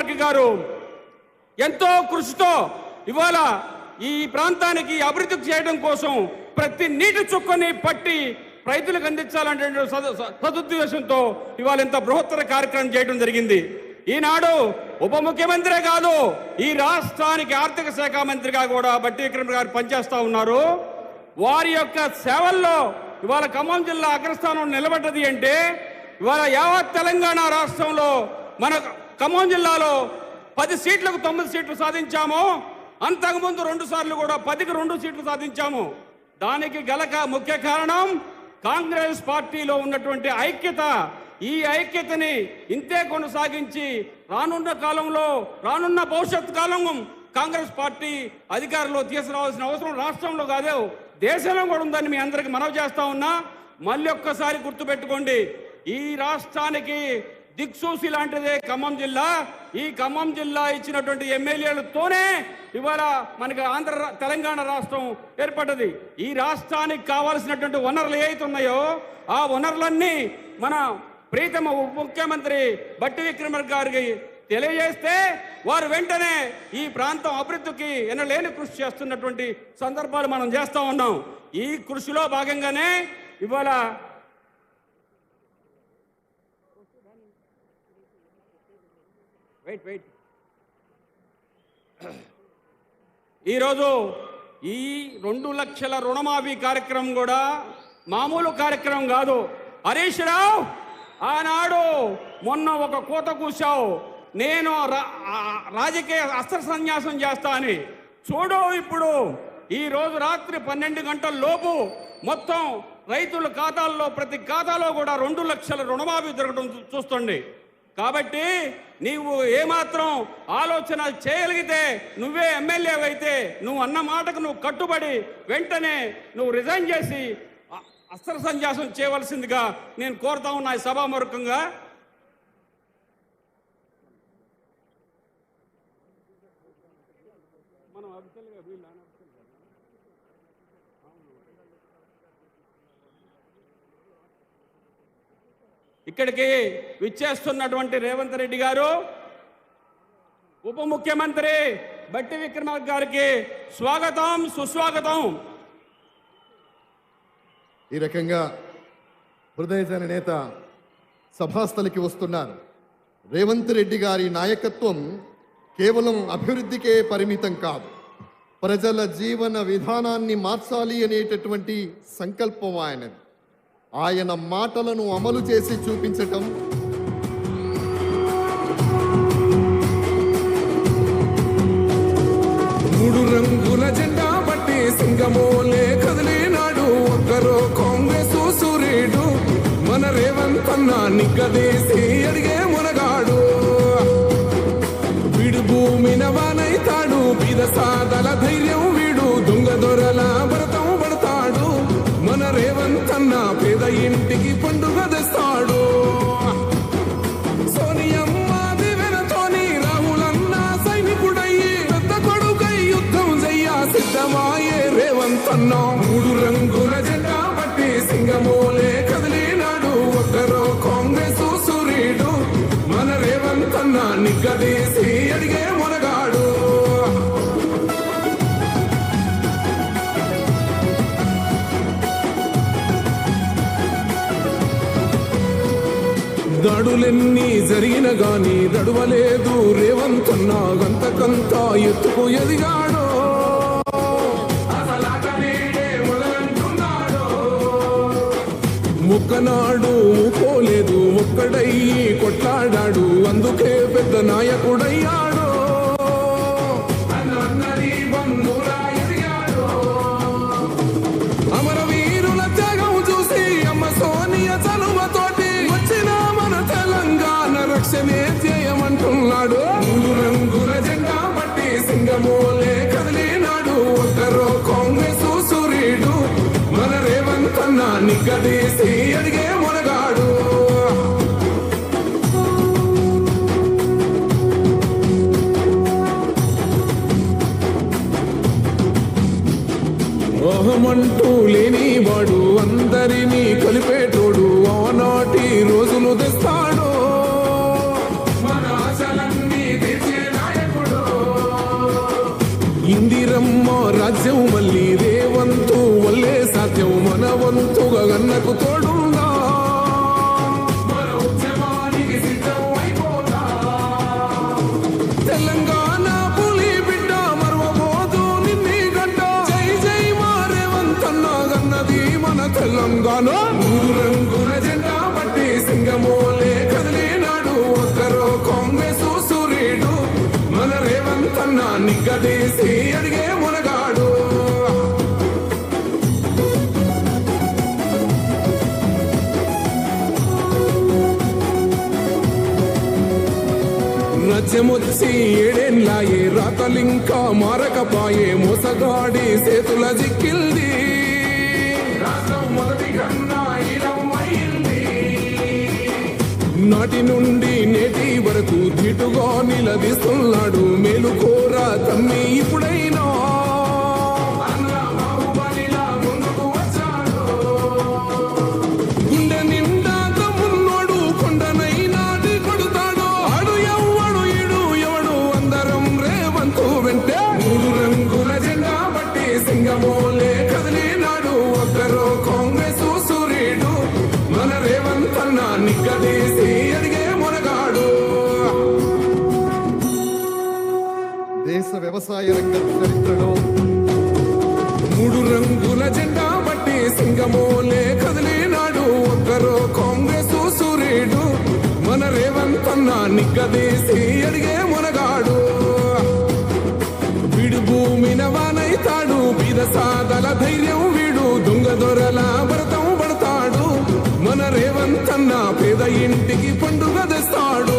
విక్రమార్క గారు ఎంతో కృషితో ఇవాళ ఈ ప్రాంతానికి అభివృద్ధి చేయడం కోసం ప్రతి నీటి చుక్కని పట్టి రైతులకు అందించాలంటే సదుద్దేశంతో ఇవాళ ఇంత బృహత్తర కార్యక్రమం చేయడం జరిగింది. ఈనాడు ఉప ముఖ్యమంత్రే కాదు, ఈ రాష్ట్రానికి ఆర్థిక శాఖ మంత్రిగా కూడా బట్టి విక్రమార్క గారు పనిచేస్తూ ఉన్నారు. వారి యొక్క సేవల్లో ఇవాళ ఖమ్మం జిల్లా అగ్రస్థానం నిలబడ్డది అంటే ఇవాళ యావత్ తెలంగాణ రాష్ట్రంలో మన ఖమ్మం జిల్లాలో 10 సీట్లకు 9 సీట్లు సాధించాము. అంతకుముందు 2 సార్లు కూడా 10కి 2 సీట్లు సాధించాము. దానికి గల ముఖ్య కారణం కాంగ్రెస్ పార్టీలో ఉన్నటువంటి ఐక్యత. ఈ ఐక్యతని ఇంతే కొనసాగించి రానున్న భవిష్యత్ కాలం కాంగ్రెస్ పార్టీ అధికారంలో తీసుకురావాల్సిన అవసరం రాష్ట్రంలో కాదు, దేశంలో కూడా ఉందని మీ అందరికి మనవి చేస్తా ఉన్నా. మళ్ళీ ఒక్కసారి గుర్తుపెట్టుకోండి, ఈ రాష్ట్రానికి దిక్సూసి లాంటిదే ఖమ్మం జిల్లా. ఈ ఖమ్మం జిల్లా ఇచ్చినటువంటి ఎమ్మెల్యేలతోనే ఇవాళ మనకి తెలంగాణ రాష్ట్రం ఏర్పడ్డది. ఈ రాష్ట్రానికి కావాల్సినటువంటి వనరులు ఏవైతే ఉన్నాయో ఆ వనరులన్నీ మన ప్రీతమ ఉప ముఖ్యమంత్రి బట్టి విక్రమార్క గారికి తెలియజేస్తే వారు వెంటనే ఈ ప్రాంతం అభివృద్ధికి ఎనలేని కృషి చేస్తున్నటువంటి సందర్భాలు మనం చేస్తూ ఉన్నాం. ఈ కృషిలో భాగంగానే ఇవాళ ఈరోజు ఈ 2 లక్షల రుణమాఫీ కార్యక్రమం కూడా మామూలు కార్యక్రమం కాదు. హరీష్ రావు ఆనాడు మొన్న ఒక కోత కూశావు, నేను రాజకీయ అస్త్ర సన్యాసం చేస్తా అని. చూడు ఇప్పుడు ఈ రోజు రాత్రి 12 గంటల లోపు మొత్తం రైతుల ఖాతాల్లో ప్రతి ఖాతాలో కూడా 2 లక్షల రుణమాఫీ జరగడం చూస్తుంది. కాబట్టి నీవు ఏమాత్రం ఆలోచన చేయగలిగితే నువ్వే ఎమ్మెల్యే అయితే నువ్వు అన్న మాటకు నువ్వు కట్టుబడి వెంటనే నువ్వు రిజైన్ చేసి అస్త్ర సన్యాసం చేయవలసిందిగా నేను కోరుతా ఉన్నా ఈ సభాముఖంగా. ఇక్కడికి విచ్చేస్తున్నటువంటి రేవంత్ రెడ్డి గారు, ఉప ముఖ్యమంత్రి బట్టి విక్రమార్క గారికి స్వాగతం, సుస్వాగతం. ఈ రకంగా హృదయజన నేత సభాస్థలికి వస్తున్నారు. రేవంత్ రెడ్డి గారి నాయకత్వం కేవలం అభివృద్ధికే పరిమితం కాదు, ప్రజల జీవన విధానాన్ని మార్చాలి అనేటటువంటి సంకల్పం ఆయనది. ఆయన మాటలను అమలు చేసి చూపించటం మూడు రంగుల జెండా బట్టి సింగమోలే కదిలినాడు ఒక్కరో కాంగ్రెస్ సూర్యుడు మన రేవంత్ అన్న నిగ్గదీసి అడిగే మునగాడు. వీడు భూమిన వానైతాడు, బీద సాదల ధైర్యం వీడు, దొంగ దొరల భరతం పడతాడు. మన రేవంత్ అన్న పేద ఇంటికి పండుగ తెస్తాడు. సోనియమ్మ దివెనతోని రాహులన్న సైనికుడయ్యి పెద్ద కొడుకై యుద్ధం చెయ్య సిద్ధమాయే రేవంత్ అన్న. మూడు రంగుల జెండా బట్టి సింగమోలే కదిలినాడు ఒక్కరో కాంగ్రెస్ సూర్యుడు మన రేవంత్ అన్న నిగ్గదీసి అడిగే మునగాడు. దాడులెన్ని జరిగిన గాని దడువలేదు రేవంత్ అన్న, గంతకంతా ఎత్తుకు ఎదిగాడో ముక్కనాడు పోలేదు, ఒక్కడయ్యి కొట్లాడాడు, అందుకే పెద్ద నాయకుడయ్యాడు. అమరవీరుల త్యాగం చూసి అమ్మ సోనియా చలువతోటి వచ్చిన మన తెలంగాణ రక్షణే చేయమంటున్నాడు. మూడు రంగుల జెండా బట్టి సింగమోలే కదిలినాడు ఒక్కరో కాంగ్రెస్ సూర్యుడు మన రేవంత్ అన్న నిగ్గదీసి అడిగే మునగాడు. ఓహమంటూ లేనివాడు, అందరినీ కలిపేటోడు, ఆనాటి రోజులు తెస్తాడు. మన ఆశలన్నీ గన్నకు తోడుందా మన ఉద్యమానికి సిద్ధం అయిపోదా తెలంగాణ పులి బిడ్డ మరవబోదు నిన్ని గడ్డ జై జై మా రేవంత్ అన్న గన్నది మన తెలంగాణ మూడు రంగుల జెండా బట్టి సింగమోలే కదిలినాడు ఒక్కరో కాంగ్రెస్ సూర్యుడు మన రేవంత్ అన్న నిగ్గదీసి అడిగే మునగాడు రాజ్యమొచ్చి ఏడేళ్ళాయే రాతలింకా మారకపాయే మోసగాడి చేతుల జిక్కిల్ది రాష్ట్రం మొదటి కన్నా ఇలమైంది నాటి నుండి నేటి వరకు ధీటుగా నిలదీస్తున్నాడు మేలుకోర తమ్మి ఇప్పుడైనా అన్న బాహుబలిలా ముందుకు వచ్చాడు గుండె నిండా తమ్మున్నోడు కొండనైనా కొడుతాడు ఆడు ఎవ్వడు ఈడు ఎవడు అందరం రేవంతు వెంటే మూడు రంగుల జెండా బట్టి సింగమోలే కదిలినాడు ఒక్కరో కాంగ్రెస్ సూర్యుడు మన రేవంత్ అన్న నిగ్గదీసి అడిగే మునగాడు దేశ వ్యవసాయ రంగ చరిత్రలో మూడు రంగుల జెండా బట్టి సింగమోలే కదిలినాడు ఒక్కరో కాంగ్రెస్ సూర్యుడు మన రేవంత్ అన్న నిగ్గదీసి అడిగే మునగాడు వీడు భూమిన వానైతాడు బీద సాదల ధైర్యం వీడు దొంగ దొరల భరతం పడతాడు మన రేవంత్ అన్న పేద ఇంటికి పండుగ తెస్తాడు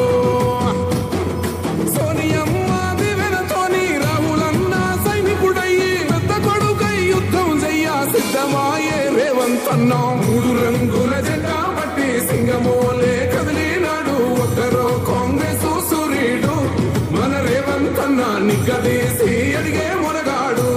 సోనియమ్మ దివెనతోని రాహులన్న సైనికుడయ్యి పెద్ద కొడుకై యుద్ధం చెయ్య సిద్ధమాయే రేవంత్ అన్న మూడు రంగుల జెండా బట్టి సింగమోలే కదిలినాడు ఒక్కరో కాంగ్రెస్ సూర్యుడు మన రేవంత్ అన్న నిగ్గదీసి అడిగే మునగాడు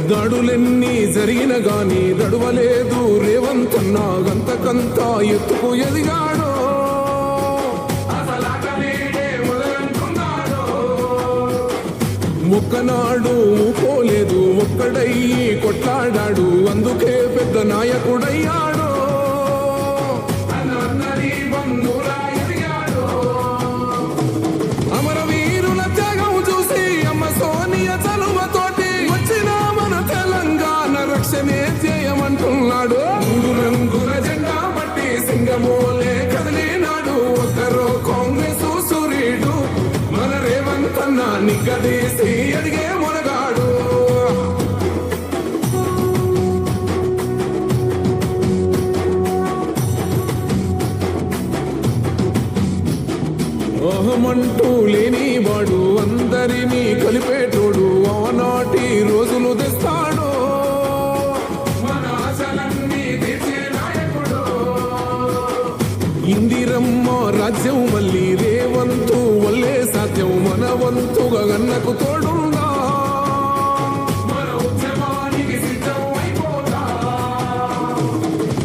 దాడులెన్ని జరిగిన గాని దడువలేదు రేవంత్ అన్న గంతకంత ఎత్తుకు ఎదిగాడు ఒక్కనాడు పోలేదు ఒక్కడయ్యి కొట్లాడాడు అందుకే పెద్ద నాయకుడయ్యాడు అమరవీరుల త్యాగం చూసి అమ్మ సోనియ చలువతోటి వచ్చిన మన తెలంగాణ రక్షణే చేయమంటున్నాడు మూడు రంగుల జెండా బట్టి సింగమోలే కదిలినాడు ఒక్కరో కాంగ్రెస్ సూర్యుడు మన రేవంత్ అన్న నిగ్గదీసి అడిగే మునగాడు ఓహమంటూ లేని వాడు అందరినీ కలిపేటోడు ఆనాటి రోజులు తెస్తాడు మన ఆశలన్నీ తీర్చే నాయకుడు ఇందిరమ్మ రాజ్యం మళ్ళీ రేవంతు వల్లే సాధ్యం మన వంతుగా గన్నకు తోడుందా మన ఉద్యమానికి సిద్ధం అయిపోదా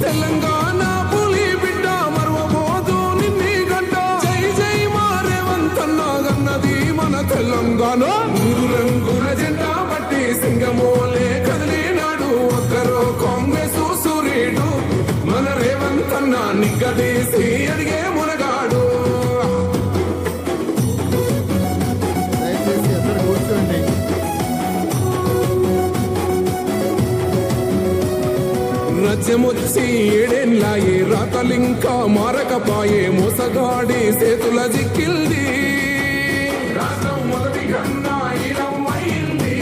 తెలంగాణ పులి బిడ్డ మరవబోదు నిన్ని గడ్డ జై జై మా రేవంత్ అన్న గన్నది మన తెలంగాణ మూడు రంగుల జెండా బట్టి సింగమోలే కదిలినాడు ఒక్కరో కాంగ్రెస్ సూర్యుడు మన రేవంత్ అన్న నిగ్గదీసి అడిగే మునగాడు దయచేసి అందరూ కూర్చోండి. రాజ్యమొచ్చి ఏడేళ్ళాయే రాతలింకా మారకపాయే మోసగాడి చేతుల జిక్కిల్ది రాష్ట్రం మొదటి కన్నా ఇలమైంది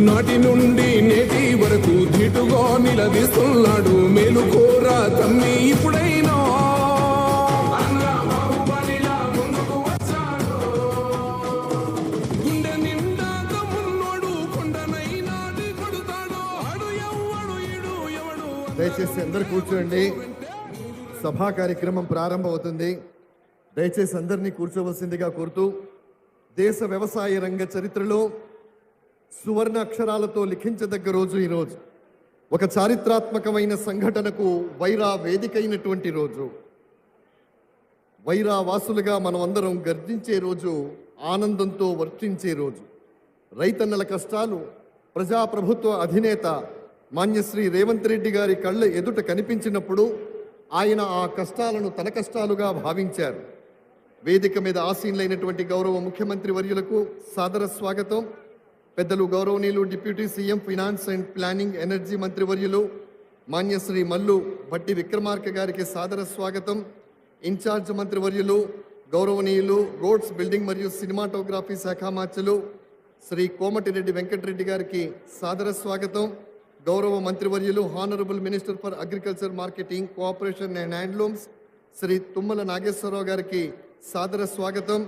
నాటి నుండి నేటి వరకు ధీటుగా నిలదీస్తున్నాడు మేలుకోర తమ్మి ఇప్పుడైనా అన్న బాహుబలిలా ముందుకు వచ్చాడు గుండె నిండా తమ్మున్నోడు కొండనైనా కొడుతాడు ఆడు ఎవ్వడు ఈడు ఎవడు దయచేసి అందరు కూర్చోండి. సభా కార్యక్రమం ప్రారంభమవుతుంది. దయచేసి అందరినీ కూర్చోవలసిందిగా కోరుతూ దేశ వ్యవసాయ రంగ చరిత్రలో సువర్ణ అక్షరాలతో లిఖించదగ్గ రోజు ఈరోజు. ఒక చారిత్రాత్మకమైన సంఘటనకు వైరా వేదికైనటువంటి రోజు. వైరా వాసులుగా మనం అందరం గర్జించే రోజు, ఆనందంతో వర్తించే రోజు. రైతన్నల కష్టాలు ప్రజాప్రభుత్వ అధినేత మాన్యశ్రీ రేవంత్ రెడ్డి గారి కళ్ళ ఎదుట కనిపించినప్పుడు ఆయన ఆ కష్టాలను తన కష్టాలుగా భావించారు. వేదిక మీద ఆసీనులైనటువంటి గౌరవ ముఖ్యమంత్రి వర్యులకు సాదర స్వాగతం. పెద్దలు గౌరవనీయులు deputy CM finance and planning energy మంత్రి వర్యులు మాన్యశ్రీ మల్లు భట్టి విక్రమార్క గారికి సాదర స్వాగతం. ఇన్ఛార్జ్ మంత్రి వర్యులు గౌరవనీయులు రోడ్స్, బిల్డింగ్ మరియు సినిమాటోగ్రఫీ శాఖ మార్చులు శ్రీ కోమటిరెడ్డి వెంకటరెడ్డి గారికి సాదర స్వాగతం. గౌరవ మంత్రివర్యులు honourable minister for agriculture, marketing, cooperation and handlooms Shri Tummala Nageswara Rao గారికి సాదర స్వాగతం.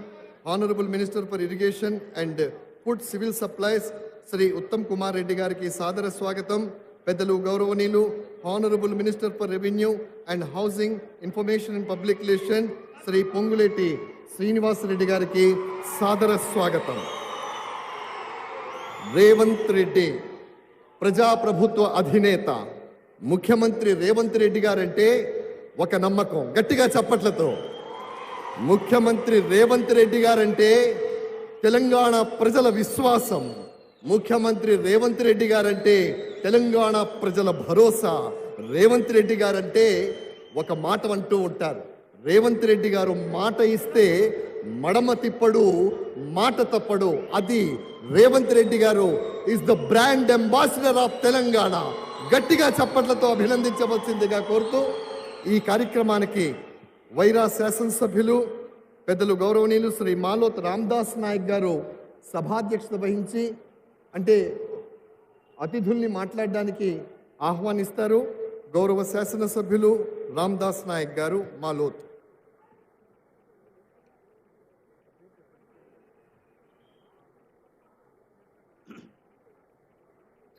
Honourable minister for irrigation and food civil supplies Shri Uttam Kumar Reddy గారికి సాదర స్వాగతం. పెద్దలు గౌరవనీయులు honourable minister for revenue and housing, information and public relation Shri Ponguleti Srinivas Reddy గారికి సాదర స్వాగతం. రేవంత్ రెడ్డి ప్రజాప్రభుత్వ అధినేత ముఖ్యమంత్రి రేవంత్ రెడ్డి గారంటే ఒక నమ్మకం. గట్టిగా చప్పట్లతో. ముఖ్యమంత్రి రేవంత్ రెడ్డి గారంటే తెలంగాణ ప్రజల విశ్వాసం. ముఖ్యమంత్రి రేవంత్ రెడ్డి గారంటే తెలంగాణ ప్రజల భరోసా. రేవంత్ రెడ్డి గారంటే ఒక మాట అంటూ ఉంటారు. రేవంత్ రెడ్డి గారు మాట ఇస్తే మడమ తిప్పడు, మాట తప్పడు. అది రేవంత్ రెడ్డి గారు is the brand ambassador of Telangana. గట్టిగా చప్పట్లతో అభినందించవలసిందిగా కోరుతూ ఈ కార్యక్రమానికి వైరా శాసనసభ్యులు పెద్దలు గౌరవనీయులు శ్రీ మాలోత్ రామ్దాస్ నాయక్ గారు సభాధ్యక్షత వహించి అతిథుల్ని మాట్లాడడానికి ఆహ్వానిస్తారు. గౌరవ శాసనసభ్యులు రామ్దాస్ నాయక్ గారు, మాలోత్.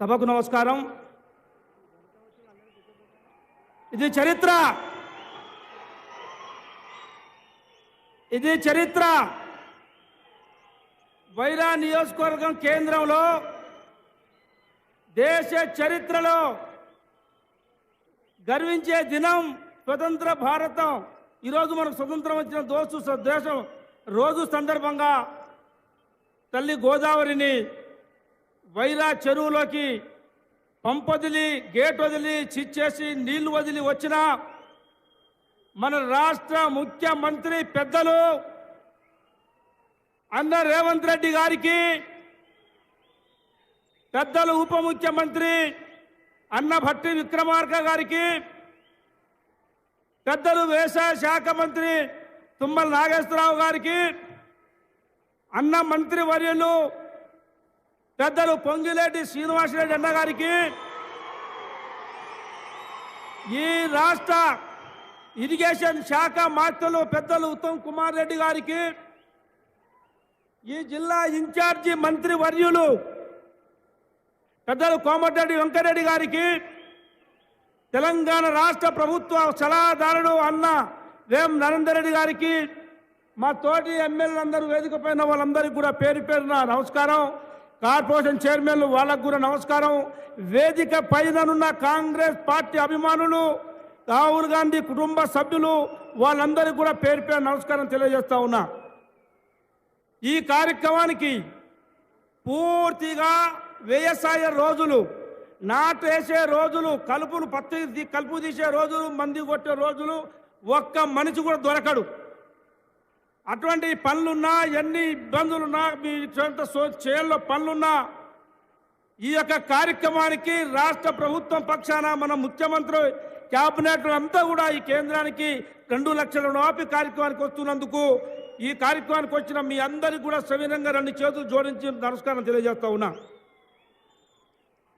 సభకు నమస్కారం. ఇది చరిత్ర. వైరా నియోజకవర్గం కేంద్రంలో దేశ చరిత్రలో గర్వించే దినం స్వతంత్ర భారతం. ఈరోజు మనకు స్వతంత్రం వచ్చిన దేశం రోజు సందర్భంగా తల్లి గోదావరిని వైరా చెరువులోకి పంపొదిలి, గేట్ వదిలి, చిచ్చేసి నీళ్లు వదిలి వచ్చిన మన రాష్ట్ర ముఖ్యమంత్రి పెద్దలు అన్న రేవంత్ రెడ్డి గారికి, పెద్దలు ఉప ముఖ్యమంత్రి అన్న భట్టి విక్రమార్క గారికి, పెద్దలు వ్యవసాయ శాఖ మంత్రి తుమ్మల నాగేశ్వరరావు గారికి, అన్న మంత్రి వర్యులు పెద్దలు పొంగిలేటి శ్రీనివాసరెడ్డి అన్న గారికి, ఈ రాష్ట్ర ఇరిగేషన్ శాఖ మంత్రులు పెద్దలు ఉత్తమ్ కుమార్ రెడ్డి గారికి, ఈ జిల్లా ఇన్ఛార్జి మంత్రి వర్యులు పెద్దలు కోమటిరెడ్డి వెంకటరెడ్డి గారికి, తెలంగాణ రాష్ట్ర ప్రభుత్వ సలహాదారుడు అన్న వేం నరేందర్ రెడ్డి గారికి, మా తోటి ఎమ్మెల్యేలందరూ వేదిక పైన వాళ్ళందరికీ కూడా పేరు పేరున నమస్కారం. కార్పొరేషన్ చైర్మన్లు వాళ్ళకు కూడా నమస్కారం. వేదిక పైననున్న కాంగ్రెస్ పార్టీ అభిమానులు, రాహుల్ గాంధీ కుటుంబ సభ్యులు వాళ్ళందరికీ కూడా పేరు పేరు నమస్కారం తెలియజేస్తా ఉన్నా. ఈ కార్యక్రమానికి పూర్తిగా వ్యవసాయ రోజులు, నాటు వేసే రోజులు, కలుపు తీసే రోజులు, మంది కొట్టే రోజులు ఒక్క మనిషి కూడా దొరకడు. అటువంటి పనులున్నా, ఎన్ని ఇబ్బందులున్నా, మీ చేయాల్లో పనులున్నా ఈ యొక్క కార్యక్రమానికి రాష్ట్ర ప్రభుత్వం పక్షాన మన ముఖ్యమంత్రి క్యాబినెట్ అంతా కూడా ఈ కేంద్రానికి 2 లక్షల రూపాయల కార్యక్రమానికి వస్తున్నందుకు ఈ కార్యక్రమానికి వచ్చిన మీ అందరికీ కూడా సవినంగా 2 చేతులు జోడించి నమస్కారం తెలియజేస్తా ఉన్నా.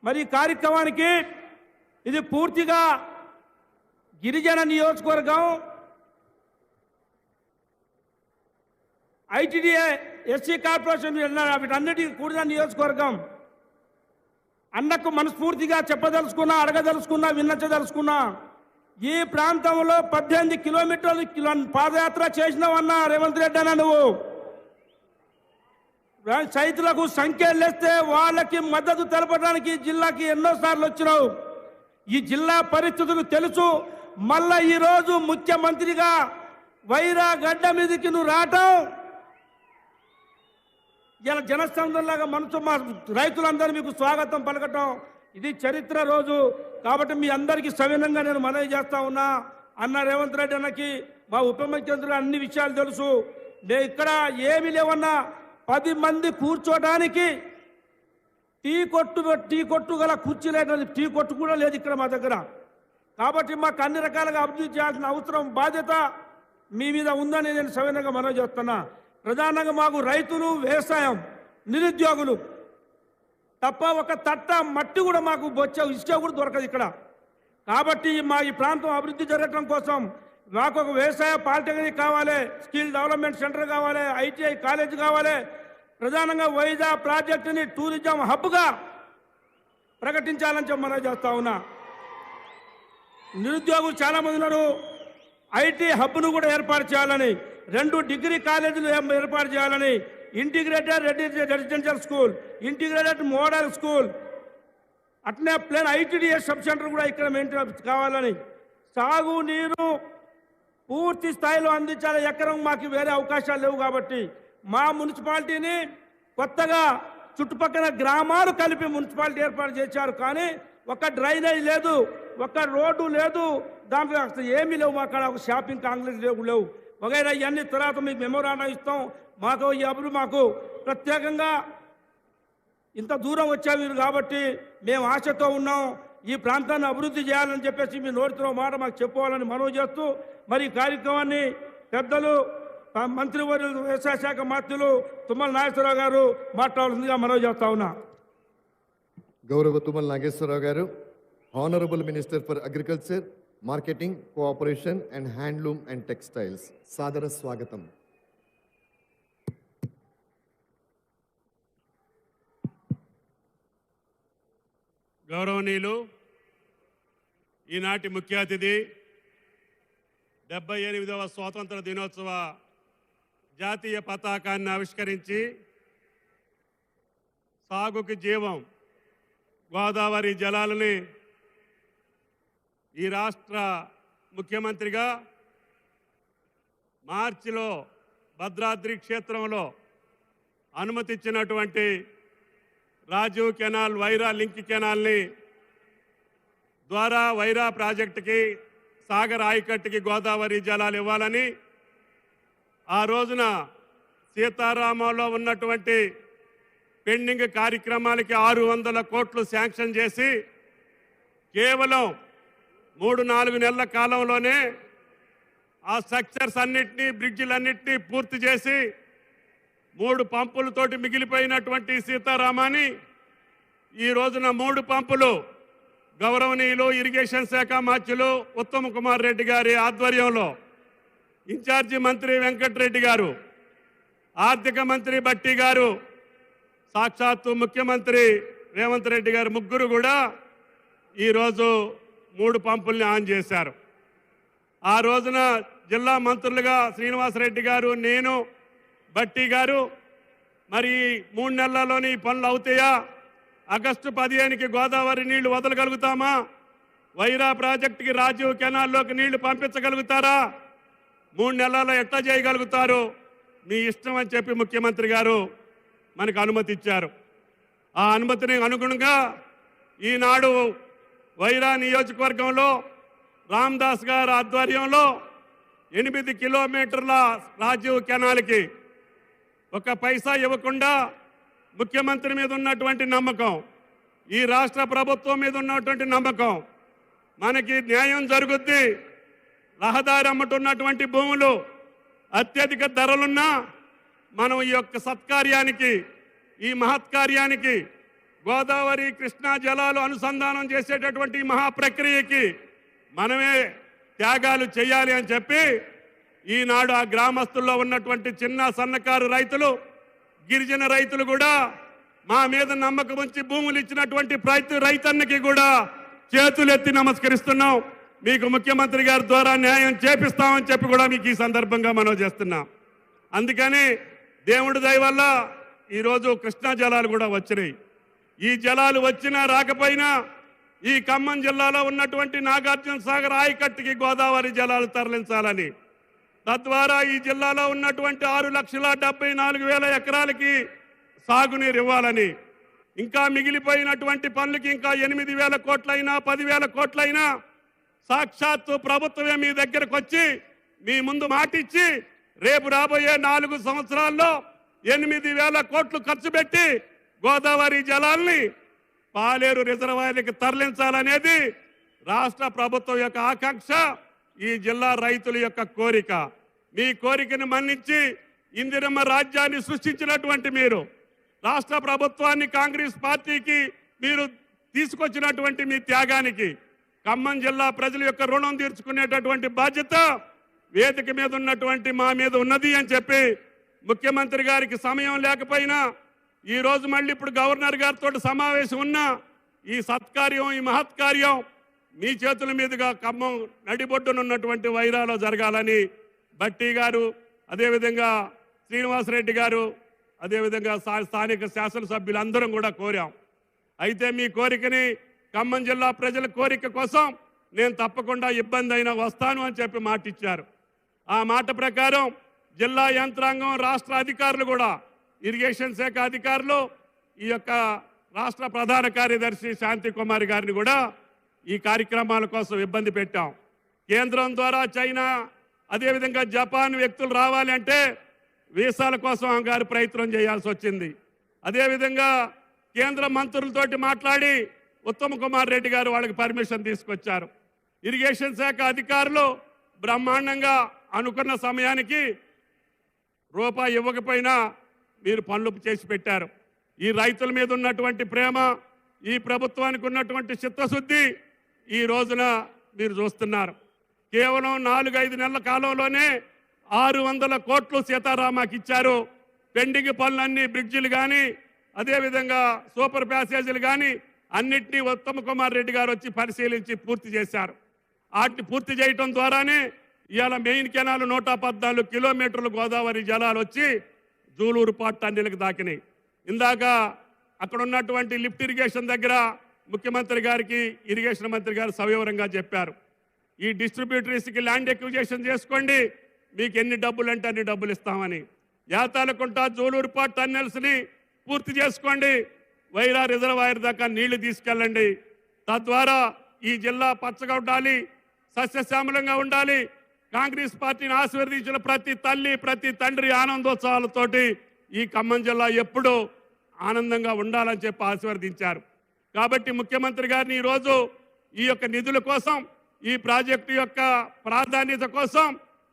మరి ఈ కార్యక్రమానికి ఇది పూర్తిగా గిరిజన నియోజకవర్గం, ఐటీడీఏ, ఎస్సీ కార్పొరేషన్ వీటన్నిటికీ కూడిన నియోజకవర్గం. అన్నకు మనస్ఫూర్తిగా చెప్పదలుచుకున్నా, అడగదలుచుకున్నా, విన్నచదలుచుకున్నా, ఈ ప్రాంతంలో 18 కిలోమీటర్లు పాదయాత్ర చేసినావన్నా రేవంత్ రెడ్డి అన్న. నువ్వు రైతులకు సంఖ్యలు వేస్తే వాళ్ళకి మద్దతు తెలపడానికి జిల్లాకి ఎన్నోసార్లు వచ్చినావు. ఈ జిల్లా పరిస్థితులు తెలుసు. మళ్ళా ఈరోజు ముఖ్యమంత్రిగా వైరా గడ్డ మీదకి నువ్వు రావటం ఇలా జనసంద్రంలాగా మనసు మా రైతులందరూ మీకు స్వాగతం పలకటం ఇది చరిత్ర రోజు. కాబట్టి మీ అందరికీ సవినంగా నేను మనవి చేస్తా ఉన్నా. అన్న రేవంత్ రెడ్డి అన్నకి మా ఉప ముఖ్యమంత్రి అన్ని విషయాలు తెలుసు. మేము ఇక్కడ ఏమి లేవన్నా 10 మంది కూర్చోడానికి టీ కొట్టు గల కుర్చీ లేదు, టీ కొట్టు కూడా లేదు ఇక్కడ మా దగ్గర. కాబట్టి మాకు అన్ని రకాలుగా అభివృద్ధి చేయాల్సిన అవసరం బాధ్యత మీ మీద ఉందని నేను సవినంగా మనవి చేస్తున్నా. ప్రధానంగా మాకు రైతులు, వ్యవసాయం, నిరుద్యోగులు తప్ప ఒక తట్ట మట్టి కూడా మాకు బొచ్చ ఇసుక కూడా దొరకదు ఇక్కడ. కాబట్టి మా ఈ ప్రాంతం అభివృద్ధి జరగడం కోసం మాకు ఒక వ్యవసాయ పాలిటెక్నిక్ కావాలి, స్కిల్ డెవలప్మెంట్ సెంటర్ కావాలి, ఐటీఐ కాలేజ్ కావాలి. ప్రధానంగా వైజా ప్రాజెక్టుని టూరిజం హబ్గా ప్రకటించాలని చెప్పి మనం చేస్తా ఉన్నా. నిరుద్యోగులు చాలామంది ఉన్నారు. ఐటీ హబ్ను కూడా ఏర్పాటు చేయాలని, 2 డిగ్రీ కాలేజీలు ఏర్పాటు చేయాలని, integrated residential school, integrated model school, అట్లనే ప్లేన్ ఐటీడీఎస్ సబ్ సెంటర్ కూడా ఇక్కడ మెయింటైన్ కావాలని, సాగు నీరు పూర్తి స్థాయిలో అందించాలి. ఎకరం మాకు వేరే అవకాశాలు లేవు. కాబట్టి మా మున్సిపాలిటీని కొత్తగా చుట్టుపక్కల గ్రామాలు కలిపి మున్సిపాలిటీ ఏర్పాటు చేశారు. కానీ ఒక డ్రైనేజ్ లేదు, ఒక రోడ్డు లేదు, దాంట్లో అసలు ఏమీ లేవు. అక్కడ ఒక షాపింగ్ కాంప్లెక్స్ లేవు వగైరా. ఇవన్నీ తర్వాత మీకు మెమోరాండం ఇస్తాం. మాకు ఈ అప్పుడు మాకు ప్రత్యేకంగా ఇంత దూరం వచ్చారు మీరు కాబట్టి మేము ఆశతో ఉన్నాం. ఈ ప్రాంతాన్ని అభివృద్ధి చేయాలని చెప్పేసి మీ నోటితో మాట మాకు చెప్పుకోవాలని మనవి చేస్తూ మరి ఈ కార్యక్రమాన్ని పెద్దలు మంత్రివర్యులు వ్యవసాయ శాఖ మంత్రులు తుమ్మల నాగేశ్వరరావు గారు మాట్లాడాల్సిందిగా మనవి చేస్తా ఉన్నా. గౌరవ Tummala Nageswararao garu, honourable minister for agriculture, marketing, cooperation and handloom and textiles, సాదర స్వాగతం. గౌరవనీయులు, ఈనాటి ముఖ్య అతిథి 78వ స్వాతంత్ర దినోత్సవ జాతీయ పతాకాన్ని ఆవిష్కరించి సాగుకి జీవం గోదావరి జలాలని ఈ రాష్ట్ర ముఖ్యమంత్రిగా మార్చిలో భద్రాద్రి క్షేత్రంలో అనుమతిచ్చినటువంటి రాజీవ్ కెనాల్, వైరా లింక్ కెనాల్ని ద్వారా వైరా ప్రాజెక్టుకి, సాగర్ ఆయకట్టుకి గోదావరి జలాలు ఇవ్వాలని ఆ రోజున సీతారామంలో ఉన్నటువంటి పెండింగ్ కార్యక్రమాలకి 600 కోట్లు శాంక్షన్ చేసి కేవలం 3-4 నెలల కాలంలోనే ఆ స్ట్రక్చర్స్ అన్నిటినీ, బ్రిడ్జిలన్నింటినీ పూర్తి చేసి 3 పంపులతోటి మిగిలిపోయినటువంటి సీతారామాన్ని ఈ రోజున 3 పంపులు గౌరవనీయులు ఇరిగేషన్ శాఖ మంత్రులు ఉత్తమ్ కుమార్ రెడ్డి గారి ఆధ్వర్యంలో, ఇన్ఛార్జి మంత్రి వెంకటరెడ్డి గారు, ఆర్థిక మంత్రి బట్టి గారు, సాక్షాత్తు ముఖ్యమంత్రి రేవంత్ రెడ్డి గారు ముగ్గురు కూడా ఈరోజు 3 పంపుల్ని ఆన్ చేశారు. ఆ రోజున జిల్లా మంత్రులుగా శ్రీనివాసరెడ్డి గారు, నేను, బట్టి గారు మరి 3 నెలల్లోని పనులు అవుతాయా, ఆగస్టు 15కి గోదావరి నీళ్లు వదలగలుగుతామా, వైరా ప్రాజెక్టుకి రాజీవ్ కెనాల్లోకి నీళ్లు పంపించగలుగుతారా, 3 నెలల్లో ఎట్లా చేయగలుగుతారు, మీ ఇష్టం అని చెప్పి ముఖ్యమంత్రి గారు మనకు అనుమతి ఇచ్చారు. ఆ అనుమతిని అనుగుణంగా ఈనాడు వైరా నియోజకవర్గంలో రామదాస్ గారి ఆధ్వర్యంలో 8 కిలోమీటర్ల రాజీవ్ కెనాల్కి ఒక పైసా ఇవ్వకుండా ముఖ్యమంత్రి మీద ఉన్నటువంటి నమ్మకం, ఈ రాష్ట్ర ప్రభుత్వం మీద ఉన్నటువంటి నమ్మకం, మనకి న్యాయం జరుగుద్ది, రహదారి అమ్ముతున్నటువంటి భూములు అత్యధిక ధరలున్నా మనం ఈ యొక్క సత్కార్యానికి, ఈ మహత్కార్యానికి, గోదావరి కృష్ణా జలాలు అనుసంధానం చేసేటటువంటి మహా ప్రక్రియకి మనమే త్యాగాలు చేయాలి అని చెప్పి ఈనాడు ఆ గ్రామస్తుల్లో ఉన్నటువంటి చిన్న సన్నకారు రైతులు, గిరిజన రైతులు కూడా మా మీద నమ్మకం ఉంచి భూములు ఇచ్చినటువంటి ప్రతి రైతన్నకి కూడా చేతులెత్తి నమస్కరిస్తున్నాం. మీకు ముఖ్యమంత్రి గారి ద్వారా న్యాయం చేపిస్తామని చెప్పి కూడా మీకు ఈ సందర్భంగా మనం చేస్తున్నాం. అందుకని దేవుడి దయ వల్ల ఈరోజు కృష్ణా జలాలు కూడా వచ్చినాయి. ఈ జలాలు వచ్చినా రాకపోయినా ఈ ఖమ్మం జిల్లాలో ఉన్నటువంటి నాగార్జున సాగర్ ఆయకట్టుకి గోదావరి జలాలు తరలించాలని తద్వారా ఈ జిల్లాలో ఉన్నటువంటి 6,74,000 ఎకరాలకి సాగునీరు ఇవ్వాలని, ఇంకా మిగిలిపోయినటువంటి పనులకి ఇంకా 8,000 కోట్లైనా 10,000 కోట్లైనా సాక్షాత్తు ప్రభుత్వమే మీ దగ్గరకు వచ్చి మీ ముందు మాటిచ్చి రేపు రాబోయే 4 సంవత్సరాల్లో 8,000 కోట్లు ఖర్చు పెట్టి గోదావరి జలాల్ని పాలేరు రిజర్వాయర్కి తరలించాలనేది రాష్ట్ర ప్రభుత్వం యొక్క ఆకాంక్ష, ఈ జిల్లా రైతుల యొక్క కోరిక. మీ కోరికను మన్నించి ఇందిరమ్మ రాజ్యాన్ని సృష్టించినటువంటి మీరు, రాష్ట్ర ప్రభుత్వాన్ని కాంగ్రెస్ పార్టీకి మీరు తీసుకొచ్చినటువంటి మీ త్యాగానికి ఖమ్మం జిల్లా ప్రజల యొక్క రుణం తీర్చుకునేటటువంటి బాధ్యత వేదిక మీద ఉన్నటువంటి మా మీద ఉన్నది అని చెప్పి ముఖ్యమంత్రి గారికి సమయం లేకపోయినా ఈ రోజు మళ్ళీ ఇప్పుడు గవర్నర్ గారితో సమావేశం ఉన్నా ఈ సత్కార్యం, ఈ మహత్కార్యం మీ చేతుల మీదుగా ఖమ్మం నడిబొడ్డునున్నటువంటి వైరాలో జరగాలని భట్టి గారు, అదేవిధంగా శ్రీనివాసరెడ్డి గారు, అదేవిధంగా స్థానిక శాసనసభ్యులందరం కూడా కోరాం. అయితే మీ కోరికని, ఖమ్మం జిల్లా ప్రజల కోరిక కోసం నేను తప్పకుండా ఇబ్బంది అయినా వస్తాను అని చెప్పి మాట ఇచ్చారు. ఆ మాట ప్రకారం జిల్లా యంత్రాంగం, రాష్ట్ర అధికారులు కూడా, ఇరిగేషన్ శాఖ అధికారులు, ఈ యొక్క రాష్ట్ర ప్రధాన కార్యదర్శి శాంతి కుమార్ గారిని కూడా ఈ కార్యక్రమాల కోసం ఇబ్బంది పెట్టాం. కేంద్రం ద్వారా చైనా, అదేవిధంగా జపాన్ వ్యక్తులు రావాలి అంటే వీసాల కోసం గారు ప్రయత్నం చేయాల్సి వచ్చింది. అదేవిధంగా కేంద్ర మంత్రులతోటి మాట్లాడి ఉత్తమ్ కుమార్ రెడ్డి గారు వాళ్ళకి పర్మిషన్ తీసుకొచ్చారు. ఇరిగేషన్ శాఖ అధికారులు బ్రహ్మాండంగా అనుకున్న సమయానికి రూపాయి ఇవ్వకపోయినా మీరు పనులు చేసి పెట్టారు. ఈ రైతుల మీద ఉన్నటువంటి ప్రేమ, ఈ ప్రభుత్వానికి ఉన్నటువంటి చిత్తశుద్ధి ఈ రోజున మీరు చూస్తున్నారు. కేవలం 4-5 నెలల కాలంలోనే 600 కోట్లు సీతారామాకి ఇచ్చారు. పెండింగ్ పనులన్నీ, బ్రిడ్జిలు కానీ, అదేవిధంగా సూపర్ ప్యాసేజీలు కానీ అన్నింటినీ ఉత్తమ్ కుమార్ రెడ్డి గారు వచ్చి పరిశీలించి పూర్తి చేశారు. వాటిని పూర్తి చేయటం ద్వారానే ఇవాళ మెయిన్ కెనాల్ 114 కిలోమీటర్లు గోదావరి జలాలు వచ్చి జూలూరు పాట్ టన్నెలకు దాకినాయి. ఇందాక అక్కడ ఉన్నటువంటి లిఫ్ట్ ఇరిగేషన్ దగ్గర ముఖ్యమంత్రి గారికి ఇరిగేషన్ మంత్రి గారు సవివరంగా చెప్పారు. ఈ డిస్ట్రిబ్యూటరీస్కి ల్యాండ్ ఎక్విజేషన్ చేసుకోండి, మీకు ఎన్ని డబ్బులు అంటే అన్ని డబ్బులు ఇస్తామని. యాతాలకుంట, జూలూరు పాట్ టన్నెల్స్ని పూర్తి చేసుకోండి, వైరా రిజర్వాయర్ దాకా నీళ్లు తీసుకెళ్ళండి. తద్వారా ఈ జిల్లా పచ్చగా ఉండాలి, సస్యశ్యామలంగా ఉండాలి. కాంగ్రెస్ పార్టీని ఆశీర్వదించిన ప్రతి తల్లి, ప్రతి తండ్రి ఆనందోత్సవాలతోటి ఈ ఖమ్మం జిల్లా ఎప్పుడూ ఆనందంగా ఉండాలని చెప్పి ఆశీర్వదించారు. కాబట్టి ముఖ్యమంత్రి గారిని ఈరోజు ఈ యొక్క నిధుల కోసం, ఈ ప్రాజెక్టు యొక్క ప్రాధాన్యత కోసం,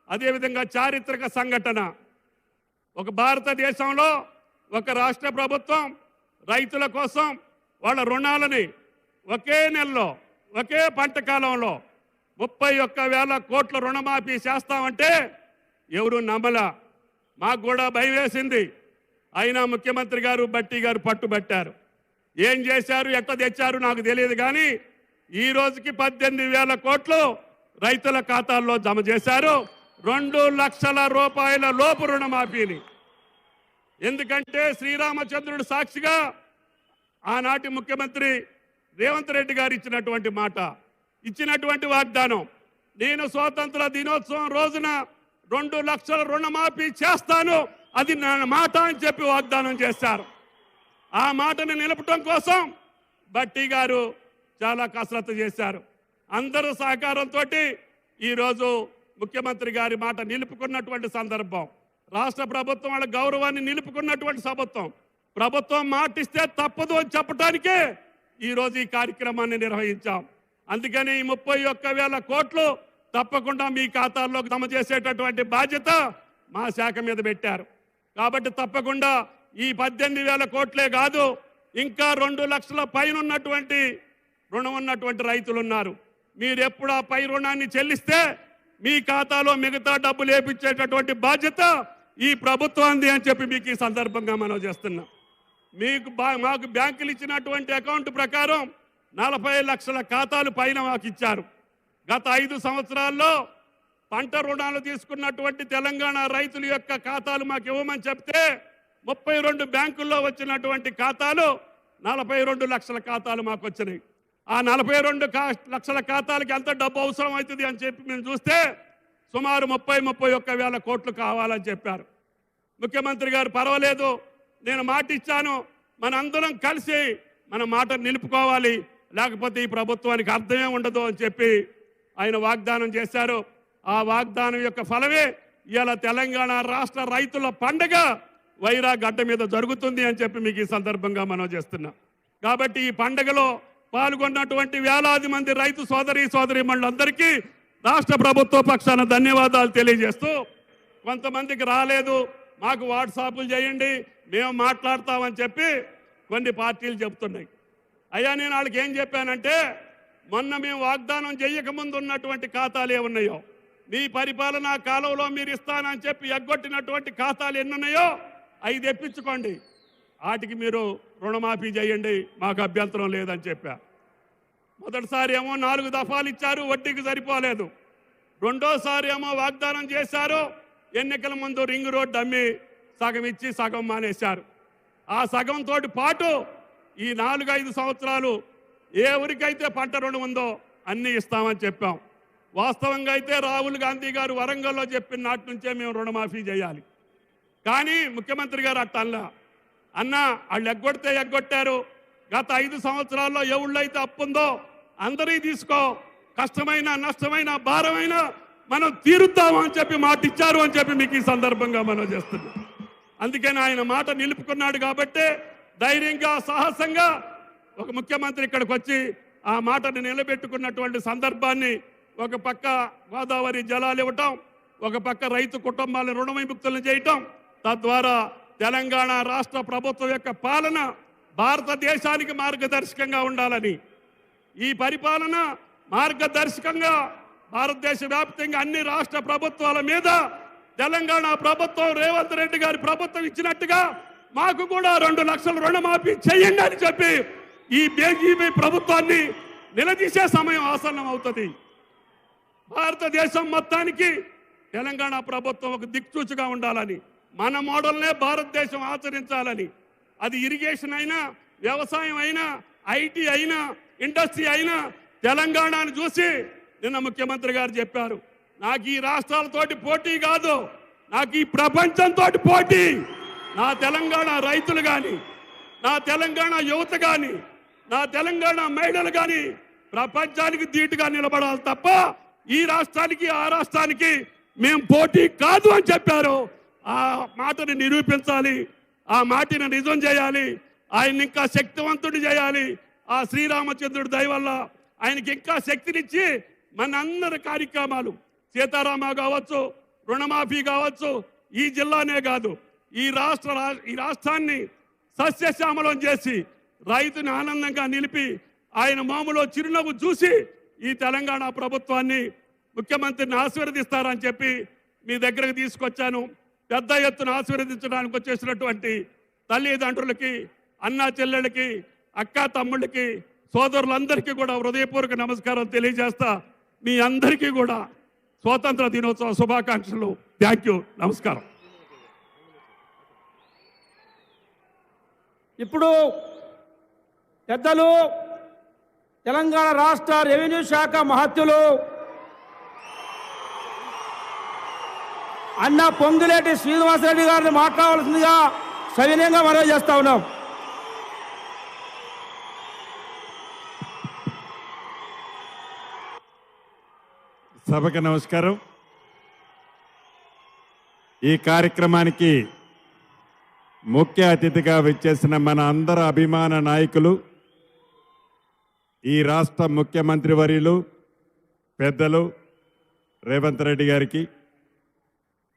అదేవిధంగా చారిత్రక సంఘటన, ఒక భారతదేశంలో ఒక రాష్ట్ర ప్రభుత్వం రైతుల కోసం వాళ్ళ రుణాలని ఒకే నెలలో, ఒకే పంట కాలంలో 31,000 కోట్ల రుణమాఫీ చేస్తామంటే ఎవరు నమ్మల. మాకు కూడా భయం వేసింది. అయినా ముఖ్యమంత్రి గారు, భట్టి గారు పట్టుబట్టారు. ఏం చేశారు, ఎట్లా తెచ్చారు నాకు తెలియదు, కానీ ఈ రోజుకి 18,000 కోట్లు రైతుల ఖాతాల్లో జమ చేశారు. 2 లక్షల రూపాయల లోపు రుణమాఫీని. ఎందుకంటే శ్రీరామచంద్రుడు సాక్షిగా ఆనాటి ముఖ్యమంత్రి రేవంత్ రెడ్డి గారు ఇచ్చినటువంటి మాట, ఇచ్చినటువంటి వాగ్దానం, నేను స్వాతంత్ర దినోత్సవం రోజున 2 లక్షల రుణమాఫీ చేస్తాను, అది నా మాట అని చెప్పి వాగ్దానం చేశారు. ఆ మాటను నిలపటం కోసం భట్టి గారు చాలా కసరత్తు చేశారు. అందరూ సహకారంతో ఈరోజు ముఖ్యమంత్రి గారి మాట నిలుపుకున్నటువంటి సందర్భం, రాష్ట్ర ప్రభుత్వం వాళ్ళ గౌరవాన్ని నిలుపుకున్నటువంటి ప్రభుత్వం మాటిస్తే తప్పదు అని చెప్పడానికే ఈరోజు ఈ కార్యక్రమాన్ని నిర్వహించాం. అందుకని ఈ 31,000 కోట్లు తప్పకుండా మీ ఖాతాల్లోకి జమ చేసేటటువంటి బాధ్యత మా శాఖ మీద పెట్టారు. కాబట్టి తప్పకుండా ఈ 18,000 కోట్లే కాదు, ఇంకా 2 లక్షల పైన ఉన్నటువంటి రుణం ఉన్నటువంటి రైతులు ఉన్నారు. మీరు ఎప్పుడు ఆ పై రుణాన్ని చెల్లిస్తే మీ ఖాతాలో మిగతా డబ్బులు వేపించేటటువంటి బాధ్యత ఈ ప్రభుత్వాన్ని అని చెప్పి మీకు ఈ సందర్భంగా మనం చేస్తున్నాం. మాకు బ్యాంకులు ఇచ్చినటువంటి అకౌంట్ ప్రకారం 40 లక్షల ఖాతాలు పైన మాకు ఇచ్చారు. గత 5 సంవత్సరాల్లో పంట రుణాలు తీసుకున్నటువంటి తెలంగాణ రైతుల యొక్క ఖాతాలు మాకు ఇవ్వమని చెప్తే 32 బ్యాంకుల్లో వచ్చినటువంటి ఖాతాలు 42 లక్షల ఖాతాలు మాకు వచ్చినాయి. ఆ 42 లక్షల ఖాతాలకి ఎంత డబ్బు అవసరం అవుతుంది అని చెప్పి మేము చూస్తే సుమారు 31 వేల కోట్లు కావాలని చెప్పారు. ముఖ్యమంత్రి గారు పర్వాలేదు, నేను మాట ఇచ్చాను, మనందరం కలిసి మన మాట నిలుపుకోవాలి, లేకపోతే ఈ ప్రభుత్వానికి అర్థమే ఉండదు అని చెప్పి ఆయన వాగ్దానం చేశారు. ఆ వాగ్దానం యొక్క ఫలమే ఇవాళ తెలంగాణ రాష్ట్ర రైతుల పండగ వైరా గడ్డ మీద జరుగుతుంది అని చెప్పి మీకు ఈ సందర్భంగా మనం చేస్తున్నాం. కాబట్టి ఈ పండగలో పాల్గొన్నటువంటి వేలాది మంది రైతు సోదరీమణులందరికీ రాష్ట్ర ప్రభుత్వ పక్షాన ధన్యవాదాలు తెలియజేస్తూ, కొంతమందికి రాలేదు, మాకు వాట్సాప్లు చేయండి, మేము మాట్లాడతామని చెప్పి కొన్ని పార్టీలు చెప్తున్నాయి. అయ్యా, నేను వాళ్ళకి ఏం చెప్పానంటే, మొన్న మేము వాగ్దానం చేయకముందు ఉన్నటువంటి ఖాతాలు ఏమున్నాయో, మీ పరిపాలనా కాలంలో మీరు ఇస్తానని చెప్పి ఎగ్గొట్టినటువంటి ఖాతాలు ఎన్నున్నాయో అవి తెప్పించుకోండి, వాటికి మీరు రుణమాఫీ చేయండి, మాకు అభ్యంతరం లేదని చెప్పా. మొదటిసారి ఏమో 4 దఫాలు ఇచ్చారు, వడ్డీకి సరిపోలేదు. రెండోసారి ఏమో వాగ్దానం చేశారు, ఎన్నికల ముందు రింగ్ రోడ్డు అమ్మి సగం ఇచ్చి సగం మానేశారు. ఆ సగంతో పాటు ఈ 4-5 సంవత్సరాలు ఏ ఊరికైతే పంట రుణం ఉందో అన్నీ ఇస్తామని చెప్పాం. వాస్తవంగా అయితే రాహుల్ గాంధీ గారు వరంగల్లో చెప్పిన నాటి నుంచే మేము రుణమాఫీ చేయాలి. కానీ ముఖ్యమంత్రి గారు అట్టల్లా, అన్న వాళ్ళు ఎగ్గొట్టారు, గత 5 సంవత్సరాల్లో ఎవళ్ళైతే అప్పుందో అందరీ తీసుకో, కష్టమైన నష్టమైన భారమైన మనం తీరుద్దామని చెప్పి మాట ఇచ్చారు అని చెప్పి మీకు ఈ సందర్భంగా మనం చేస్తున్నాం. అందుకని ఆయన మాట నిలుపుకున్నాడు కాబట్టి ధైర్యంగా సాహసంగా ఒక ముఖ్యమంత్రి ఇక్కడికి వచ్చి ఆ మాటను నిలబెట్టుకున్నటువంటి సందర్భాన్ని, ఒక పక్క గోదావరి జలాలు ఇవ్వటం, ఒక పక్క రైతు కుటుంబాలను రుణ విముక్తులను చేయటం, తద్వారా తెలంగాణ రాష్ట్ర ప్రభుత్వం యొక్క పాలన భారతదేశానికి మార్గదర్శకంగా ఉండాలని, ఈ పరిపాలన మార్గదర్శకంగా భారతదేశ వ్యాప్తంగా అన్ని రాష్ట్ర ప్రభుత్వాల మీద తెలంగాణ ప్రభుత్వం రేవంత్ రెడ్డి గారి ప్రభుత్వం ఇచ్చినట్టుగా మాకు కూడా 2 లక్షల రుణమాఫీ చేయండి అని చెప్పి ఈ బీజేపీ ప్రభుత్వాన్ని నిలదీసే సమయం ఆసన్నం అవుతుంది. భారతదేశం మొత్తానికి తెలంగాణ ప్రభుత్వం ఒక దిక్సూచిగా ఉండాలని, మన మోడల్నే భారతదేశం ఆచరించాలని, అది ఇరిగేషన్ అయినా, వ్యవసాయం అయినా, ఐటీ అయినా, ఇండస్ట్రీ అయినా తెలంగాణను చూసి నిన్న ముఖ్యమంత్రి గారు చెప్పారు, నాకు ఈ రాష్ట్రాలతోటి పోటీ కాదు, నాకు ఈ ప్రపంచంతో పోటీ. నా తెలంగాణ రైతులు కానీ, నా తెలంగాణ యువత కానీ, నా తెలంగాణ మహిళలు కానీ ప్రపంచానికి ధీటుగా నిలబడాలి తప్ప ఈ రాష్ట్రానికి ఆ రాష్ట్రానికి మేము పోటీ కాదు అని చెప్పారు. ఆ మాటని నిరూపించాలి, ఆ మాటని నిజం చేయాలి, ఆయన ఇంకా శక్తివంతుడు చేయాలి. ఆ శ్రీరామచంద్రుడి దయ వల్ల ఆయనకి ఇంకా శక్తినిచ్చి మన అందరి కార్యక్రమాలు, సీతారామ కావచ్చు, రుణమాఫీ కావచ్చు, ఈ జిల్లానే కాదు ఈ రాష్ట్రాన్ని సస్యశ్యామలం చేసి రైతుని ఆనందంగా నిలిపి ఆయన మామూలు చిరునవ్వు చూసి ఈ తెలంగాణ ప్రభుత్వాన్ని, ముఖ్యమంత్రిని ఆశీర్వదిస్తారని చెప్పి మీ దగ్గరకు తీసుకొచ్చాను. పెద్ద ఎత్తున ఆశీర్వదించడానికి వచ్చేసినటువంటి తల్లిదండ్రులకి, అన్నా చెల్లెళ్ళకి, అక్కా తమ్ముళ్ళకి, సోదరులందరికీ కూడా హృదయపూర్వక నమస్కారం తెలియజేస్తా. మీ అందరికీ కూడా స్వాతంత్ర దినోత్సవ శుభాకాంక్షలు. థ్యాంక్ యూ, నమస్కారం. ఇప్పుడు పెద్దలు తెలంగాణ రాష్ట్ర రెవెన్యూ శాఖ మహత్యులు అన్న పొంగులేటి శ్రీనివాసరెడ్డి గారిని మాట్లాడవలసిందిగా సవినయంగా మనవి చేస్తా ఉన్నాం. సభకు నమస్కారం. ఈ కార్యక్రమానికి ముఖ్య అతిథిగా విచ్చేసిన మన అందరి అభిమాన నాయకులు, ఈ రాష్ట్ర ముఖ్యమంత్రి వర్యులు పెద్దలు రేవంత్ రెడ్డి గారికి,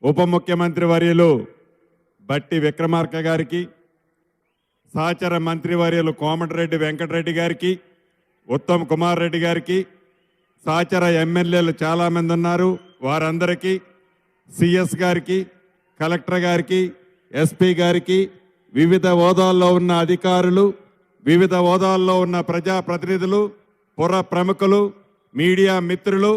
ఉప ముఖ్యమంత్రి వర్యులు బట్టి విక్రమార్క గారికి, సహచర మంత్రి వర్యులు కోమటిరెడ్డి వెంకటరెడ్డి గారికి, ఉత్తమ్ కుమార్ రెడ్డి గారికి, సహచర ఎమ్మెల్యేలు చాలామంది ఉన్నారు, వారందరికీ, సిఎస్ గారికి, కలెక్టర్ గారికి, ఎస్పీ గారికి, వివిధ హోదాల్లో ఉన్న అధికారులు, వివిధ హోదాల్లో ఉన్న ప్రజాప్రతినిధులు, పుర ప్రముఖులు, మీడియా మిత్రులు,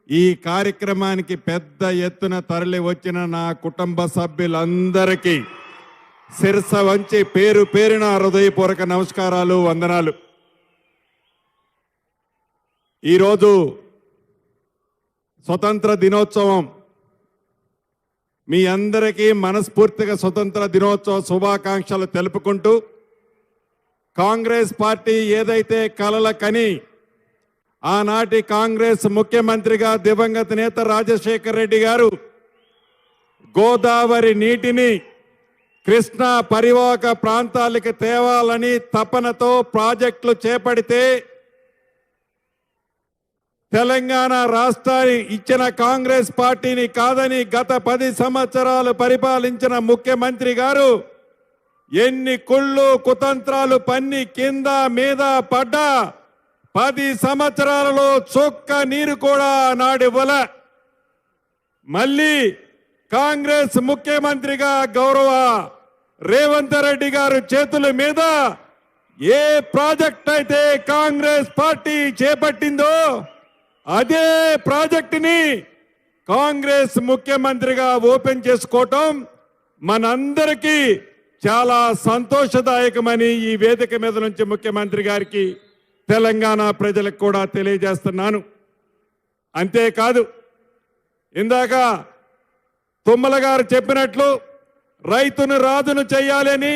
ఈ కార్యక్రమానికి పెద్ద ఎత్తున తరలి వచ్చిన నా కుటుంబ సభ్యులందరికీ శిరస వంచి పేరు పేరున హృదయపూర్వక నమస్కారాలు, వందనాలు. ఈరోజు స్వతంత్ర దినోత్సవం. మీ అందరికీ మనస్ఫూర్తిగా స్వతంత్ర దినోత్సవ శుభాకాంక్షలు తెలుపుకుంటూ, కాంగ్రెస్ పార్టీ ఏదైతే కలల కని ఆనాటి కాంగ్రెస్ ముఖ్యమంత్రిగా దివంగత నేత రాజశేఖర రెడ్డి గారు గోదావరి నీటిని కృష్ణా పరివాహక ప్రాంతాలకి తేవాలని తపనతో ప్రాజెక్టులు చేపడితే, తెలంగాణ రాష్ట్రాన్ని ఇచ్చిన కాంగ్రెస్ పార్టీని కాదని గత 10 సంవత్సరాలు పరిపాలించిన ముఖ్యమంత్రి గారు ఎన్ని కుళ్ళు కుతంత్రాలు పన్ని కింద మీద పడ్డా 10 సంవత్సరాలలో చొక్క నీరు కూడా నాడివ్వల. మళ్ళీ కాంగ్రెస్ ముఖ్యమంత్రిగా గౌరవ రేవంత్ రెడ్డి గారు చేతుల మీద ఏ ప్రాజెక్ట్ అయితే కాంగ్రెస్ పార్టీ చేపట్టిందో అదే ప్రాజెక్టుని కాంగ్రెస్ ముఖ్యమంత్రిగా ఓపెన్ చేసుకోవటం మనందరికీ చాలా సంతోషదాయకమని ఈ వేదిక మీద నుంచి ముఖ్యమంత్రి గారికి, తెలంగాణ ప్రజలకు కూడా తెలియజేస్తున్నాను. అంతేకాదు, ఇందాక తుమ్మల గారు చెప్పినట్లు రైతును రాజును చేయాలని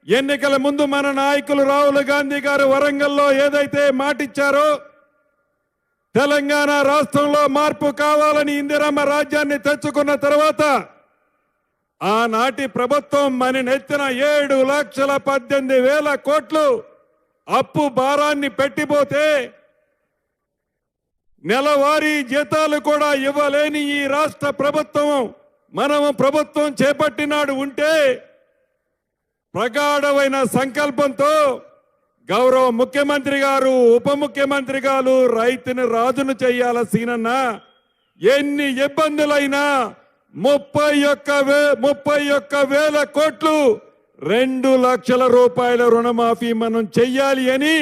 ఎన్నికల ముందు మన నాయకులు రాహుల్ గాంధీ గారు వరంగల్లో ఏదైతే మాటిచ్చారో, తెలంగాణ రాష్ట్రంలో మార్పు కావాలని ఇందిరమ్మ రాజ్యాన్ని తెచ్చుకున్న తర్వాత ఆనాటి ప్రభుత్వం మన నెత్తిన 7,18,000 కోట్లు అప్పు భారాన్ని పెట్టిపోతే నెలవారీ జీతాలు కూడా ఇవ్వలేని ఈ రాష్ట్ర ప్రభుత్వం మనము ప్రభుత్వం చేపట్టినాడు ఉంటే, ప్రగాఢమైన సంకల్పంతో గౌరవ ముఖ్యమంత్రి గారు, ఉప ముఖ్యమంత్రి గారు రైతుని రాజును చేయాల్సినన్నా ఎన్ని ఇబ్బందులైనా 31,000 కోట్లు 2 లక్షల రూపాయల రుణమాఫీ మనం చెయ్యాలి అని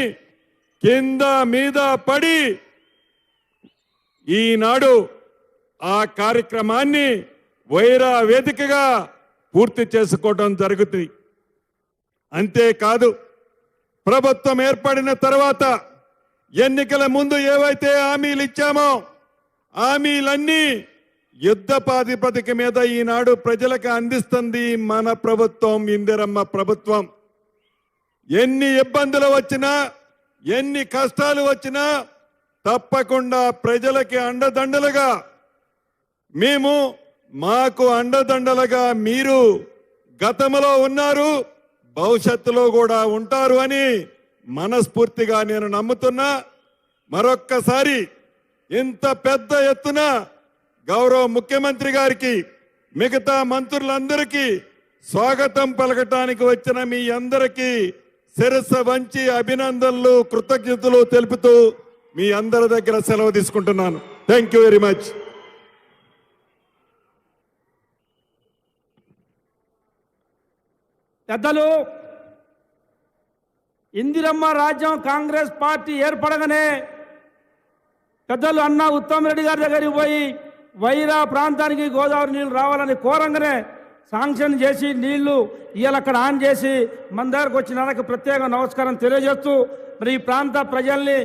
కింద మీద పడి ఈనాడు ఆ కార్యక్రమాన్ని వైరా వేదికగా పూర్తి చేసుకోవడం జరుగుతుంది. అంతేకాదు, ప్రభుత్వం ఏర్పడిన తర్వాత ఎన్నికల ముందు ఏవైతే హామీలు ఇచ్చామో హామీలన్నీ యుద్ధ ప్రాతిపదిక మీద ఈనాడు ప్రజలకు అందిస్తుంది మన ప్రభుత్వం, ఇందిరమ్మ ప్రభుత్వం. ఎన్ని ఇబ్బందులు వచ్చినా, ఎన్ని కష్టాలు వచ్చినా తప్పకుండా ప్రజలకి అండదండలుగా మేము, మాకు అండదండలుగా మీరు గతంలో ఉన్నారు, భవిష్యత్తులో కూడా ఉంటారు అని మనస్ఫూర్తిగా నేను నమ్ముతున్నా. మరొక్కసారి ఇంత పెద్ద ఎత్తున గౌరవ ముఖ్యమంత్రి గారికి, మిగతా మంత్రులందరికీ స్వాగతం పలకటానికి వచ్చిన మీ అందరికీ శిరస్సు వంచి అభినందనలు, కృతజ్ఞతలు తెలుపుతూ మీ అందరి దగ్గర సెలవు తీసుకుంటున్నాను. Thank you very much. పెద్దలు, ఇందిరమ్మ రాజ్యం కాంగ్రెస్ పార్టీ ఏర్పడగానే పెద్దలు అన్న ఉత్తమ్ రెడ్డి గారి దగ్గరికి పోయి వైరా ప్రాంతానికి గోదావరి నీళ్లు రావాలని కోరంగానే శాంక్షన్ చేసి నీళ్లు ఇవాళ అక్కడ ఆన్ చేసి మన దగ్గరకు వచ్చిన ప్రత్యేక నమస్కారం తెలియజేస్తూ, మరి ఈ ప్రాంత ప్రజల్ని,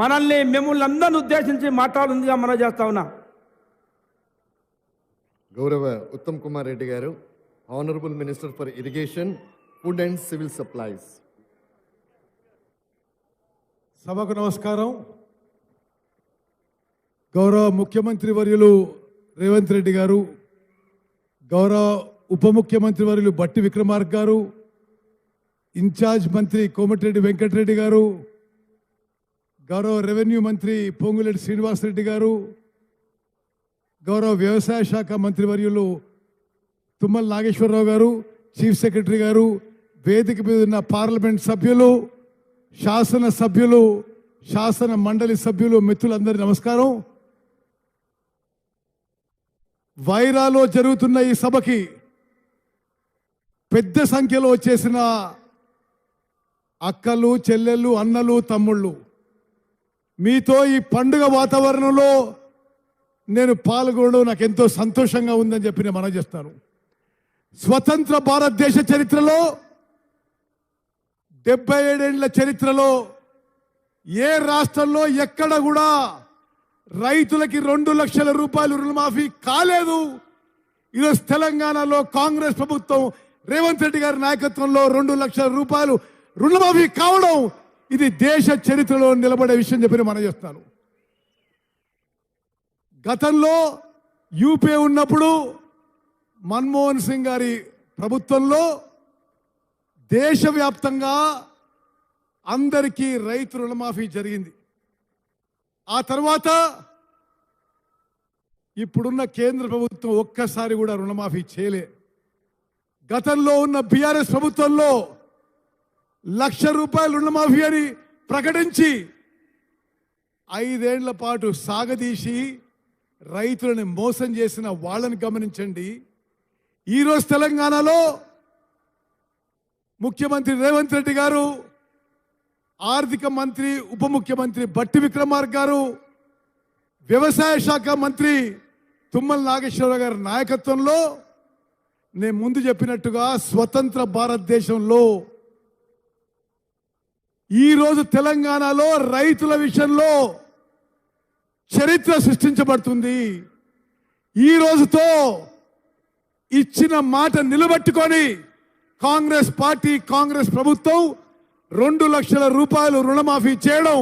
మనల్ని, మిమ్మల్ని అందరిని ఉద్దేశించి మాట్లాడుతుందిగా మనం చేస్తా ఉన్నా. గౌరవ ఉత్తమ్ కుమార్ రెడ్డి గారు, honourable minister for irrigation, food and civil supplies. సభకు నమస్కారం. గౌరవ ముఖ్యమంత్రి వర్యులు రేవంత్ రెడ్డి గారు, గౌరవ ఉప ముఖ్యమంత్రి వర్యులు బట్టి విక్రమార్క గారు, ఇన్ఛార్జ్ మంత్రి కోమటిరెడ్డి వెంకటరెడ్డి గారు, గౌరవ రెవెన్యూ మంత్రి పొంగులేటి శ్రీనివాసరెడ్డి గారు, గౌరవ వ్యవసాయ శాఖ మంత్రి వర్యులు తుమ్మల నాగేశ్వరరావు గారు, చీఫ్ సెక్రటరీ గారు, వేదిక మీద ఉన్న పార్లమెంట్ సభ్యులు, శాసన సభ్యులు, శాసన మండలి సభ్యులు, మిత్రులందరి నమస్కారం. వైరాలో జరుగుతున్న ఈ సభకి పెద్ద సంఖ్యలో వచ్చేసిన అక్కలు, చెల్లెళ్ళు, అన్నలు, తమ్ముళ్ళు, మీతో ఈ పండుగ వాతావరణంలో నేను పాల్గొనడం నాకు ఎంతో సంతోషంగా ఉందని చెప్పి నేను మనం చేస్తాను. స్వతంత్ర భారతదేశ చరిత్రలో 77 ఏళ్ల చరిత్రలో ఏ రాష్ట్రంలో ఎక్కడ కూడా రైతులకి 2 లక్షల రూపాయలు రుణమాఫీ కాలేదు. ఈరోజు తెలంగాణలో కాంగ్రెస్ ప్రభుత్వం రేవంత్ రెడ్డి గారి నాయకత్వంలో 2 లక్షల రూపాయలు రుణమాఫీ కావడం ఇది దేశ చరిత్రలో నిలబడే విషయం చెప్పి మనం చేస్తాను. గతంలో యూపీ ఉన్నప్పుడు మన్మోహన్ సింగ్ గారి ప్రభుత్వంలో దేశవ్యాప్తంగా అందరికీ రైతు రుణమాఫీ జరిగింది. ఆ తర్వాత ఇప్పుడున్న కేంద్ర ప్రభుత్వం ఒక్కసారి కూడా రుణమాఫీ చేయలే. గతంలో ఉన్న బీఆర్ఎస్ ప్రభుత్వంలో 1,00,000 రూపాయలు రుణమాఫీ అని ప్రకటించి 5 ఏళ్ల పాటు సాగదీసి రైతులను మోసం చేసిన వాళ్ళని గమనించండి. ఈరోజు తెలంగాణలో ముఖ్యమంత్రి రేవంత్ రెడ్డి గారు, ఆర్థిక మంత్రి ఉప ముఖ్యమంత్రి బట్టి విక్రమార్క గారు, వ్యవసాయ శాఖ మంత్రి తుమ్మల నాగేశ్వరరావు గారి నాయకత్వంలో నేను ముందు చెప్పినట్టుగా స్వతంత్ర భారతదేశంలో ఈరోజు తెలంగాణలో రైతుల విషయంలో చరిత్ర సృష్టించబడుతుంది. ఈ రోజుతో ఇచ్చిన మాట నిలబెట్టుకొని కాంగ్రెస్ పార్టీ, కాంగ్రెస్ ప్రభుత్వం 2 లక్షల రూపాయలు రుణమాఫీ చేయడం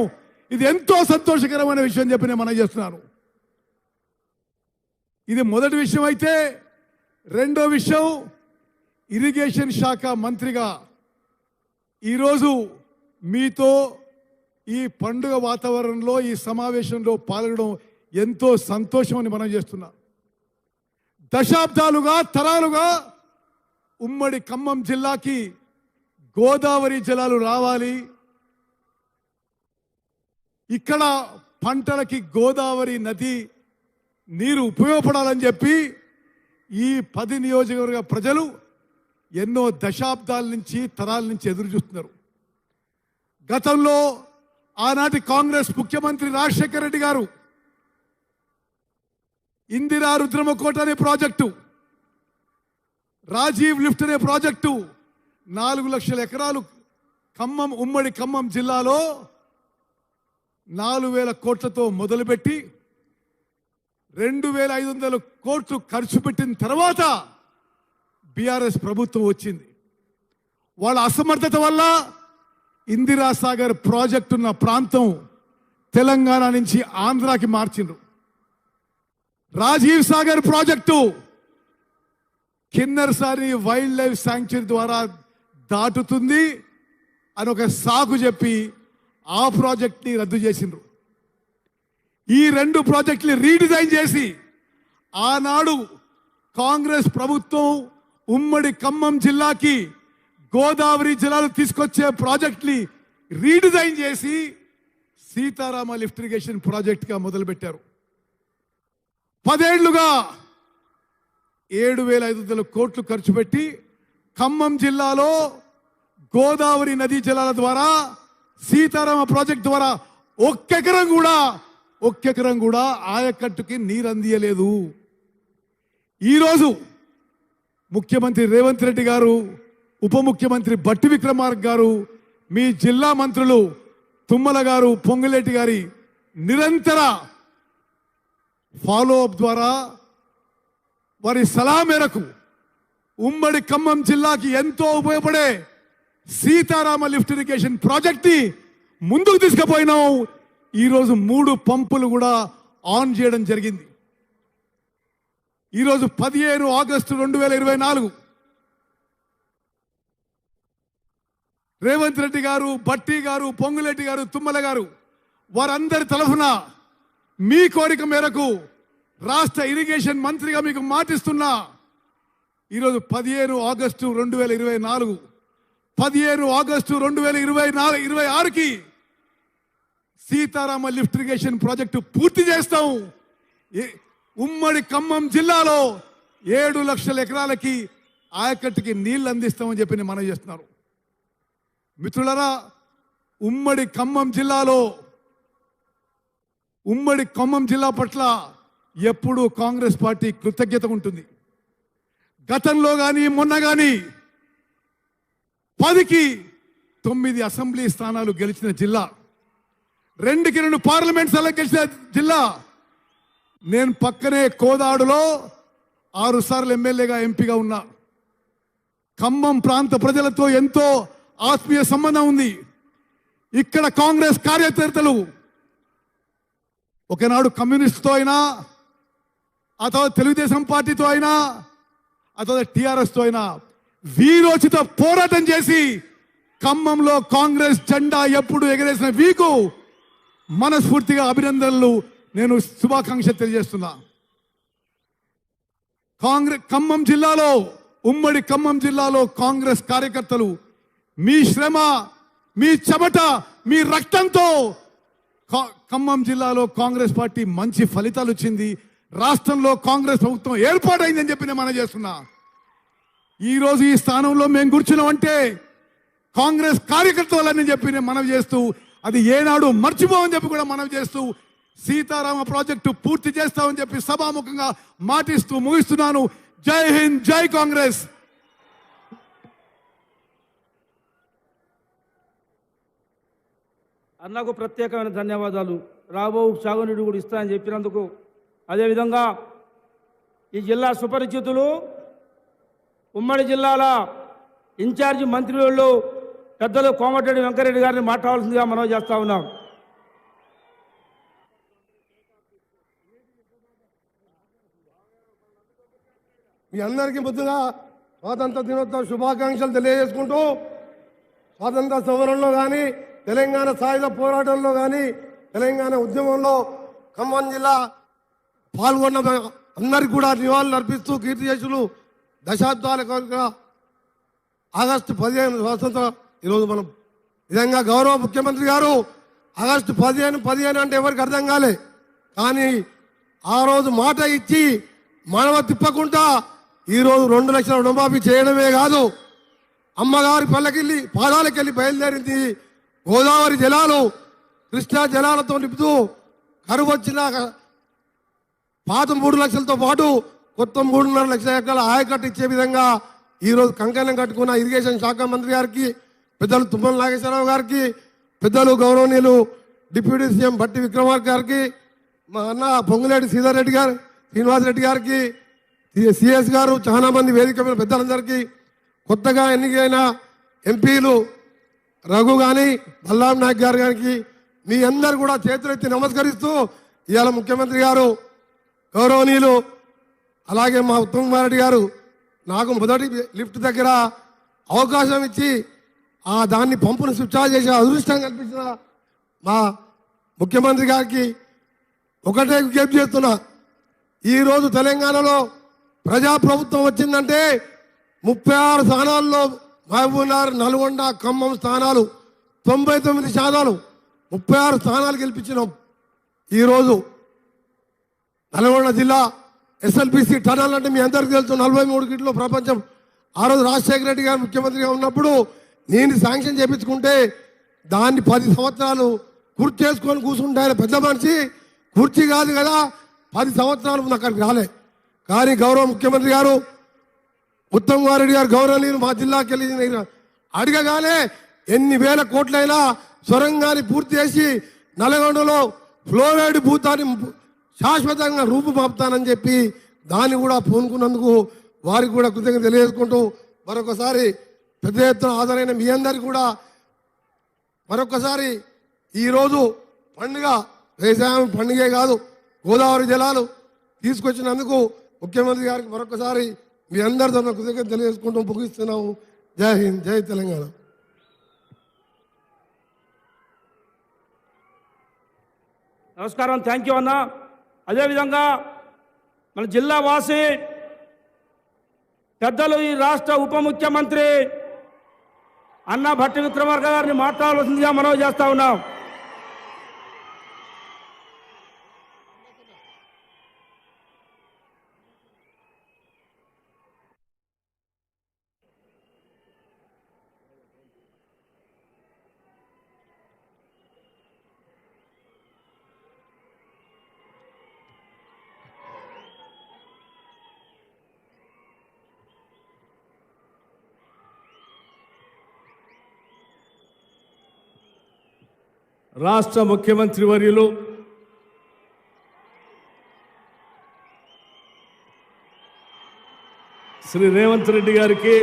ఇది ఎంతో సంతోషకరమైన విషయం చెప్పి నేను మనం చేస్తున్నాను. ఇది మొదటి విషయం అయితే, రెండో విషయం ఇరిగేషన్ శాఖ మంత్రిగా ఈరోజు మీతో ఈ పండుగ వాతావరణంలో ఈ సమావేశంలో పాల్గొనడం ఎంతో సంతోషం అని మనం చేస్తున్నాం. దశాబ్దాలుగా తరాలుగా ఉమ్మడి ఖమ్మం జిల్లాకి గోదావరి జలాలు రావాలి, ఇక్కడ పంటలకి గోదావరి నది నీరు ఉపయోగపడాలని చెప్పి ఈ 10 నియోజకవర్గ ప్రజలు ఎన్నో దశాబ్దాల నుంచి తరాల నుంచి ఎదురు చూస్తున్నారు. గతంలో ఆనాటి కాంగ్రెస్ ముఖ్యమంత్రి రాజశేఖర రెడ్డి గారు ఇందిరా రుద్రమకోట అనే ప్రాజెక్టు, రాజీవ్ లిఫ్ట్ అనే ప్రాజెక్టు 4 లక్షల ఎకరాలు ఖమ్మం, ఉమ్మడి ఖమ్మం జిల్లాలో 4,000 కోట్లతో మొదలుపెట్టి 2,500 కోట్లు ఖర్చు పెట్టిన తర్వాత బీఆర్ఎస్ ప్రభుత్వం వచ్చింది. వాళ్ళ అసమర్థత వల్ల ఇందిరా సాగర్ ప్రాజెక్టు ఉన్న ప్రాంతం తెలంగాణ నుంచి ఆంధ్రాకి మార్చిండ్రు. Rajiv Sagar project Kinnerasani wildlife sanctuary ద్వారా దాటుతుంది అని ఒక సాకు చెప్పి ఆ ప్రాజెక్ట్ని రద్దు చేసిండ్రు. ఈ 2 ప్రాజెక్టులు రీడిజైన్ చేసి ఆనాడు కాంగ్రెస్ ప్రభుత్వం ఉమ్మడి ఖమ్మం జిల్లాకి గోదావరి జలాలు తీసుకొచ్చే ప్రాజెక్ట్ని రీడిజైన్ చేసి సీతారామ లిఫ్ట్ ఇరిగేషన్ ప్రాజెక్ట్గా మొదలుపెట్టారు. 10 ఏళ్లుగా 7,500 కోట్లు ఖర్చు పెట్టి ఖమ్మం జిల్లాలో గోదావరి నదీ జలాల ద్వారా సీతారామ ప్రాజెక్ట్ ద్వారా ఒక్క ఎకరం కూడా ఆయకట్టుకి నీరు అందియలేదు. ఈరోజు ముఖ్యమంత్రి రేవంత్ రెడ్డి గారు, ఉప ముఖ్యమంత్రి బట్టి విక్రమార్క గారు, మీ జిల్లా మంత్రులు తుమ్మల గారు, పొంగులేటి గారి నిరంతర ఫాలో అప్ ద్వారా వారి సలహా మేరకు ఉమ్మడి ఖమ్మం జిల్లాకి ఎంతో ఉపయోగపడే సీతారామ లిఫ్ట్ ఇరిగేషన్ ప్రాజెక్ట్ ని ముందుకు తీసుకుపోయినాం. ఈరోజు 3 పంపులు కూడా ఆన్ చేయడం జరిగింది. ఈరోజు 15 ఆగస్టు 2024 రేవంత్ రెడ్డి గారు, బట్టి గారు, పొంగులేటి గారు, తుమ్మల గారు వారందరి తరఫున మీ కోరిక మేరకు రాష్ట్ర ఇరిగేషన్ మంత్రిగా మీకు మాటిస్తున్నా. ఈరోజు 15 ఆగస్టు 2024, 15 ఆగస్టు 2026కి సీతారామ లిఫ్ట్ ఇరిగేషన్ ప్రాజెక్టు పూర్తి చేస్తాం. ఉమ్మడి ఖమ్మం జిల్లాలో 7 లక్షల ఎకరాలకి ఆయకట్టుకి నీళ్లు అందిస్తామని చెప్పి మనం చేస్తున్నారు. మిత్రులారా, ఉమ్మడి ఖమ్మం జిల్లా పట్ల ఎప్పుడూ కాంగ్రెస్ పార్టీ కృతజ్ఞత ఉంటుంది. గతంలో కానీ మొన్న కానీ 10కి 9 అసెంబ్లీ స్థానాలు గెలిచిన జిల్లా, 2కి 2 పార్లమెంట్ స్థానాలు గెలిచిన జిల్లా, నేను పక్కనే కోదాడులో 6 సార్లు ఎమ్మెల్యేగా ఎంపీగా ఉన్నా. ఖమ్మం ప్రాంత ప్రజలతో ఎంతో ఆత్మీయ సంబంధం ఉంది. ఇక్కడ కాంగ్రెస్ కార్యకర్తలు ఒకనాడు కమ్యూనిస్ట్తో అయినా, ఆ తర్వాత తెలుగుదేశం పార్టీతో అయినా, ఆ తర్వాత టీఆర్ఎస్తో అయినా వీరోచిత పోరాటం చేసి ఖమ్మంలో కాంగ్రెస్ జెండా ఎప్పుడు ఎగరేసిన వీకు మనస్ఫూర్తిగా అభినందనలు, నేను శుభాకాంక్షలు తెలియజేస్తున్నా. ఖమ్మం జిల్లాలో, ఉమ్మడి ఖమ్మం జిల్లాలో కాంగ్రెస్ కార్యకర్తలు మీ శ్రమ, మీ చెమట, మీ రక్తంతో ఖమ్మం జిల్లాలో కాంగ్రెస్ పార్టీ మంచి ఫలితాలు వచ్చింది. రాష్ట్రంలో కాంగ్రెస్ ప్రభుత్వం ఏర్పాటైందని చెప్పి నేను మనం చేస్తున్నా. ఈరోజు ఈ స్థానంలో మేము కూర్చున్నామంటే కాంగ్రెస్ కార్యకర్తలని చెప్పి నేను మనవి చేస్తూ, అది ఏనాడు మర్చిపోవని చెప్పి కూడా మనవి చేస్తూ, సీతారామ ప్రాజెక్టు పూర్తి చేస్తామని చెప్పి సభాముఖంగా మాటిస్తూ ముగిస్తున్నాను. జై హింద్, జై కాంగ్రెస్. అన్నకు ప్రత్యేకమైన ధన్యవాదాలు. రాబో సాగునీడు కూడా ఇస్తానని చెప్పినందుకు. అదేవిధంగా ఈ జిల్లా సుపరిచితులు, ఉమ్మడి జిల్లాల ఇన్ఛార్జి మంత్రులు పెద్దలు కోమటిరెడ్డి వెంకరెడ్డి గారిని మాట్లాడాల్సిందిగా మనం చేస్తా ఉన్నాం. మీ అందరికీ ముందుగా స్వాతంత్ర దినోత్సవ శుభాకాంక్షలు తెలియజేసుకుంటూ, స్వాతంత్ర సమరంలో కానీ, తెలంగాణ సాయుధ పోరాటంలో కానీ, తెలంగాణ ఉద్యమంలో ఖమ్మం జిల్లా పాల్గొన్న అందరికీ కూడా నివాళులు అర్పిస్తూ కీర్తిశేషులు దశాబ్దాల ఆగస్టు 15 స్వాతంత్ర ఈరోజు మనం విధంగా గౌరవ ముఖ్యమంత్రి గారు ఆగస్టు 15 అంటే ఎవరికి అర్థం కాలే. కానీ ఆ రోజు మాట ఇచ్చి మానవ తిప్పకుండా ఈరోజు 2 లక్షల రుణమాఫీ చేయడమే కాదు, అమ్మగారి పల్లకెళ్ళి పాదాలకెళ్ళి బయలుదేరింది. గోదావరి జలాలు కృష్ణా జలాలతో నింపుతూ కరువు వచ్చిన పాత 3 లక్షలతో పాటు కొత్త 3.5 లక్షల ఎకరాల ఆయకట్టు ఇచ్చే విధంగా ఈరోజు కంకణం కట్టుకున్న ఇరిగేషన్ శాఖ మంత్రి గారికి, పెద్దలు తుమ్మల నాగేశ్వరరావు గారికి, పెద్దలు గౌరవనీయులు డిప్యూటీ సీఎం భట్టి విక్రమార్క గారికి, మా అన్న పొంగులేటి శ్రీధర్ రెడ్డి గారు, శ్రీనివాస్ రెడ్డి గారికి, సిఎస్ గారు, చాలా మంది వేదిక మీద పెద్దలందరికీ, కొత్తగా ఎన్నికైన ఎంపీలు రఘు కానీ, బల్లాం నాయక్ గారు గారికి, మీ అందరు కూడా చేతులెత్తి నమస్కరిస్తూ, ఇవాళ ముఖ్యమంత్రి గారు గౌరవనీయులు అలాగే మా ఉత్తమ్ కుమార్ రెడ్డి గారు నాకు మొదటి లిఫ్ట్ దగ్గర అవకాశం ఇచ్చి దాన్ని పంపును స్విచ్ ఆఫ్ చేసి అదృష్టం కల్పించిన మా ముఖ్యమంత్రి గారికి ఒకటే విజ్ఞప్తి చేస్తున్నా. ఈరోజు తెలంగాణలో ప్రజాప్రభుత్వం వచ్చిందంటే 36 స్థానాల్లో మహబూబ్నగర్, నల్గొండ, ఖమ్మం స్థానాలు 99 స్థానాలు 36 స్థానాలు గెలిపించినాం. ఈరోజు నల్గొండ జిల్లా ఎస్ఎల్బిసి టనల్ అంటే మీ అందరికీ తెలుసు, 43 కిలో ప్రపంచం. ఆ రోజు రాజశేఖర రెడ్డి గారు ముఖ్యమంత్రిగా ఉన్నప్పుడు నేను శాంక్షన్ చేయించుకుంటే దాన్ని 10 సంవత్సరాలు కుర్చీ చేసుకొని కూర్చుంటే ఆయన పెద్ద మనిషి, కుర్చీ కాదు కదా 10 సంవత్సరాలు అక్కడికి రాలే. కానీ గౌరవ ముఖ్యమంత్రి గారు ఉత్తమ్ కుమార్ రెడ్డి గారు గౌరవనీయులు మా జిల్లాకి వెళ్ళి అడగగానే ఎన్ని వేల కోట్లైనా సొరంగాన్ని పూర్తి చేసి నల్గొండలో ఫ్లోరైడ్ భూతాన్ని శాశ్వతంగా రూపుమాపుతానని చెప్పి దాన్ని కూడా పూనుకున్నందుకు వారికి కూడా కృతజ్ఞత తెలియజేసుకుంటూ, మరొకసారి పెద్ద ఎత్తున హాజరైన మీ అందరికీ కూడా మరొకసారి ఈరోజు పండుగ, వ్యవసాయం పండుగే కాదు, గోదావరి జలాలు తీసుకొచ్చినందుకు ముఖ్యమంత్రి గారికి మరొకసారి మీ అందరి తరఫున కృతజ్ఞత తెలియజేసుకుంటూ ముగిస్తున్నాము. జై హింద్, జై తెలంగాణ. నమస్కారం, థ్యాంక్ యూ అన్న. అదేవిధంగా మన జిల్లా వాసి పెద్దలు, ఈ రాష్ట్ర ఉప ముఖ్యమంత్రి అన్న భట్టి విక్రమార్క గారిని మాట్లాడాల్సిందిగా మనవి చేస్తా ఉన్నాం. రాష్ట్ర ముఖ్యమంత్రి వర్యులు శ్రీ రేవంత్ రెడ్డి గారికి,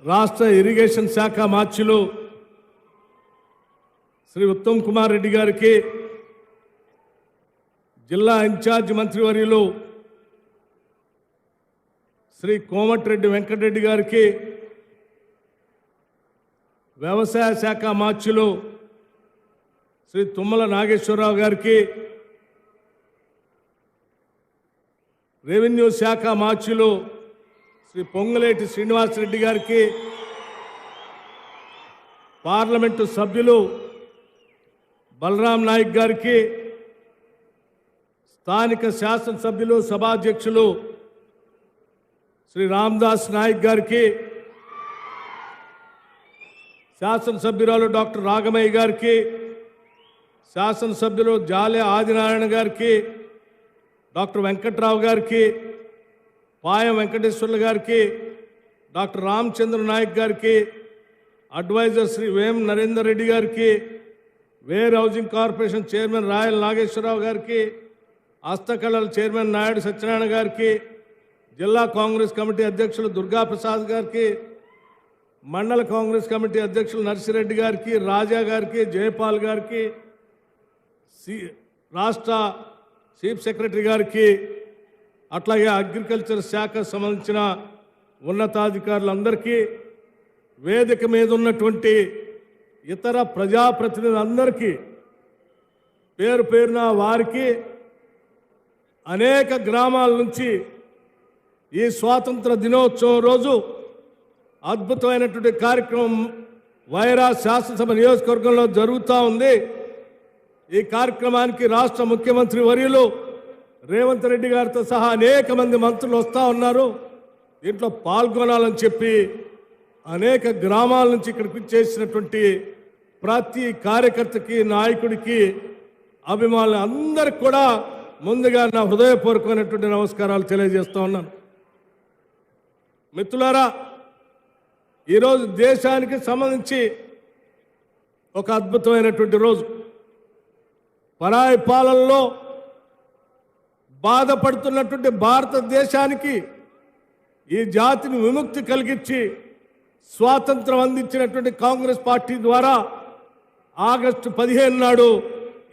రాష్ట్ర ఇరిగేషన్ శాఖ మార్చులు శ్రీ ఉత్తమ్ కుమార్ రెడ్డి గారికి, జిల్లా ఇన్ఛార్జ్ మంత్రివర్యులు శ్రీ కోమటిరెడ్డి వెంకటరెడ్డి గారికి, వ్యవసాయ శాఖ మార్చులు శ్రీ తుమ్మల నాగేశ్వరరావు గారికి, రెవెన్యూ శాఖ మార్చులు శ్రీ పొంగులేటి శ్రీనివాసరెడ్డి గారికి, పార్లమెంటు సభ్యులు బలరాం నాయక్ గారికి, స్థానిక శాసనసభ్యులు సభాధ్యక్షులు శ్రీ రామ్దాస్ నాయక్ గారికి, శాసనసభ్యురాలు డాక్టర్ రాగమయ్య గారికి, శాసనసభ్యులు జాలే ఆదినారాయణ గారికి, డాక్టర్ వెంకట్రావు గారికి, పాయం వెంకటేశ్వర్లు గారికి, డాక్టర్ రామచంద్ర నాయక్ గారికి, అడ్వైజర్ శ్రీ వేం నరేందర్ రెడ్డి గారికి, వేర్ housing corporation chairman Rayal Nageswara Rao గారికి, హస్తకళల చైర్మన్ నాయుడు సత్యనారాయణ గారికి, జిల్లా కాంగ్రెస్ కమిటీ అధ్యక్షులు దుర్గా ప్రసాద్ గారికి, మండల కాంగ్రెస్ కమిటీ అధ్యక్షులు నర్సిరెడ్డి గారికి, రాజా గారికి, జయపాల్ గారికి, రాష్ట్ర చీఫ్ సెక్రటరీ గారికి, అట్లాగే అగ్రికల్చర్ శాఖ సంబంధించిన ఉన్నతాధికారులందరికీ, వేదిక మీద ఉన్నటువంటి ఇతర ప్రజాప్రతినిధులందరికీ పేరు పేరున వారికి అనేక గ్రామాల నుంచి ఈ స్వాతంత్ర దినోత్సవం రోజు అద్భుతమైనటువంటి కార్యక్రమం వైరా శాసనసభ నియోజకవర్గంలో జరుగుతూ ఉంది. ఈ కార్యక్రమానికి రాష్ట్ర ముఖ్యమంత్రి వర్యులు రేవంత్ రెడ్డి గారితో సహా అనేక మంది మంత్రులు వస్తూ ఉన్నారు. దీంట్లో పాల్గొనాలని చెప్పి అనేక గ్రామాల నుంచి ఇక్కడికి చేసినటువంటి ప్రతి కార్యకర్తకి, నాయకుడికి, అభిమానులు అందరికి కూడా ముందుగా నా హృదయపూర్వకమైనటువంటి నమస్కారాలు తెలియజేస్తూ ఉన్నాను. మిత్రులారా, ఈరోజు దేశానికి సంబంధించి ఒక అద్భుతమైనటువంటి రోజు. పరాయి పాలనలో బాధపడుతున్నటువంటి భారతదేశానికి ఈ జాతిని విముక్తి కలిగించి స్వాతంత్రం అందించినటువంటి కాంగ్రెస్ పార్టీ ద్వారా ఆగస్టు 15 నాడు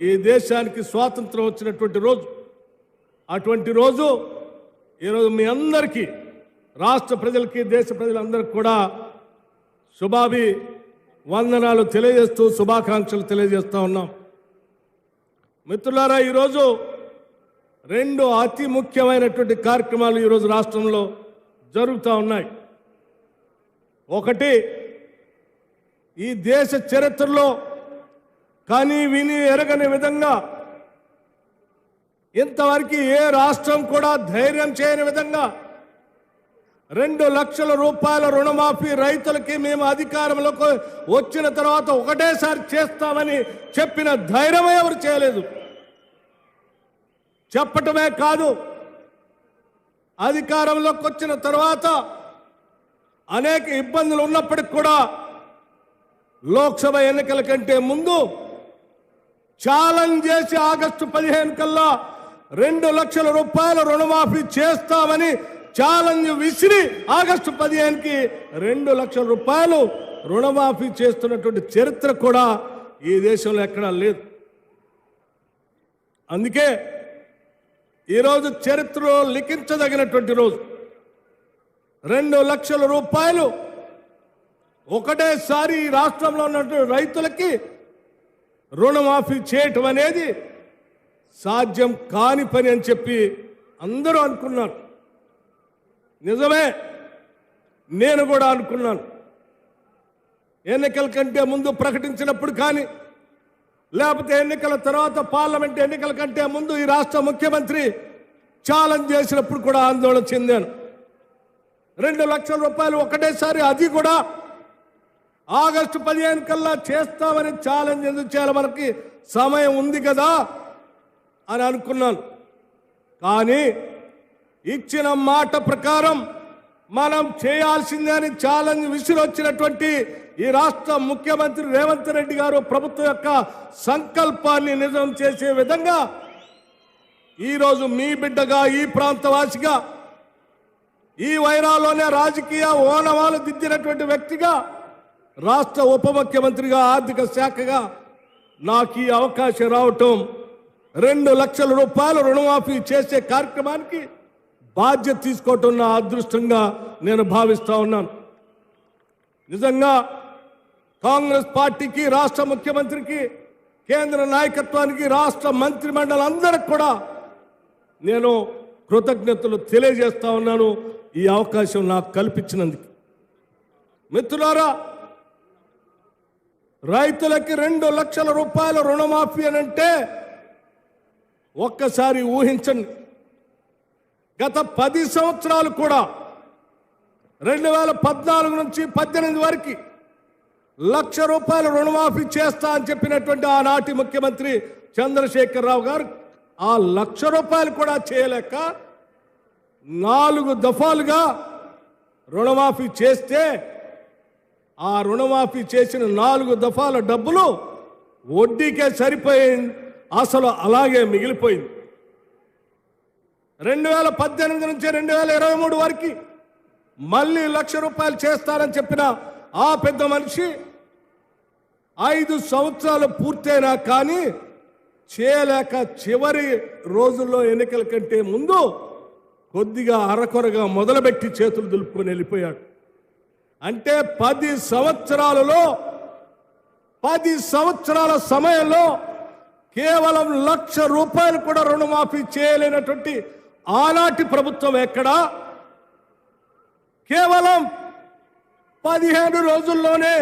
ఈ దేశానికి స్వాతంత్రం వచ్చినటువంటి రోజు. అటువంటి రోజు ఈరోజు మీ అందరికీ, రాష్ట్ర ప్రజలకి, దేశ ప్రజలందరికీ కూడా వందనాలు తెలియజేస్తూ శుభాకాంక్షలు తెలియజేస్తూ ఉన్నాం. మిత్రులారా, ఈరోజు రెండు అతి ముఖ్యమైనటువంటి కార్యక్రమాలు ఈరోజు రాష్ట్రంలో జరుగుతూ ఉన్నాయి. ఒకటి, ఈ దేశ చరిత్రలో కానీ విని ఎరగని విధంగా ఇంతవరకు ఏ రాష్ట్రం కూడా ధైర్యం చేయని విధంగా 2 లక్షల రూపాయల రుణమాఫీ రైతులకి మేము అధికారంలోకి వచ్చిన తర్వాత ఒకటేసారి చేస్తామని చెప్పిన ధైర్యం ఎవరు చేయలేదు. చెప్పటమే కాదు, అధికారంలోకి వచ్చిన తర్వాత అనేక ఇబ్బందులు ఉన్నప్పటికీ కూడా లోక్సభ ఎన్నికల కంటే ముందు ఛాలెంజ్ చేసి ఆగస్టు 15 కల్లా 2 లక్షల రూపాయల రుణమాఫీ చేస్తామని ఛాలెంజ్ విసిరి ఆగస్టు 15కి 2 లక్షల రూపాయలు రుణమాఫీ చేస్తున్నటువంటి చరిత్ర కూడా ఈ దేశంలో ఎక్కడా లేదు. అందుకే ఈరోజు చరిత్రలో లిఖించదగినటువంటి రోజు. 2 లక్షల రూపాయలు ఒకటేసారి ఈ రాష్ట్రంలో ఉన్నటువంటి రైతులకి రుణమాఫీ చేయటం అనేది సాధ్యం కాని పని అని చెప్పి అందరూ అనుకున్నారు. నిజమే, నేను కూడా అనుకున్నాను. ఎన్నికల కంటే ముందు ప్రకటించినప్పుడు కానీ, లేకపోతే ఎన్నికల తర్వాత పార్లమెంట్ ఎన్నికల కంటే ముందు ఈ రాష్ట్ర ముఖ్యమంత్రి ఛాలెంజ్ చేసినప్పుడు కూడా ఆందోళన చెందాను. 2 లక్షల రూపాయలు ఒకటేసారి, అది కూడా ఆగస్టు 15 కల్లా చేస్తామని ఛాలెంజ్ ఎందుకు చేయాలి, మనకి సమయం ఉంది కదా అని అనుకున్నాను. కానీ ఇచ్చిన మాట ప్రకారం మనం చేయాల్సిందే అని ఛాలెంజ్ విసిరొచ్చినటువంటి ఈ రాష్ట్ర ముఖ్యమంత్రి రేవంత్ రెడ్డి గారు ప్రభుత్వం యొక్క సంకల్పాన్ని నిజం చేసే విధంగా ఈరోజు మీ బిడ్డగా, ఈ ప్రాంతవాసిగా, ఈ వైరాలోనే రాజకీయ ఓనవాలు దిద్దినటువంటి వ్యక్తిగా, రాష్ట్ర ఉప ముఖ్యమంత్రిగా, ఆర్థిక శాఖగా నాకు ఈ అవకాశం రావటం, 2 లక్షల రూపాయలు రుణమాఫీ చేసే కార్యక్రమానికి బాధ్యత తీసుకోవటం నా అదృష్టంగా నేను భావిస్తా ఉన్నాను. నిజంగా కాంగ్రెస్ పార్టీకి, రాష్ట్ర ముఖ్యమంత్రికి, కేంద్ర నాయకత్వానికి, రాష్ట్ర మంత్రిమండలందరికి కూడా నేను కృతజ్ఞతలు తెలియజేస్తా ఉన్నాను ఈ అవకాశం నాకు కల్పించినందుకు. మిత్రులారా, రైతులకి 2 లక్షల రూపాయల రుణమాఫీ అని అంటే ఒక్కసారి ఊహించండి. గత 10 సంవత్సరాలు కూడా 2014 నుంచి 18 వరకు 1 లక్ష రూపాయల రుణమాఫీ చేస్తా అని చెప్పినటువంటి ఆనాటి ముఖ్యమంత్రి చంద్రశేఖరరావు గారు ఆ 1 లక్ష రూపాయలు కూడా చేయలేక 4 దఫాలుగా రుణమాఫీ చేస్తే ఆ రుణమాఫీ చేసిన 4 దఫాల డబ్బులు వడ్డీకే సరిపోయింది, అసలు అలాగే మిగిలిపోయింది. 2018 నుంచి 2023 వరకు మళ్ళీ 1 లక్ష రూపాయలు చేస్తారని చెప్పిన ఆ పెద్ద మనిషి 5 సంవత్సరాలు పూర్తయినా కానీ చేయలేక చివరి రోజుల్లో ఎన్నికల కంటే ముందు కొద్దిగా అరకొరగా మొదలుపెట్టి చేతులు దులుపుకొని వెళ్ళిపోయాడు. అంటే 10 సంవత్సరాలలో 10 సంవత్సరాల సమయంలో కేవలం 1 లక్ష రూపాయలు కూడా రుణమాఫీ చేయలేనటువంటి ఆనాటి ప్రభుత్వం ఎక్కడా కేవలం 15 రోజుల్లోనే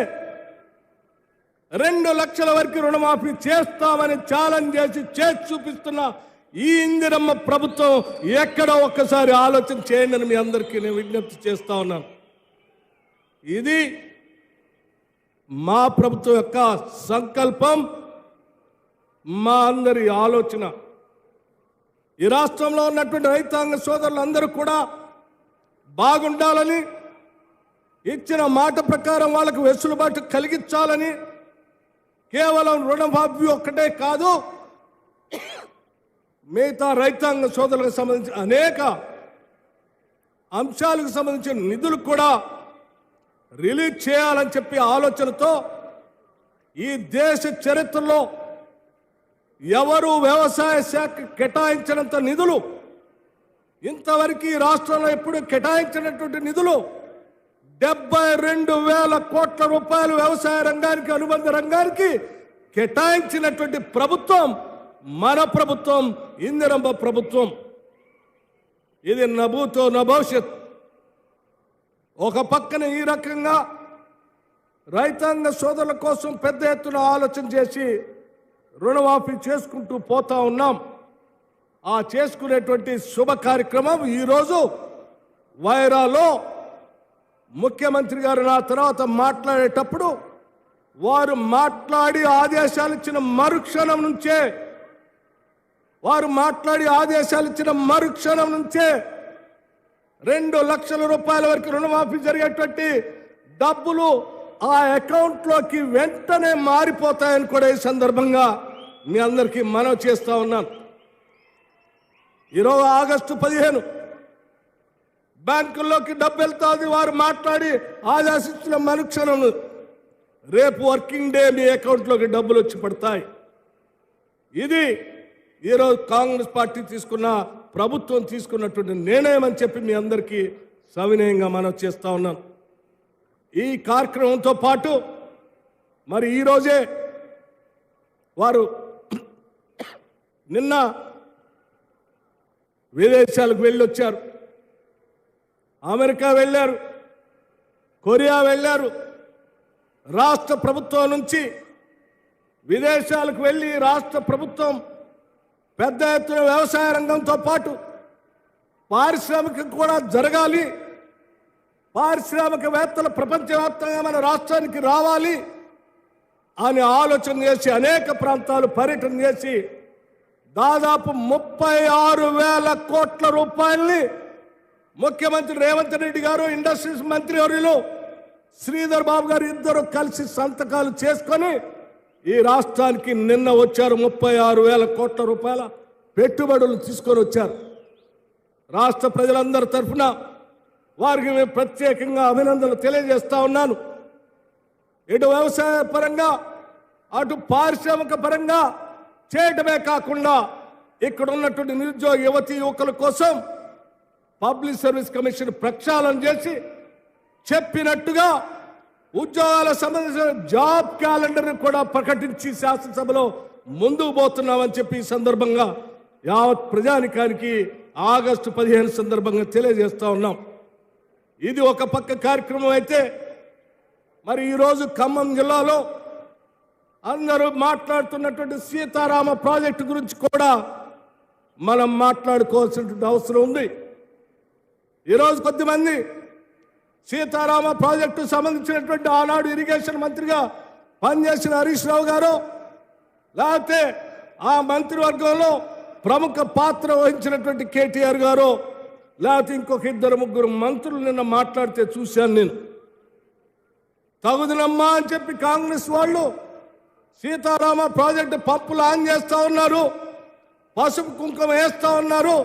2 లక్షల వరకు రుణమాఫీ చేస్తామని ఛాలెంజ్ చేసి చూపిస్తున్న ఈ ఇందిరమ్మ ప్రభుత్వం ఎక్కడ ఒక్కసారి ఆలోచన చేయండి అని మీ అందరికీ నేను విజ్ఞప్తి చేస్తా ఉన్నాను. ఇది మా ప్రభుత్వం యొక్క సంకల్పం, మా అందరి ఆలోచన. ఈ రాష్ట్రంలో ఉన్నటువంటి రైతాంగ సోదరులందరూ కూడా బాగుండాలని, ఇచ్చిన మాట ప్రకారం వాళ్ళకు వెసులుబాటు కలిగించాలని, కేవలం రుణమాఫీ ఒక్కటే కాదు, మిగతా రైతాంగ సోదరులకు సంబంధించిన అనేక అంశాలకు సంబంధించిన నిధులు కూడా రిలీజ్ చేయాలని చెప్పి ఆలోచనతో ఈ దేశ చరిత్రలో ఎవరు వ్యవసాయ శాఖ కేటాయించినంత నిధులు, ఇంతవరకు ఈ రాష్ట్రంలో ఎప్పుడు కేటాయించినటువంటి నిధులు 72,000 కోట్ల రూపాయలు వ్యవసాయ రంగానికి, అనుబంధ రంగానికి కేటాయించినటువంటి ప్రభుత్వం మన ప్రభుత్వం, ఇందిరమ్మ ప్రభుత్వం. ఇది నభూతో నభవిష్యత్. ఒక పక్కన ఈ రకంగా రైతాంగ సోదరుల కోసం పెద్ద ఎత్తున ఆలోచన చేసి రుణమాఫీ చేసుకుంటూ పోతా ఉన్నాం. ఆ చేసుకునేటువంటి శుభ కార్యక్రమం ఈరోజు వైరాలో ముఖ్యమంత్రి గారు నా తర్వాత మాట్లాడేటప్పుడు వారు మాట్లాడి ఆదేశాలు ఇచ్చిన మరుక్షణం నుంచే 2 లక్షల రూపాయల వరకు రుణమాఫీ జరిగేటువంటి డబ్బులు ఆ అకౌంట్లోకి వెంటనే మారిపోతాయని కూడా ఈ సందర్భంగా మీ అందరికీ మనవి చేస్తా ఉన్నాను. ఈరోజు ఆగస్టు 15 బ్యాంకుల్లోకి డబ్బు వెళ్తుంది, వారు మాట్లాడి ఆదేశించిన మరుక్షణం రేపు వర్కింగ్ డే మీ అకౌంట్లోకి డబ్బులు వచ్చి పడతాయి. ఇది ఈరోజు కాంగ్రెస్ పార్టీ ప్రభుత్వం తీసుకున్నటువంటి నిర్ణయం అని చెప్పి మీ అందరికీ సవినయంగా మనవి చేస్తా ఉన్నాను. ఈ కార్యక్రమంతో పాటు మరి ఈరోజే వారు నిన్న విదేశాలకు వెళ్ళొచ్చారు, అమెరికా వెళ్ళారు, కొరియా వెళ్ళారు. రాష్ట్ర ప్రభుత్వం నుంచి విదేశాలకు వెళ్ళి రాష్ట్ర ప్రభుత్వం పెద్ద ఎత్తున వ్యవసాయ రంగంతో పాటు పారిశ్రామికం కూడా జరగాలి, పారిశ్రామికవేత్తలు ప్రపంచవ్యాప్తంగా మన రాష్ట్రానికి రావాలి అని ఆలోచన చేసి అనేక ప్రాంతాలు పర్యటన చేసి దాదాపు 36,000 కోట్ల రూపాయల్ని ముఖ్యమంత్రి రేవంత్ రెడ్డి గారు, ఇండస్ట్రీస్ మంత్రి వర్యులు శ్రీధర్ బాబు గారు ఇద్దరు కలిసి సంతకాలు చేసుకొని ఈ రాష్ట్రానికి నిన్న వచ్చారు. 36,000 కోట్ల రూపాయల పెట్టుబడులు తీసుకొని వచ్చారు. రాష్ట్ర ప్రజలందరి తరఫున వారికి మేము ప్రత్యేకంగా అభినందనలు తెలియజేస్తా ఉన్నాను. ఇటు వ్యవసాయ పరంగా అటు పారిశ్రామిక పరంగా చేయటమే కాకుండా ఇక్కడ ఉన్నటువంటి నిరుద్యోగ యువతీ యువకుల కోసం పబ్లిక్ సర్వీస్ కమిషన్ ప్రక్షాళన చేసి చెప్పినట్టుగా ఉద్యోగాల సంబంధించిన జాబ్ క్యాలెండర్ కూడా ప్రకటించి శాసనసభలో ముందుకు పోతున్నామని చెప్పి ఈ సందర్భంగా యావత్ ప్రజానికానికి ఆగస్టు 15 సందర్భంగా తెలియజేస్తా ఉన్నాం. ఇది ఒక పక్క కార్యక్రమం అయితే, మరి ఈరోజు ఖమ్మం జిల్లాలో అందరూ మాట్లాడుతున్నటువంటి సీతారామ ప్రాజెక్టు గురించి కూడా మనం మాట్లాడుకోవాల్సినటువంటి అవసరం ఉంది. ఈరోజు కొద్దిమంది సీతారామ ప్రాజెక్టు సంబంధించినటువంటి ఆనాడు ఇరిగేషన్ మంత్రిగా పనిచేసిన హరీష్ రావు గారు, లేకపోతే ఆ మంత్రివర్గంలో ప్రముఖ పాత్ర వహించినటువంటి కేటీఆర్ గారు, లేకపోతే ఇంకొక 2-3 మంత్రులు నిన్న మాట్లాడితే చూశాను నేను. తగుదనమ్మా అని చెప్పి కాంగ్రెస్ వాళ్ళు సీతారామ ప్రాజెక్టు పంపులు ఆన్ చేస్తా ఉన్నారు, పసుపు కుంకుమ వేస్తా ఉన్నారు.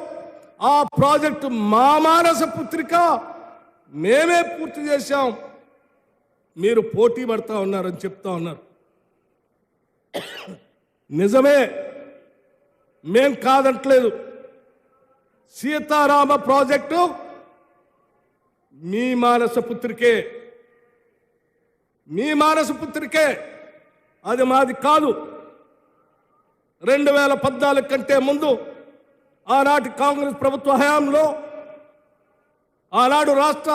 ఆ ప్రాజెక్టు మా మానస పుత్రిక, మేమే పూర్తి చేశాం, మీరు పోటీ పడతా ఉన్నారని చెప్తా ఉన్నారు. నిజమే, మేం కాదంటలేదు. సీతారామ ప్రాజెక్టు మీ మానస పుత్రికే, మీ మానస పుత్రికే, అది మాది కాదు. 2014 కంటే ముందు ఆనాటి కాంగ్రెస్ ప్రభుత్వ హయాంలో ఆనాడు రాష్ట్ర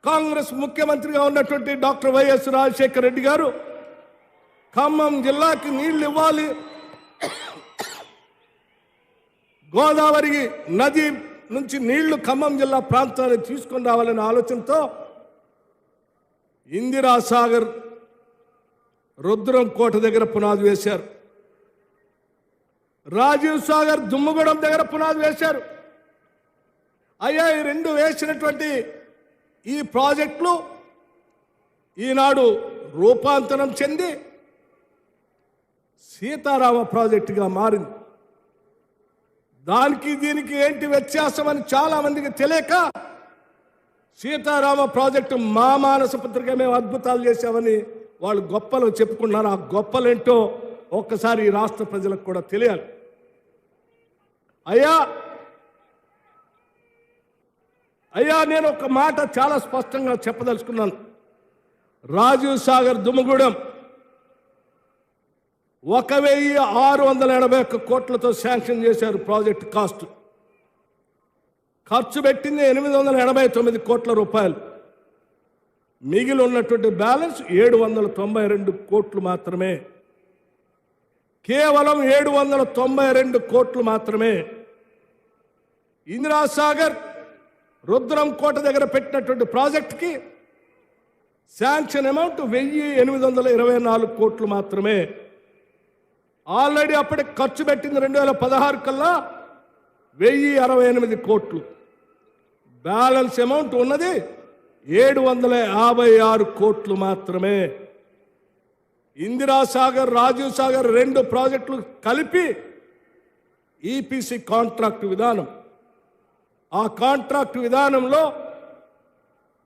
కాంగ్రెస్ ముఖ్యమంత్రిగా ఉన్నటువంటి డాక్టర్ వైఎస్ రాజశేఖర రెడ్డి గారు ఖమ్మం జిల్లాకి నీళ్లు ఇవ్వాలి, గోదావరి నది నుంచి నీళ్లు ఖమ్మం జిల్లా ప్రాంతానికి తీసుకొని రావాలనే ఆలోచనతో ఇందిరాసాగర్ రుద్రం కోట దగ్గర పునాది వేశారు, రాజీవ్ సాగర్ దుమ్మగూడెం దగ్గర పునాది వేశారు. అయ్యా, ఈ 2 వేసినటువంటి ఈ ప్రాజెక్టులు ఈనాడు రూపాంతరం చెంది సీతారామ ప్రాజెక్టుగా మారింది. దానికి దీనికి ఏంటి వ్యత్యాసం అని చాలా మందికి తెలియక సీతారామ ప్రాజెక్టు మా మానస పత్రిక, మేము అద్భుతాలు చేశామని వాళ్ళు గొప్పలు చెప్పుకున్నారు. ఆ గొప్పలేంటో ఒక్కసారి ఈ రాష్ట్ర ప్రజలకు కూడా తెలియాలి. అయ్యా నేను ఒక మాట చాలా స్పష్టంగా చెప్పదలుచుకున్నాను. రాజీవ్ సాగర్ దుమ్మగూడెం 1681 కోట్లతో శాంక్షన్ చేశారు ప్రాజెక్ట్ కాస్ట్. ఖర్చు పెట్టింది 889 కోట్ల రూపాయలు. మిగిలి ఉన్నటువంటి బ్యాలెన్స్ 792 కోట్లు మాత్రమే. కేవలం 792 కోట్లు మాత్రమే. ఇందిరాసాగర్ రుద్రం కోట దగ్గర పెట్టినటువంటి ప్రాజెక్టుకి శాంక్షన్ అమౌంట్ 1824 కోట్లు మాత్రమే. ఆల్రెడీ అప్పటికి ఖర్చు పెట్టింది 2016 కల్లా 1068 కోట్లు. బ్యాలెన్స్ అమౌంట్ ఉన్నది 756 కోట్లు మాత్రమే. ఇందిరాసాగర్, రాజీవ్ సాగర్ 2 ప్రాజెక్టులు కలిపి ఈపీసీ కాంట్రాక్ట్ విధానం. ఆ కాంట్రాక్ట్ విధానంలో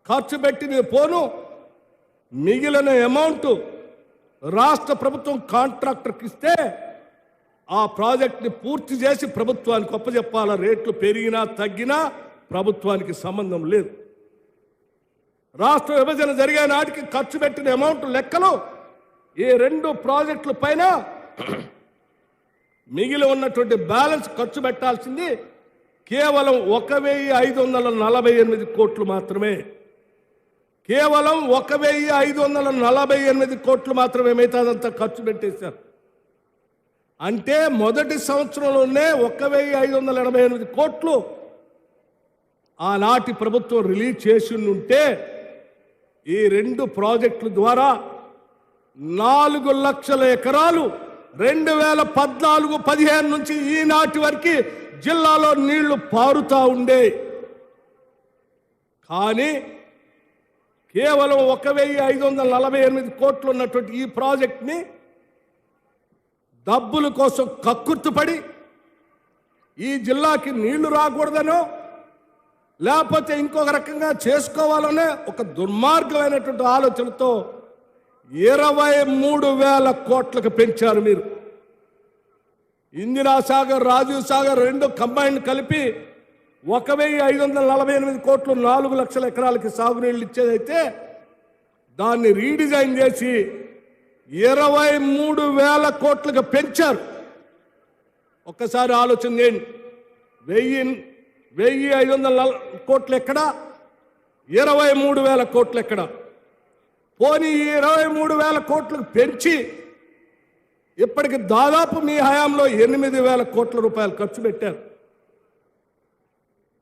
ఖర్చు పెట్టిన పోను మిగిలిన అమౌంట్ రాష్ట్ర ప్రభుత్వం కాంట్రాక్టర్కి ఇస్తే ఆ ప్రాజెక్ట్ని పూర్తి చేసి ప్రభుత్వానికి అప్పచెప్పాల. రేట్లు పెరిగినా తగ్గినా ప్రభుత్వానికి సంబంధం లేదు. రాష్ట్ర విభజన జరిగే నాటికి ఖర్చు పెట్టిన అమౌంట్ లెక్కలు ఈ 2 ప్రాజెక్టుల పైన మిగిలి ఉన్నటువంటి బ్యాలెన్స్ ఖర్చు పెట్టాల్సింది కేవలం 1548 కోట్లు మాత్రమే. కేవలం 1548 కోట్లు మాత్రమే. మిగతాదంతా ఖర్చు పెట్టేశారు. అంటే మొదటి సంవత్సరంలోనే 1588 కోట్లు ఆనాటి ప్రభుత్వం రిలీజ్ చేసి ఉంటే ఈ 2 ప్రాజెక్టుల ద్వారా 4 లక్షల ఎకరాలు 2014-15 నుంచి ఈనాటి వరకు జిల్లాలో నీళ్లు పారుతా ఉండే. కానీ కేవలం 1548 కోట్లు ఉన్నటువంటి ఈ ప్రాజెక్ట్ని డబ్బుల కోసం కక్కుర్తుపడి ఈ జిల్లాకి నీళ్లు రాకూడదనో లేకపోతే ఇంకొక రకంగా చేసుకోవాలనే ఒక దుర్మార్గమైనటువంటి ఆలోచనతో 23,000 కోట్లకు పెంచారు మీరు. ఇందిరా సాగర్, రాజీవ్ సాగర్ రెండు కంబైన్ కలిపి 1,548 కోట్లు 4 లక్షల ఎకరాలకి సాగునీళ్ళు ఇచ్చేదైతే దాన్ని రీడిజైన్ చేసి 23,000 కోట్లకు పెంచారు. ఒక్కసారి ఆలోచన చేయండి. 1,500 కోట్లు ఎక్కడ, 23,000 కోట్లు ఎక్కడ? పోనీ 23,000 కోట్లకు పెంచి ఇప్పటికి దాదాపు మీ హయాంలో 8,000 కోట్ల రూపాయలు ఖర్చు పెట్టారు.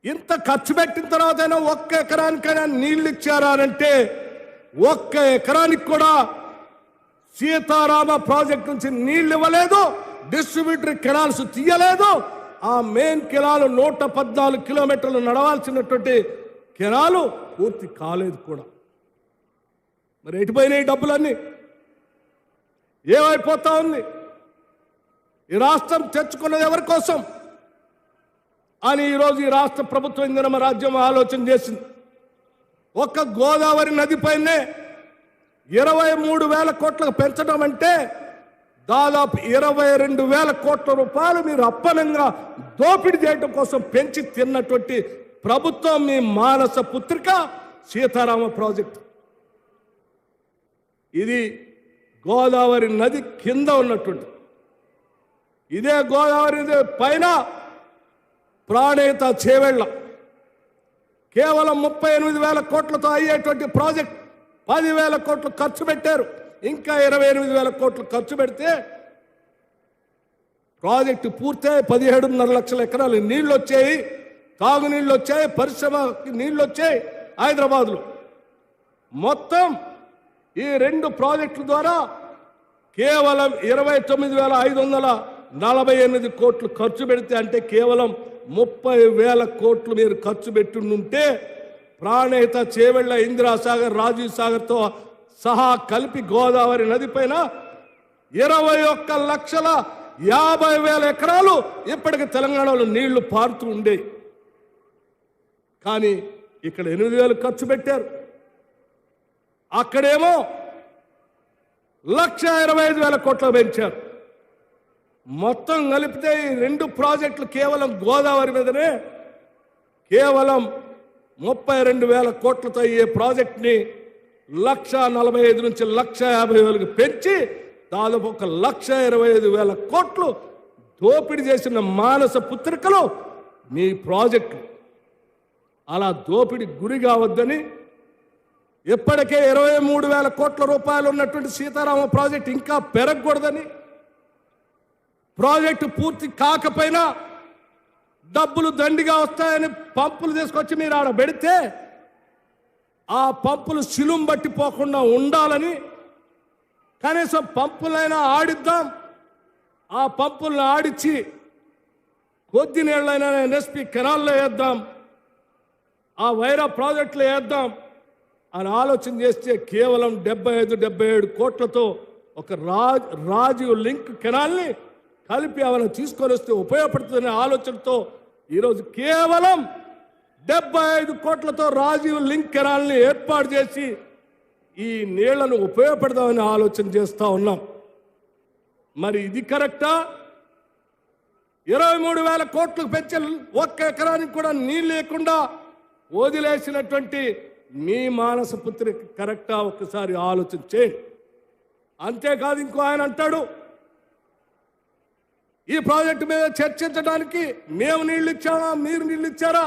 ఇంత ఖర్చు పెట్టిన తర్వాతైనా ఒక్క ఎకరానికైనా నీళ్లు ఇచ్చారా అంటే ఒక్క ఎకరానికి కూడా సీతారామ ప్రాజెక్ట్ నుంచి నీళ్లు ఇవ్వలేదు. డిస్ట్రిబ్యూటరీ కెనాల్స్ తీయలేదు. ఆ మెయిన్ కెనాలు 114 కిలోమీటర్లు నడవాల్సినటువంటి కెనాలు పూర్తి కాలేదు కూడా. మరి ఎటుపోయినాయి డబ్బులన్నీ? ఏమైపోతా ఉంది? ఈ రాష్ట్రం తెచ్చుకున్నది ఎవరి కోసం అని ఈరోజు ఈ రాష్ట్ర ప్రభుత్వం ఇంధన రాజ్యం ఆలోచన చేసింది. ఒక్క గోదావరి నదిపైనే 23,000 కోట్లకు పెంచడం అంటే దాదాపు 22,000 కోట్ల రూపాయలు మీరు అప్పనంగా దోపిడీ చేయడం కోసం పెంచి తిన్నటువంటి ప్రభుత్వం మీ మానస పుత్రిక సీతారామ ప్రాజెక్టు. ఇది గోదావరి నది కింద ఉన్నటువంటి, ఇదే గోదావరి పైన ప్రాణేత చేవెళ్ళ కేవలం 38,000 కోట్లతో అయ్యేటువంటి ప్రాజెక్ట్ 10,000 కోట్లు ఖర్చు పెట్టారు. ఇంకా 28,000 కోట్లు ఖర్చు పెడితే ప్రాజెక్టు పూర్తయి 17.5 లక్షల ఎకరాలు నీళ్లు వచ్చాయి, తాగునీళ్ళు వచ్చాయి, పరిశ్రమకి నీళ్లు వచ్చాయి. హైదరాబాద్లో మొత్తం ఈ రెండు ప్రాజెక్టుల ద్వారా కేవలం 29,548 కోట్లు ఖర్చు పెడితే, అంటే కేవలం 30,000 కోట్లు మీరు ఖర్చు పెట్టుంటే ప్రాణేత చేవెళ్ళ, ఇందిరా సాగర్, రాజీవ్ సాగర్తో సహా కలిపి గోదావరి నది పైన 21,50,000 ఎకరాలు ఇప్పటికి తెలంగాణలో నీళ్లు పారుతూ ఉండేవి. కానీ ఇక్కడ 8,000 ఖర్చు పెట్టారు. అక్కడేమో 1,25,000 కోట్లు పెంచారు. మొత్తం కలిపితే ఈ రెండు ప్రాజెక్టులు కేవలం గోదావరి మీదనే కేవలం 32,000 కోట్లతో అయ్యే ప్రాజెక్ట్ని 1,45,000 నుంచి 1,50,000కి పెంచి దాదాపు 1,25,000 కోట్లు దోపిడీ చేసిన మానస పుత్రికలు మీ ప్రాజెక్టు. అలా దోపిడీ గురి కావద్దని ఇప్పటికే 23,000 కోట్ల రూపాయలు ఉన్నటువంటి సీతారామ ప్రాజెక్టు ఇంకా పెరగకూడదని, ప్రాజెక్టు పూర్తి కాకపోయినా డబ్బులు దండిగా వస్తాయని పంపులు తీసుకొచ్చి మీరు ఆడ పెడితే ఆ పంపులు శిలుం బట్టిపోకుండా ఉండాలని కనీసం పంపులైనా ఆడిద్దాం, ఆ పంపులను ఆడిచ్చి కొద్ది నీళ్ళైనా ఎన్ఎస్పి కెనాల్లో వేద్దాం, ఆ వైరా ప్రాజెక్టులు వేద్దాం అని ఆలోచన చేస్తే కేవలం 75-77 కోట్లతో ఒక రాజీవ్ లింక్ కెనాల్ని కలిపి అవన్నీ తీసుకొని వస్తే ఉపయోగపడుతుందనే ఆలోచనతో ఈరోజు కేవలం 75 కోట్లతో రాజీవ్ లింక్ కెనాల్ని ఏర్పాటు చేసి ఈ నీళ్లను ఉపయోగపడదామని ఆలోచన చేస్తూ ఉన్నాం. మరి ఇది కరెక్టా? 23,000 కోట్లకు పెంచి ఒక్క ఎకరానికి కూడా నీళ్ళు లేకుండా వదిలేసినటువంటి మీ మానస పుత్రిక కరెక్టా? ఒక్కసారి ఆలోచన చేయండి. అంతేకాదు, ఇంకో ఆయన అంటాడు ఈ ప్రాజెక్టు మీద చర్చించడానికి మేము నీళ్ళు ఇచ్చామా, మీరు నీళ్ళు ఇచ్చారా,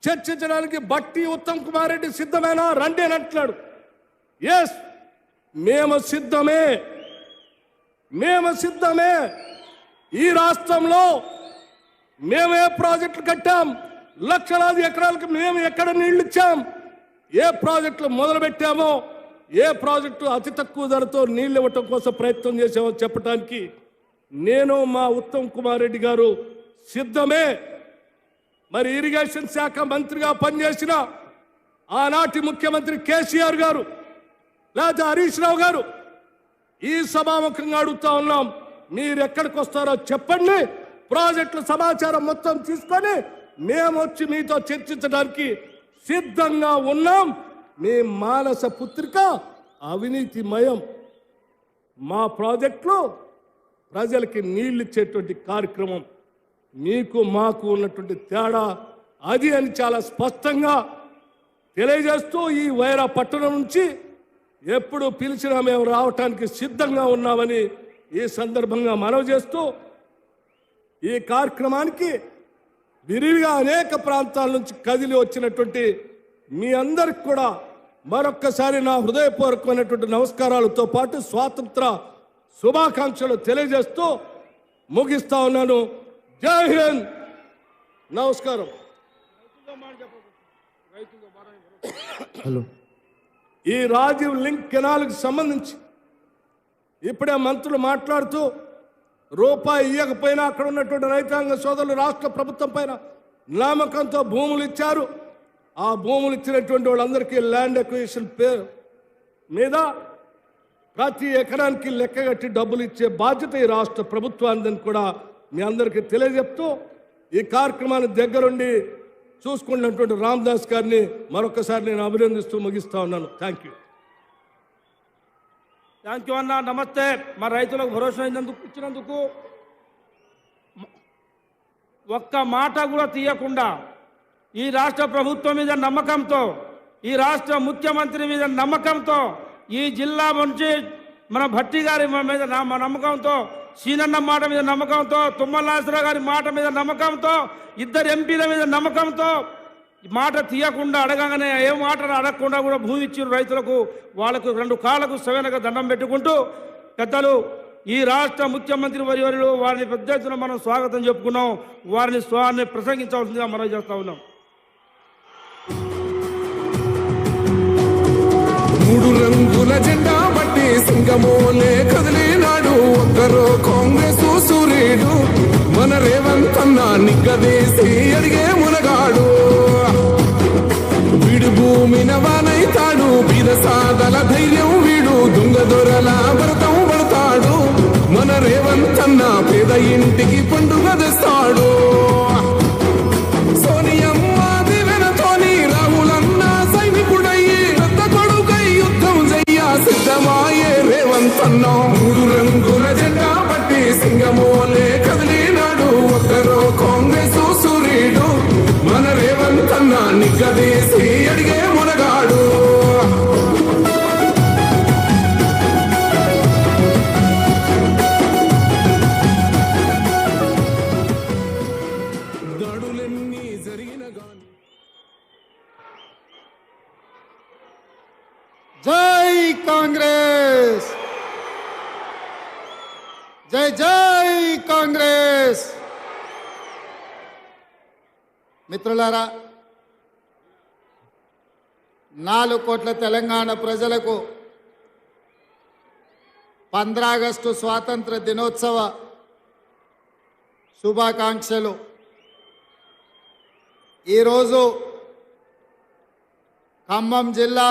చర్చించడానికి బట్టి ఉత్తమ్ కుమార్ రెడ్డి సిద్ధమేనా, రండి అని అంటున్నాడు. ఎస్, మేము సిద్ధమే, మేము సిద్ధమే. ఈ రాష్ట్రంలో మేమే ప్రాజెక్టులు కట్టాం, లక్షలాది ఎకరాలకు మేము ఎక్కడ నీళ్లు ఇచ్చాం, ఏ ప్రాజెక్టులు మొదలు పెట్టామో, ఏ ప్రాజెక్టు అతి తక్కువ ధరతో నీళ్ళు ఇవ్వటం కోసం ప్రయత్నం చేసామో చెప్పడానికి నేను మా ఉత్తమ్ కుమార్ రెడ్డి గారు సిద్ధమే. మరి ఇరిగేషన్ శాఖ మంత్రిగా పనిచేసిన ఆనాటి ముఖ్యమంత్రి కేసీఆర్ గారు లేదా హరీష్ రావు గారు ఈ సభాముఖంగా అడుగుతా ఉన్నాం, మీరు ఎక్కడికి వస్తారో చెప్పండి, ప్రాజెక్టుల సమాచారం మొత్తం తీసుకొని మేము వచ్చి మీతో చర్చించడానికి సిద్ధంగా ఉన్నాం. మీ మానస పుత్రిక అవినీతిమయం. మా ప్రాజెక్టులో ప్రజలకి నీళ్ళు ఇచ్చేటువంటి కార్యక్రమం. మీకు మాకు ఉన్నటువంటి తేడా అది అని చాలా స్పష్టంగా తెలియజేస్తూ ఈ వైరా పట్టణం నుంచి ఎప్పుడు పిలిచినా మేము రావటానికి సిద్ధంగా ఉన్నామని ఈ సందర్భంగా మనవి చేస్తూ ఈ కార్యక్రమానికి విరివిగా అనేక ప్రాంతాల నుంచి కదిలి వచ్చినటువంటి మీ అందరికి కూడా మరొక్కసారి నా హృదయపూర్వకమైనటువంటి నమస్కారాలతో పాటు స్వాతంత్ర శుభాకాంక్షలు తెలియజేస్తూ ముగిస్తా ఉన్నాను. జై హింద్. నమస్కారం. హలో. ఈ రాజీవ్ లింక్ కెనాల్కి సంబంధించి ఇప్పుడే మంత్రులు మాట్లాడుతూ రూపాయి ఇవ్వకపోయినా అక్కడ ఉన్నటువంటి రైతాంగ సోదరులు రాష్ట్ర ప్రభుత్వం పైన నమ్మకంతో భూములు ఇచ్చారు. ఆ భూములు ఇచ్చినటువంటి వాళ్ళందరికీ ల్యాండ్ అక్విజిషన్ పేరు మీద ప్రతి ఎకరానికి లెక్కగట్టి డబ్బులు ఇచ్చే బాధ్యత ఈ రాష్ట్ర ప్రభుత్వాన్ని కూడా మీ అందరికీ తెలియజెప్తూ ఈ కార్యక్రమాన్ని దగ్గరుండి చూసుకున్నటువంటి రామదాస్ గారిని మరొకసారి నేను అభినందిస్తూ ముగిస్తా ఉన్నాను. Thank you. థ్యాంక్ యూ అన్న. నమస్తే. మా రైతులకు భరోసా ఇచ్చినందుకు ఒక్క మాట కూడా తీయకుండా ఈ రాష్ట్ర ప్రభుత్వం మీద నమ్మకంతో, ఈ రాష్ట్ర ముఖ్యమంత్రి మీద నమ్మకంతో, ఈ జిల్లా నుంచి మన భట్టి గారి మీద నమ్మకంతో, సీనన్న మాట మీద నమ్మకంతో, తుమ్మల నాగేశ్వరరావు గారి మాట మీద నమ్మకంతో, ఇద్దరు ఎంపీల మీద నమ్మకంతో మాట తీయకుండా అడగగానే ఏ మాట అడగకుండా కూడా భూమి ఇచ్చిన రైతులకు వాళ్ళకు 2 కాళ్ళకు సవెనగా దండం పెట్టుకుంటూ పెద్దలు ఈ రాష్ట్ర ముఖ్యమంత్రి వర్యులు వారిని పెద్ద ఎత్తున మనం స్వాగతం చెప్పుకున్నాం. వారిని ప్రసంగించవలసిందిగా మనం చేస్తా ఉన్నాం. 3 రంగుల జెండా బట్టి సింగమోలే కదిలినాడు ఒక్కరో కాంగ్రెస్ సూర్యుడు మన రేవంత్ అన్న నిగ్గదీసి అడిగే మునగాడు. వీడు భూమిన వానైతాడు, బీదసాదల ధైర్యం వీడు, దొంగ దొరల భరతం పడతాడు. మన రేవంత్ అన్న పేద ఇంటికి పండుగ తెస్తాడు. సోనియమ్మ దివెనతోని రాహులన్న సైనికుడయ్యి పెద్ద కొడుకై యుద్ధం చెయ్య సిద్ధమాయే రేవంత్ అన్న. 3 రంగుల జెండా పట్టి సింగమోలే కదిలినాడు ఒక్కరో కాంగ్రెస్ సూర్యుడు మన రేవంత్ అన్న నిగ్గదీసి అడిగే మునగాడు. దాడులెన్ని జరిగిన గాని జై కాంగ్రెస్, జై జై కాంగ్రెస్. మిత్రులారా, 4 కోట్ల తెలంగాణ ప్రజలకు 15 ఆగస్టు స్వాతంత్ర దినోత్సవ శుభాకాంక్షలు. ఈరోజు ఖమ్మం జిల్లా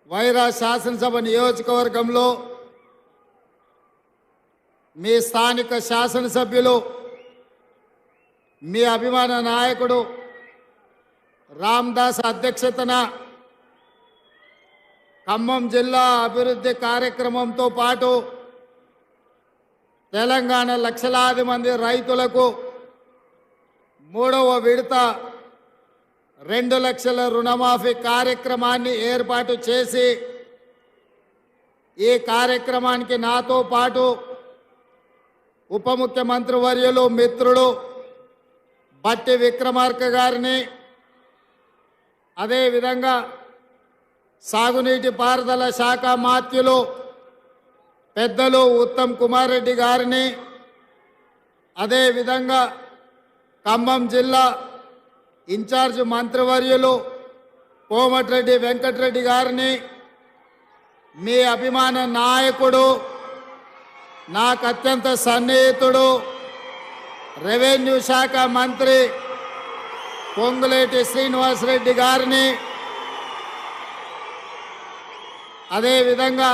వైరా శాసనసభ నియోజకవర్గంలో మీ స్థానిక శాసనసభ్యులు, మీ అభిమాన నాయకుడు రామదాస్ అధ్యక్షతన ఖమ్మం జిల్లా అభివృద్ధి కార్యక్రమంతో పాటు తెలంగాణ లక్షలాది మంది రైతులకు 3వ విడత 2 లక్షల రుణమాఫీ కార్యక్రమాన్ని ఏర్పాటు చేసి ఈ కార్యక్రమానికి నాతో పాటు ఉప ముఖ్యమంత్రి వర్యులు మిత్రుడు బట్టి విక్రమార్క గారిని, అదేవిధంగా సాగునీటి పారుదల శాఖ మాత్యులు పెద్దలు ఉత్తమ్ కుమార్ రెడ్డి గారిని, అదేవిధంగా ఖమ్మం జిల్లా ఇన్ఛార్జ్ మంత్రివర్యులు కోమటిరెడ్డి వెంకటరెడ్డి గారిని, మీ అభిమాన నాయకుడు, నాకు అత్యంత సన్నిహితుడు, రెవెన్యూ శాఖ మంత్రి పొంగులేటి శ్రీనివాసరెడ్డి గారిని, అదేవిధంగా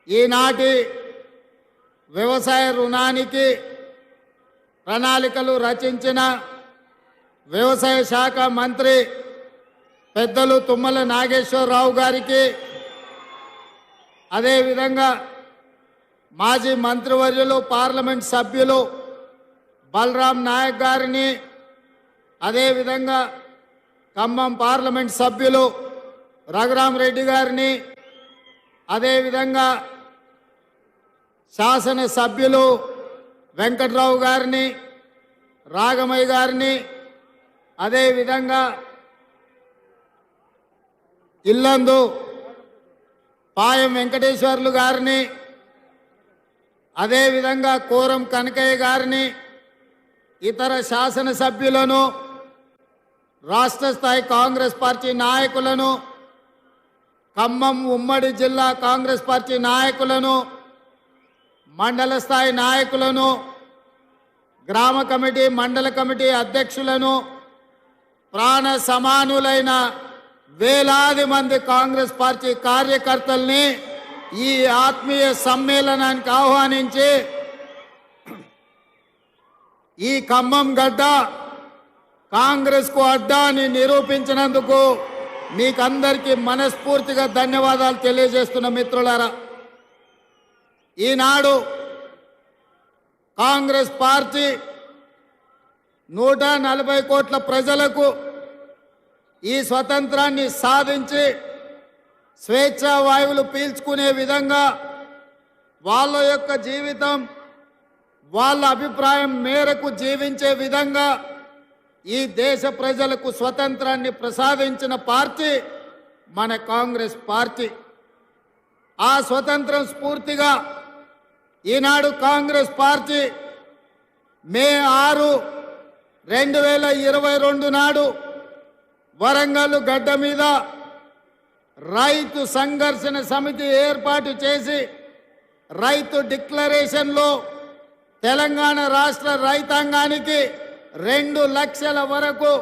ఈనాటి వ్యవసాయ రుణానికి ప్రణాళికలు రచించిన వ్యవసాయ శాఖ మంత్రి పెద్దలు తుమ్మల నాగేశ్వరరావు గారికి, అదేవిధంగా మాజీ మంత్రివర్యులు పార్లమెంట్ సభ్యులు బలరాం నాయక్ గారిని, అదేవిధంగా ఖమ్మం పార్లమెంట్ సభ్యులు రఘురామరెడ్డి గారిని, అదేవిధంగా శాసన సభ్యులు వెంకట్రావు గారిని, రాగమయ్య గారిని, అదేవిధంగా ఇల్లందు పాయం వెంకటేశ్వర్లు గారిని, అదేవిధంగా కోరం కనకయ్య గారిని, ఇతర శాసనసభ్యులను, రాష్ట్ర స్థాయి కాంగ్రెస్ పార్టీ నాయకులను, ఖమ్మం ఉమ్మడి జిల్లా కాంగ్రెస్ పార్టీ నాయకులను, మండల స్థాయి నాయకులను, గ్రామ కమిటీ మండల కమిటీ అధ్యక్షులను, ప్రాణ సమానులైన వేలాది మంది కాంగ్రెస్ పార్టీ కార్యకర్తల్ని ఈ ఆత్మీయ సమ్మేళనానికి ఆహ్వానించి ఈ ఖమ్మం గడ్డ కాంగ్రెస్కు అడ్డా అని నిరూపించినందుకు మీకందరికీ మనస్ఫూర్తిగా ధన్యవాదాలు తెలియజేస్తున్న మిత్రులారా, ఈనాడు కాంగ్రెస్ పార్టీ 140 కోట్ల ప్రజలకు ఈ స్వతంత్రాన్ని సాధించి స్వేచ్ఛా వాయువులు పీల్చుకునే విధంగా వాళ్ళ యొక్క జీవితం వాళ్ళ అభిప్రాయం మేరకు జీవించే విధంగా ఈ దేశ ప్రజలకు స్వతంత్రాన్ని ప్రసాదించిన పార్టీ మన కాంగ్రెస్ పార్టీ. ఆ స్వతంత్రం స్ఫూర్తిగా ఈనాడు కాంగ్రెస్ పార్టీ మే 6, 2022 నాడు వరంగల్ గడ్డ మీద రైతు సంఘర్షణ సమితి ఏర్పాటు చేసి రైతు డిక్లరేషన్లో తెలంగాణ రాష్ట్ర రైతాంగానికి 2 లక్షల వరకు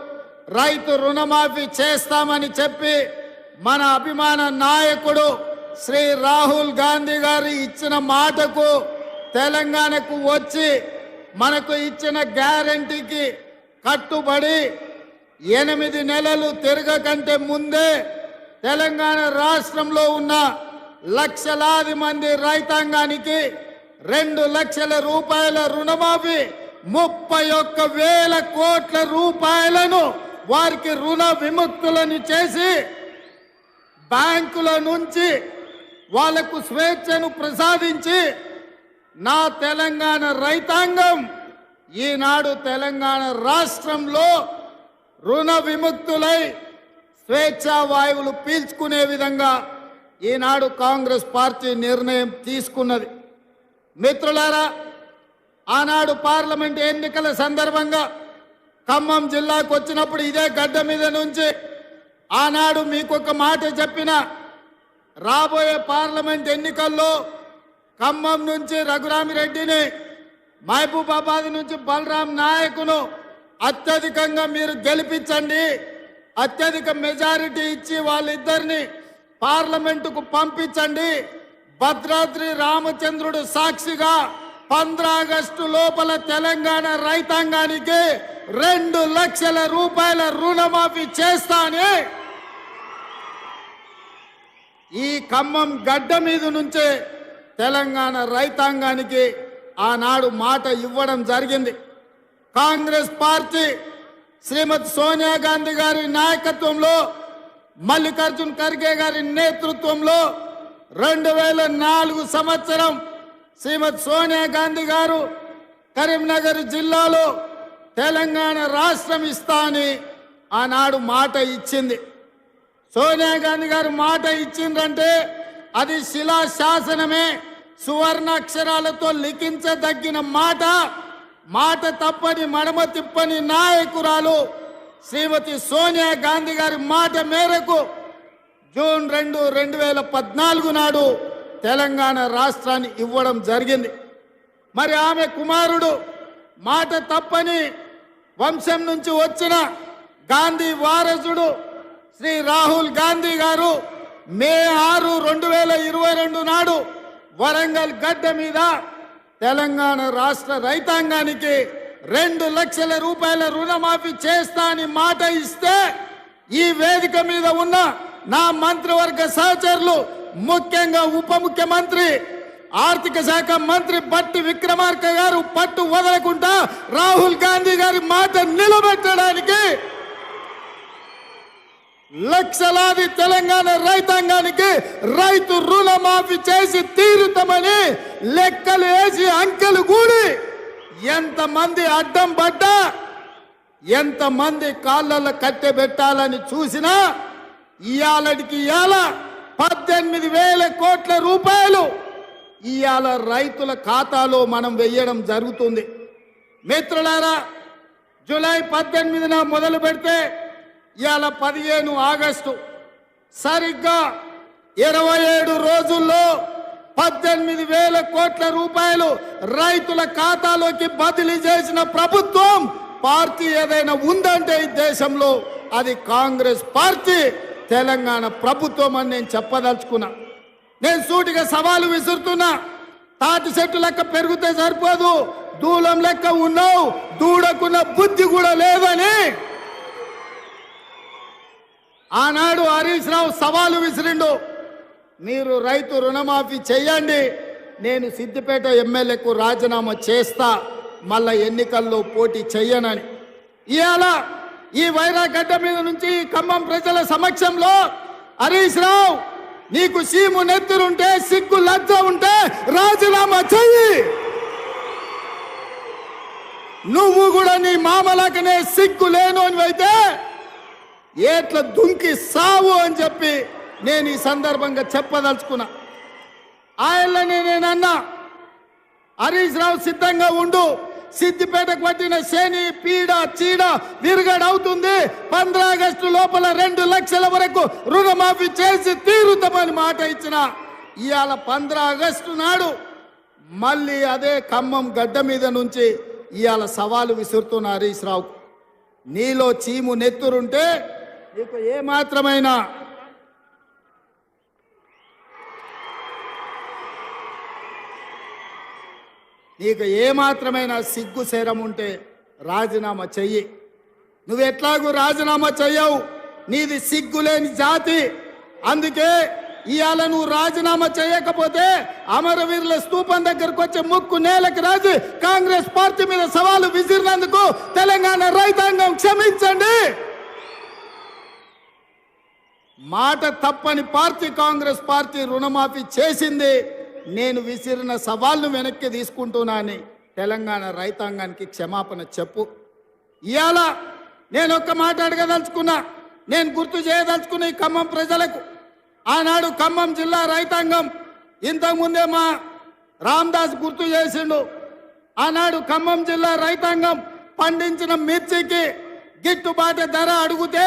రైతు రుణమాఫీ చేస్తామని చెప్పి మన అభిమాన నాయకుడు శ్రీ రాహుల్ గాంధీ గారు ఇచ్చిన మాటకు తెలంగాణకు వచ్చి మనకు ఇచ్చిన గ్యారంటీకి కట్టుబడి 8 నెలలు తిరగకంటే ముందే తెలంగాణ రాష్ట్రంలో ఉన్న లక్షలాది మంది రైతాంగానికి 2 లక్షల రూపాయల రుణమాఫీ 31,000 కోట్ల రూపాయలను వారికి రుణ విముక్తులను చేసి బ్యాంకుల నుంచి వాళ్లకు స్వేచ్ఛను ప్రసాదించి నా తెలంగాణ రైతాంగం ఈనాడు తెలంగాణ రాష్ట్రంలో రుణ విముక్తులై స్వేచ్ఛా వాయువులు పీల్చుకునే విధంగా ఈనాడు కాంగ్రెస్ పార్టీ నిర్ణయం తీసుకున్నది. మిత్రులారా, ఆనాడు పార్లమెంట్ ఎన్నికల సందర్భంగా ఖమ్మం జిల్లాకు వచ్చినప్పుడు ఇదే గడ్డ మీద నుంచి ఆనాడు మీకు ఒక మాట చెప్పిన, రాబోయే పార్లమెంట్ ఎన్నికల్లో ఖమ్మం నుంచి రఘురామిరెడ్డిని, మహబూబాబాద్ నుంచి బలరాం నాయకును అత్యధికంగా మీరు గెలిపించండి, అత్యధిక మెజారిటీ ఇచ్చి వాళ్ళిద్దరిని పార్లమెంటుకు పంపించండి, భద్రాద్రి రామచంద్రుడు సాక్షిగా 15 ఆగస్టు లోపల తెలంగాణ రైతాంగానికి 2 లక్షల రూపాయల రుణమాఫీ చేస్తానే ఈ ఖమ్మం గడ్డ మీద నుంచే తెలంగాణ రైతాంగానికి ఆనాడు మాట ఇవ్వడం జరిగింది. కాంగ్రెస్ పార్టీ శ్రీమతి సోనియా గాంధీ గారి నాయకత్వంలో, మల్లికార్జున్ ఖర్గే గారి నేతృత్వంలో 2004 సంవత్సరం శ్రీమతి సోనియా గాంధీ గారు కరీంనగర్ జిల్లాలో తెలంగాణ రాష్ట్రం ఇస్తా అని ఆనాడు మాట ఇచ్చింది. సోనియా గాంధీ గారు మాట ఇచ్చిందంటే అది శిలా శాసనమే, సువర్ణాక్షరాలతో లిఖించదగిన మాట. మాట తప్పని మడమ తిప్పని నాయకురాలు శ్రీమతి సోనియా గాంధీ గారి మాట మేరకు జూన్ 2, 2014 నాడు తెలంగాణ రాష్ట్రాన్ని ఇవ్వడం జరిగింది. మరి ఆమె కుమారుడు మాట తప్పని వంశం నుంచి వచ్చిన గాంధీ వారసుడు శ్రీ రాహుల్ గాంధీ గారు మే 6, 2022 నాడు వరంగల్ గడ్డ మీద తెలంగాణ రాష్ట్ర రైతాంగానికి 2 లక్షల రూపాయల రుణమాఫీ చేస్తా అని మాట ఇస్తే ఈ వేదిక మీద ఉన్న నా మంత్రివర్గ సహచరులు, ముఖ్యంగా ఉప ముఖ్యమంత్రి ఆర్థిక శాఖ మంత్రి బట్టి విక్రమార్క గారు పట్టు వదలకుండా రాహుల్ గాంధీ గారి మాట నిలబెట్టడానికి లక్షలాది తెలంగాణ రైతాంగానికి రైతు రుణమాఫీ చేసి తీరుతామని లెక్కలు వేసి అంకెలు కూడి ఎంతమంది అడ్డం పడ్డా, ఎంతమంది కాళ్ళల్లో కట్టెబెట్టాలని చూసినా ఇయాలటికి ఇయాల 18,000 కోట్ల రూపాయలు ఇయాల రైతుల ఖాతాలో మనం వెయ్యడం జరుగుతుంది. మిత్రులారా, జూలై 18న మొదలు పెడితే ఇవాళ 15 ఆగస్టు, సరిగ్గా 27 రోజుల్లో 18,000 కోట్ల రూపాయలు రైతుల ఖాతాలోకి బదిలీ చేసిన ప్రభుత్వం పార్టీ ఏదైనా ఉందంటే ఈ దేశంలో అది కాంగ్రెస్ పార్టీ, తెలంగాణ ప్రభుత్వం అని నేను చెప్పదలుచుకున్నా. నేను సూటిగా సవాలు విసురుతున్నా. తాటి చెట్టు లెక్క పెరిగితే సరిపోదు, దూలం లెక్క ఉన్నావు, దూడకున్న బుద్ధి కూడా లేదని ఆనాడు హరీష్ రావు సవాలు విసిరిండు. మీరు రైతు రుణమాఫీ చేయండి, నేను సిద్దిపేట ఎమ్మెల్యేకు రాజీనామా చేస్తా, మళ్ళా ఎన్నికల్లో పోటీ చెయ్యనని. ఇవాళ ఈ వైరా గడ్డ మీద నుంచి ఖమ్మం ప్రజల సమక్షంలో హరీష్ రావు, నీకు సీము నెత్తురుంటే, సిగ్గు లజ్జ ఉంటే రాజీనామా చెయ్యి. నువ్వు కూడా నీ మామలకనే సిగ్గు లేను అని అయితే ఏట్ల దుంకి సావు అని చెప్పి నేను ఈ సందర్భంగా చెప్పదలుచుకున్నా. ఆయననే నేనన్నా, హరీష్ రావు సిద్ధంగా ఉండు, సిద్దిపేటకు పట్టిన శని పీడ చీడ విరుగడవుతుంది, 15 ఆగస్టు లోపల 2 లక్షల వరకు రుణమాఫీ చేసి తీరుతామని మాట ఇచ్చిన ఇవాళ 15 ఆగస్టు నాడు మళ్ళీ అదే ఖమ్మం గడ్డ మీద నుంచి ఇవాళ సవాలు విసురుతున్న హరీష్ రావు, నీలో చీము నెత్తురుంటే నీకు ఏమాత్రమైన సిగ్గు శరం ఉంటే రాజీనామా చెయ్యి. నువ్వు ఎట్లాగూ రాజీనామా చెయ్యవు, నీది సిగ్గులేని జాతి. అందుకే ఇవాళ నువ్వు రాజీనామా చేయకపోతే అమరవీరుల స్తూపం దగ్గరకు వచ్చే ముక్కు నేలకు రాజు కాంగ్రెస్ పార్టీ మీద సవాలు విసిరినందుకు తెలంగాణ రైతాంగం క్షమించండి. మాట తప్పని పార్టీ కాంగ్రెస్ పార్టీ రుణమాఫీ చేసింది. నేను విసిరిన సవాళ్లు వెనక్కి తీసుకుంటున్నానని తెలంగాణ రైతాంగానికి క్షమాపణ చెప్పు. ఇవాళ నేను ఒక్క మాట అడగదలుచుకున్నా, నేను గుర్తు చేయదలుచుకున్న ఈ ఖమ్మం ప్రజలకు, ఆనాడు ఖమ్మం జిల్లా రైతాంగం ఇంతకుముందే మా రామదాస్ గుర్తు చేసిండు. ఆనాడు ఖమ్మం జిల్లా రైతాంగం పండించిన మిర్చికి గిట్టుబాటు ధర అడిగితే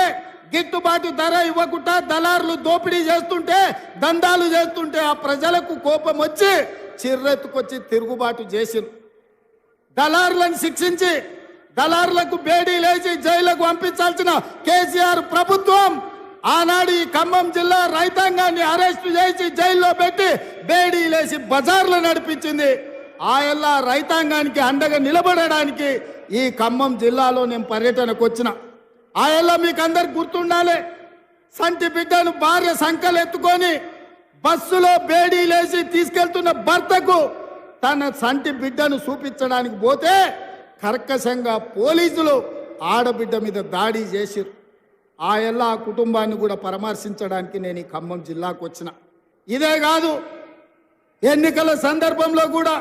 గిట్టుబాటు ధర ఇవ్వకుండా దళారులు దోపిడీ చేస్తుంటే, దందాలు చేస్తుంటే ఆ ప్రజలకు కోపం వచ్చి చిర్రెత్తుకొచ్చి తిరుగుబాటు చేసిండు. దళారులను శిక్షించి దళారులకు బేడీ లేచి జైలుకు పంపించాల్సిన కేసీఆర్ ప్రభుత్వం ఆనాడు ఈ ఖమ్మం జిల్లా రైతాంగాన్ని అరెస్టు చేసి జైల్లో పెట్టి బేడీ లేచి బజార్లు నడిపించింది. ఆయల్లా రైతాంగానికి అండగా నిలబడడానికి ఈ ఖమ్మం జిల్లాలో నేను పర్యటనకు వచ్చిన. ఆయల్లా మీకు అందరికి గుర్తుండాలి, సంటి బిడ్డను భార్య సంకలు ఎత్తుకొని బస్సులో బేడీ లేచి తీసుకెళ్తున్న భర్తకు తన సంటి బిడ్డను చూపించడానికి పోతే కర్కశంగా పోలీసులు ఆడబిడ్డ మీద దాడి చేసిరు. ఆయల్లా ఆ కుటుంబాన్ని కూడా పరామర్శించడానికి నేను ఈ ఖమ్మం జిల్లాకు వచ్చిన. ఇదే కాదు, ఎన్నికల సందర్భంలో కూడా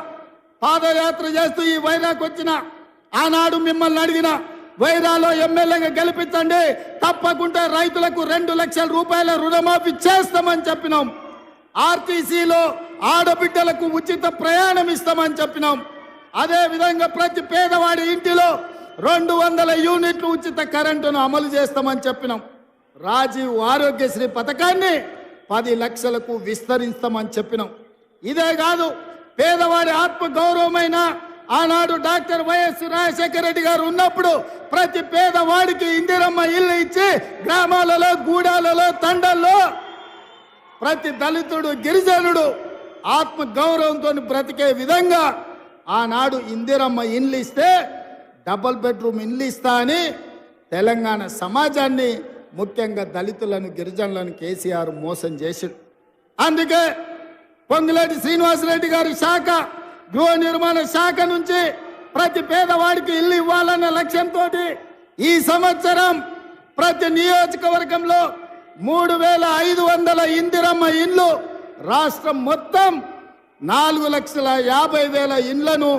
పాదయాత్ర చేస్తూ ఈ వైరాకు వచ్చిన. ఆనాడు మిమ్మల్ని అడిగిన, వైరాలో ఎమ్మెల్యేగా గెలిపించండి, తప్పకుండా రైతులకు 2 లక్షల రూపాయల రుణమాఫీ చేస్తామని చెప్పినాం. ఆర్టీసీలో ఆడబిడ్డలకు ఉచిత ప్రయాణం ఇస్తామని చెప్పినాం. అదే విధంగా ప్రతి పేదవాడి ఇంటిలో 200 యూనిట్లు ఉచిత కరెంటును అమలు చేస్తామని చెప్పినాం. రాజీవ్ ఆరోగ్యశ్రీ పథకాన్ని 10 లక్షలకు విస్తరిస్తామని చెప్పినాం. ఇదే కాదు, పేదవాడి ఆత్మ గౌరవమైన ఆనాడు డాక్టర్ వైఎస్ రాజశేఖర రెడ్డి గారు ఉన్నప్పుడు ప్రతి పేదవాడికి ఇందిరమ్మ ఇల్లు ఇచ్చి గ్రామాలలో, గూడాలలో, తండల్లో ప్రతి దళితుడు, గిరిజనుడు ఆత్మ గౌరవంతో బ్రతికే విధంగా ఆనాడు ఇందిరమ్మ ఇండ్లు ఇస్తే డబుల్ బెడ్రూమ్ ఇండ్లు ఇస్తా అని తెలంగాణ సమాజాన్ని ముఖ్యంగా దళితులను గిరిజనులను కేసీఆర్ మోసం చేసిండు. అందుకే పొంగులేటి శ్రీనివాసరెడ్డి గారి శాఖ గృహ నిర్మాణ శాఖ నుంచి ప్రతి పేదవాడికి ఇల్లు ఇవ్వాలన్న లక్ష్యంతో ఈ సంవత్సరం ప్రతి నియోజకవర్గంలో 3,500 ఇందిరమ్మ ఇండ్లు రాష్ట్రం మొత్తం 4,50,000 ఇండ్లను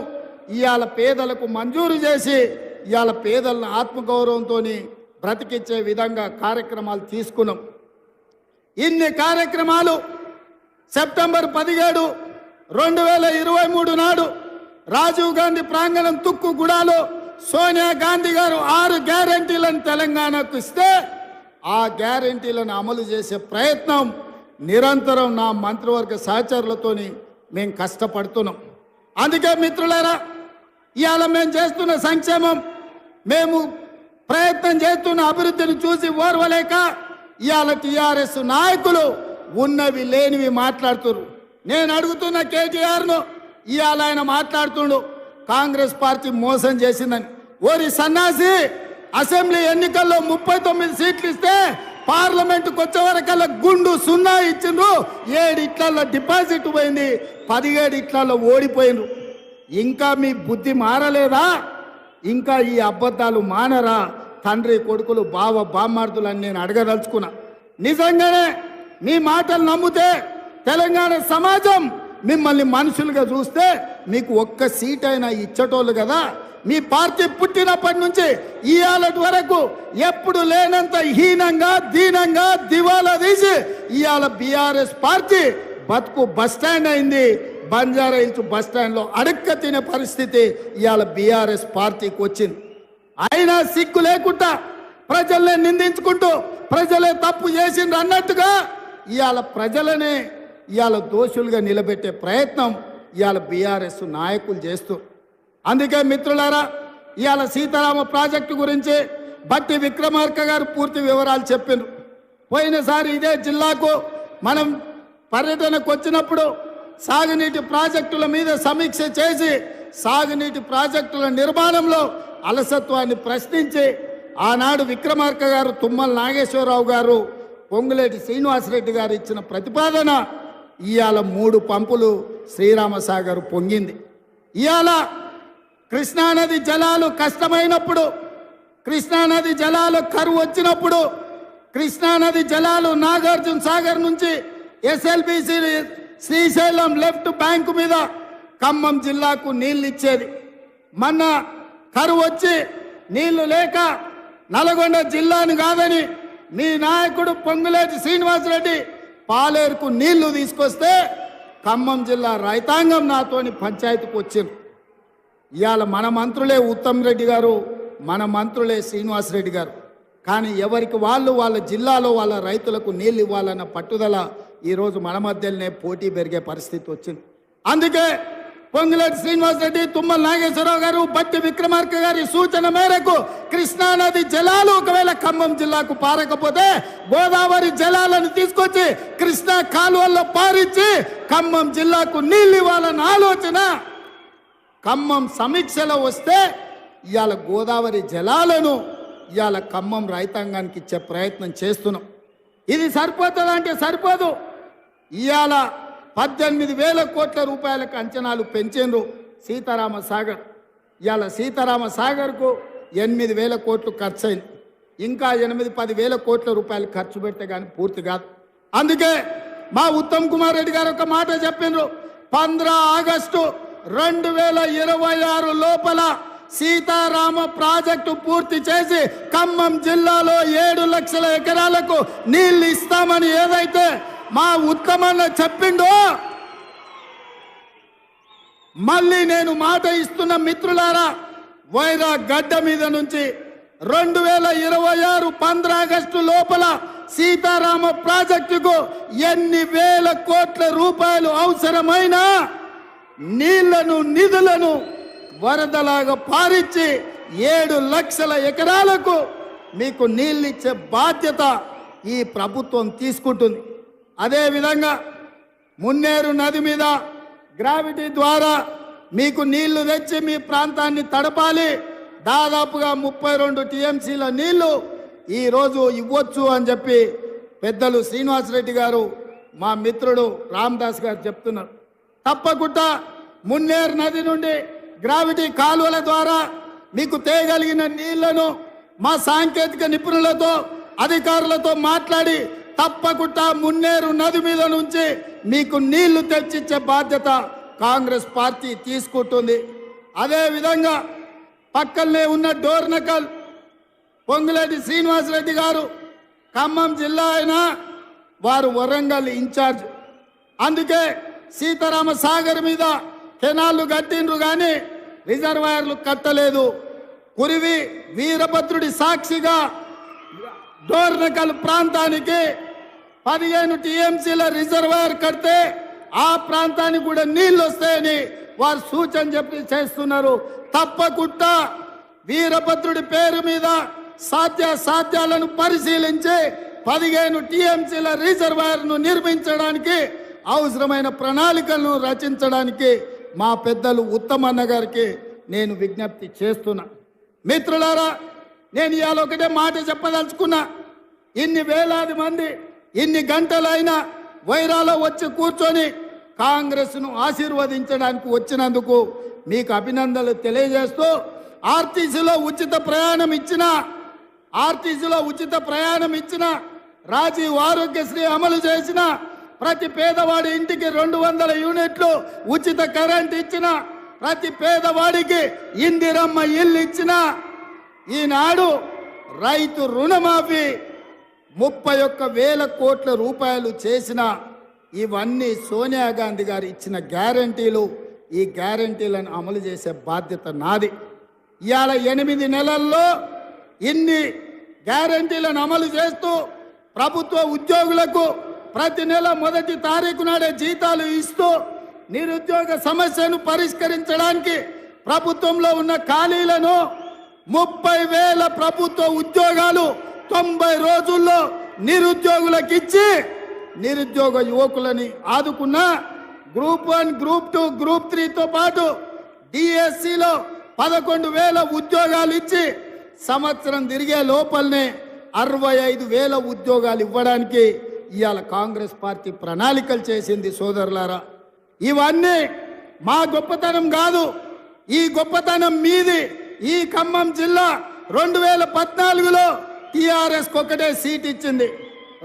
ఇవాళ పేదలకు మంజూరు చేసి ఇవాళ పేదలను ఆత్మగౌరవంతో బ్రతికించే విధంగా కార్యక్రమాలు తీసుకున్నాం. ఇన్ని కార్యక్రమాలు సెప్టెంబర్ 17, 2023 నాడు రాజీవ్ గాంధీ ప్రాంగణం తుక్కుగూడలో సోనియా గాంధీ గారు 6 గ్యారెంటీలను తెలంగాణకు ఇస్తే ఆ గ్యారెంటీలను అమలు చేసే ప్రయత్నం నిరంతరం నా మంత్రివర్గ సహచరులతోని మేము కష్టపడుతున్నాం. అందుకే మిత్రులారా, ఇవాళ మేము చేస్తున్న సంక్షేమం, మేము ప్రయత్నం చేస్తున్న అభివృద్ధిని చూసి ఓర్వలేక ఇవాళ టీఆర్ఎస్ నాయకులు ఉన్నవి లేనివి మాట్లాడుతున్నారు. నేను అడుగుతున్న కేటీఆర్ను, ఇవాళ ఆయన మాట్లాడుతుండు కాంగ్రెస్ పార్టీ మోసం చేసిందని. ఓరి సన్నాసి, అసెంబ్లీ ఎన్నికల్లో 39 సీట్లు ఇస్తే పార్లమెంటుకు వచ్చే వరకల్లా గుండు 0 ఇచ్చిండ్రు. 7 ఇట్లలో డిపాజిట్ పోయింది, 17 ఇట్లలో ఓడిపోయిండ్రు. ఇంకా మీ బుద్ధి మారలేదా? ఇంకా ఈ అబద్ధాలు మానరా? తండ్రి కొడుకులు బావ బామ్మార్దులని నేను అడగదలుచుకున్నా. నిజంగానే మీ మాటలు నమ్మితే తెలంగాణ సమాజం మిమ్మల్ని మనుషులుగా చూస్తే మీకు ఒక్క సీట్ అయినా ఇచ్చటోళ్ళు కదా. మీ పార్టీ పుట్టినప్పటి నుంచి ఇవాళటి వరకు ఎప్పుడు లేనంత హీనంగా దీనంగా దివాలా తీసి ఇవాళ బీఆర్ఎస్ పార్టీ బతుకు బస్టాండ్ అయింది. బంజారా హిల్స్ బస్టాండ్లో అడక్క తినే పరిస్థితి ఇవాళ బీఆర్ఎస్ పార్టీకి వచ్చింది. అయినా సిగ్గు లేకుండా ప్రజల్ని నిందించుకుంటూ ప్రజలే తప్పు చేసిండ్రు అన్నట్టుగా ఇవాళ ప్రజలనే ఇవాళ దోషులుగా నిలబెట్టే ప్రయత్నం ఇవాళ బీఆర్ఎస్ నాయకులు చేస్తూ. అందుకే మిత్రులారా, ఇవాళ సీతారామ ప్రాజెక్టు గురించి బట్టి విక్రమార్క గారు పూర్తి వివరాలు చెప్పిండ్రు. పోయినసారి ఇదే జిల్లాకు మనం పర్యటనకు వచ్చినప్పుడు సాగునీటి ప్రాజెక్టుల మీద సమీక్ష చేసి సాగునీటి ప్రాజెక్టుల నిర్మాణంలో అలసత్వాన్ని ప్రశ్నించి ఆనాడు విక్రమార్క గారు, తుమ్మల నాగేశ్వరరావు గారు, పొంగులేటి శ్రీనివాసరెడ్డి గారు ఇచ్చిన ప్రతిపాదన ఇవాళ 3 పంపులు శ్రీరామసాగర్ పొంగింది. ఇవాళ కృష్ణానది జలాలు కష్టమైనప్పుడు, కృష్ణానది జలాలు కరువు వచ్చినప్పుడు, కృష్ణానది జలాలు నాగార్జున సాగర్ నుంచి ఎస్ఎల్బిసి శ్రీశైలం లెఫ్ట్ బ్యాంకు మీద ఖమ్మం జిల్లాకు నీళ్ళు ఇచ్చేది. మొన్న కరువు వచ్చి నీళ్లు లేక నల్గొండ జిల్లాను కాదని మీ నాయకుడు పొంగులేటి శ్రీనివాసరెడ్డి పాలేరుకు నీళ్లు తీసుకొస్తే ఖమ్మం జిల్లా రైతాంగం నాతోని పంచాయతీకి వచ్చింది. ఇవాళ మన మంత్రులే ఉత్తమ్ రెడ్డి గారు, మన మంత్రులే శ్రీనివాసరెడ్డి గారు. కానీ ఎవరికి వాళ్ళు వాళ్ళ జిల్లాలో వాళ్ళ రైతులకు నీళ్ళు ఇవ్వాలన్న పట్టుదల ఈరోజు మన మధ్యలోనే పోటీ పెరిగే పరిస్థితి వచ్చింది. అందుకే పొంగులేటి శ్రీనివాసరెడ్డి, తుమ్మల నాగేశ్వరరావు గారు, బట్టి విక్రమార్క గారి సూచన మేరకు కృష్ణానది జలాలు ఒకవేళ ఖమ్మం జిల్లాకు పారకపోతే గోదావరి జలాలను తీసుకొచ్చి కృష్ణా కాలువల్లో పారించి ఖమ్మం జిల్లాకు నీళ్ళు ఇవ్వాలన్న ఆలోచన ఖమ్మం సమీక్షలో వస్తే ఇవాళ గోదావరి జలాలను ఇవాళ ఖమ్మం రైతాంగానికి ఇచ్చే ప్రయత్నం చేస్తున్నాం. ఇది సరిపోతుందా అంటే సరిపోదు. ఇవాళ 18,000 కోట్ల రూపాయలకు అంచనాలు పెంచేందుకు సీతారామ సాగర్. ఇవాళ సీతారామ సాగర్కు 8,000 కోట్లు ఖర్చు అయింది. ఇంకా 8-10,000 కోట్ల రూపాయలు ఖర్చు పెడితే కానీ పూర్తి కాదు. అందుకే మా ఉత్తమ్ కుమార్ రెడ్డి గారు ఒక మాట చెప్పిండ్రు, 15 ఆగస్టు 2026 లోపల సీతారామ ప్రాజెక్టు పూర్తి చేసి ఖమ్మం జిల్లాలో 7 లక్షల ఎకరాలకు నీళ్లు ఇస్తామని ఏదైతే మా ఉత్తమన్న చెప్పిండో, మళ్ళీ నేను మాట ఇస్తున్న మిత్రులారా, వైరా గడ్డ మీద నుంచి 2026 15 ఆగస్టు లోపల సీతారామ ప్రాజెక్టుకు ఎన్ని వేల కోట్ల రూపాయలు అవసరమైనా నీళ్లను నిధులను వరదలాగా పారించి 7 లక్షల ఎకరాలకు మీకు నీళ్ళిచ్చే బాధ్యత ఈ ప్రభుత్వం తీసుకుంటుంది. అదేవిధంగా మున్నేరు నది మీద గ్రావిటీ ద్వారా మీకు నీళ్లు తెచ్చి మీ ప్రాంతాన్ని తడపాలి. దాదాపుగా 32 టీఎంసీల నీళ్లు ఈరోజు ఇవ్వచ్చు అని చెప్పి పెద్దలు శ్రీనివాసరెడ్డి గారు, మా మిత్రుడు రామదాస్ గారు చెప్తున్నారు. తప్పకుండా మున్నేరు నది నుండి గ్రావిటీ కాలువల ద్వారా మీకు తేగలిగిన నీళ్లను మా సాంకేతిక నిపుణులతో అధికారులతో మాట్లాడి తప్పకుండా మున్నేరు నది మీద నుంచి మీకు నీళ్లు తెచ్చిచ్చే బాధ్యత కాంగ్రెస్ పార్టీ తీసుకుంటుంది. అదేవిధంగా పక్కనే ఉన్న డోర్నకల్ పొంగులేటి శ్రీనివాసరెడ్డి గారు ఖమ్మం జిల్లా అయినా వారు వరంగల్ ఇన్ఛార్జ్. అందుకే సీతారామ సాగర్ మీద కెనాళ్లు కట్టిండ్రు కానీ రిజర్వాయర్లు కట్టలేదు. కురివి వీరభద్రుడి సాక్షిగా డోర్నకల్ ప్రాంతానికి 15 టీఎంసీల రిజర్వాయర్ కడితే ఆ ప్రాంతానికి కూడా నీళ్లు వస్తాయని వారు సూచన చెప్పి చేస్తున్నారు. తప్పకుండా వీరభద్రుడి పేరు మీద సాధ్యాలను పరిశీలించి 15 టీఎంసీల రిజర్వాయర్ను నిర్మించడానికి అవసరమైన ప్రణాళికలను రచించడానికి మా పెద్దలు ఉత్తమన్న గారికి నేను విజ్ఞప్తి చేస్తున్నా. మిత్రులారా, నేను ఇవాళ ఒకటే మాట చెప్పదలుచుకున్నా. ఇన్ని వేలాది మంది ఇన్ని గంటలైనా వైరాలో వచ్చి కూర్చొని కాంగ్రెస్ను ఆశీర్వదించడానికి వచ్చినందుకు మీకు అభినందనలు తెలియజేస్తూ ఆర్టీసీలో ఉచిత ప్రయాణం ఇచ్చిన రాజీవ్ ఆరోగ్యశ్రీ అమలు చేసిన ప్రతి పేదవాడి ఇంటికి 200 యూనిట్లు ఉచిత కరెంట్ ఇచ్చిన ప్రతి పేదవాడికి ఇందిరమ్మ ఇల్లు ఇచ్చిన ఈనాడు రైతు రుణమాఫీ 31,000 కోట్ల రూపాయలు చేసిన ఇవన్నీ సోనియా గాంధీ గారు ఇచ్చిన గ్యారంటీలు. ఈ గ్యారంటీలను అమలు చేసే బాధ్యత నాది. ఇవాళ 8 నెలల్లో ఇన్ని గ్యారంటీలను అమలు చేస్తూ ప్రభుత్వ ఉద్యోగులకు ప్రతి నెల 1వ తారీఖు నాడే జీతాలు ఇస్తూ నిరుద్యోగ సమస్యను పరిష్కరించడానికి ప్రభుత్వంలో ఉన్న ఖాళీలను 30,000 ప్రభుత్వ ఉద్యోగాలు 90 రోజుల్లో నిరుద్యోగులకు ఇచ్చి నిరుద్యోగ యువకులని ఆదుకున్న గ్రూప్ 1, గ్రూప్ 2, గ్రూప్ 3తో పాటు డిఎస్సిలో 11,000 ఉద్యోగాలు ఇచ్చి సంవత్సరం తిరిగే లోపలనే 65,000 ఉద్యోగాలు ఇవ్వడానికి ఇవాళ కాంగ్రెస్ పార్టీ ప్రణాళికలు చేసింది. సోదరులారా, ఇవన్నీ మా గొప్పతనం కాదు, ఈ గొప్పతనం మీది. ఈ ఖమ్మం జిల్లా 2014లో టిఆర్ఎస్కి ఒకటే సీట్ ఇచ్చింది,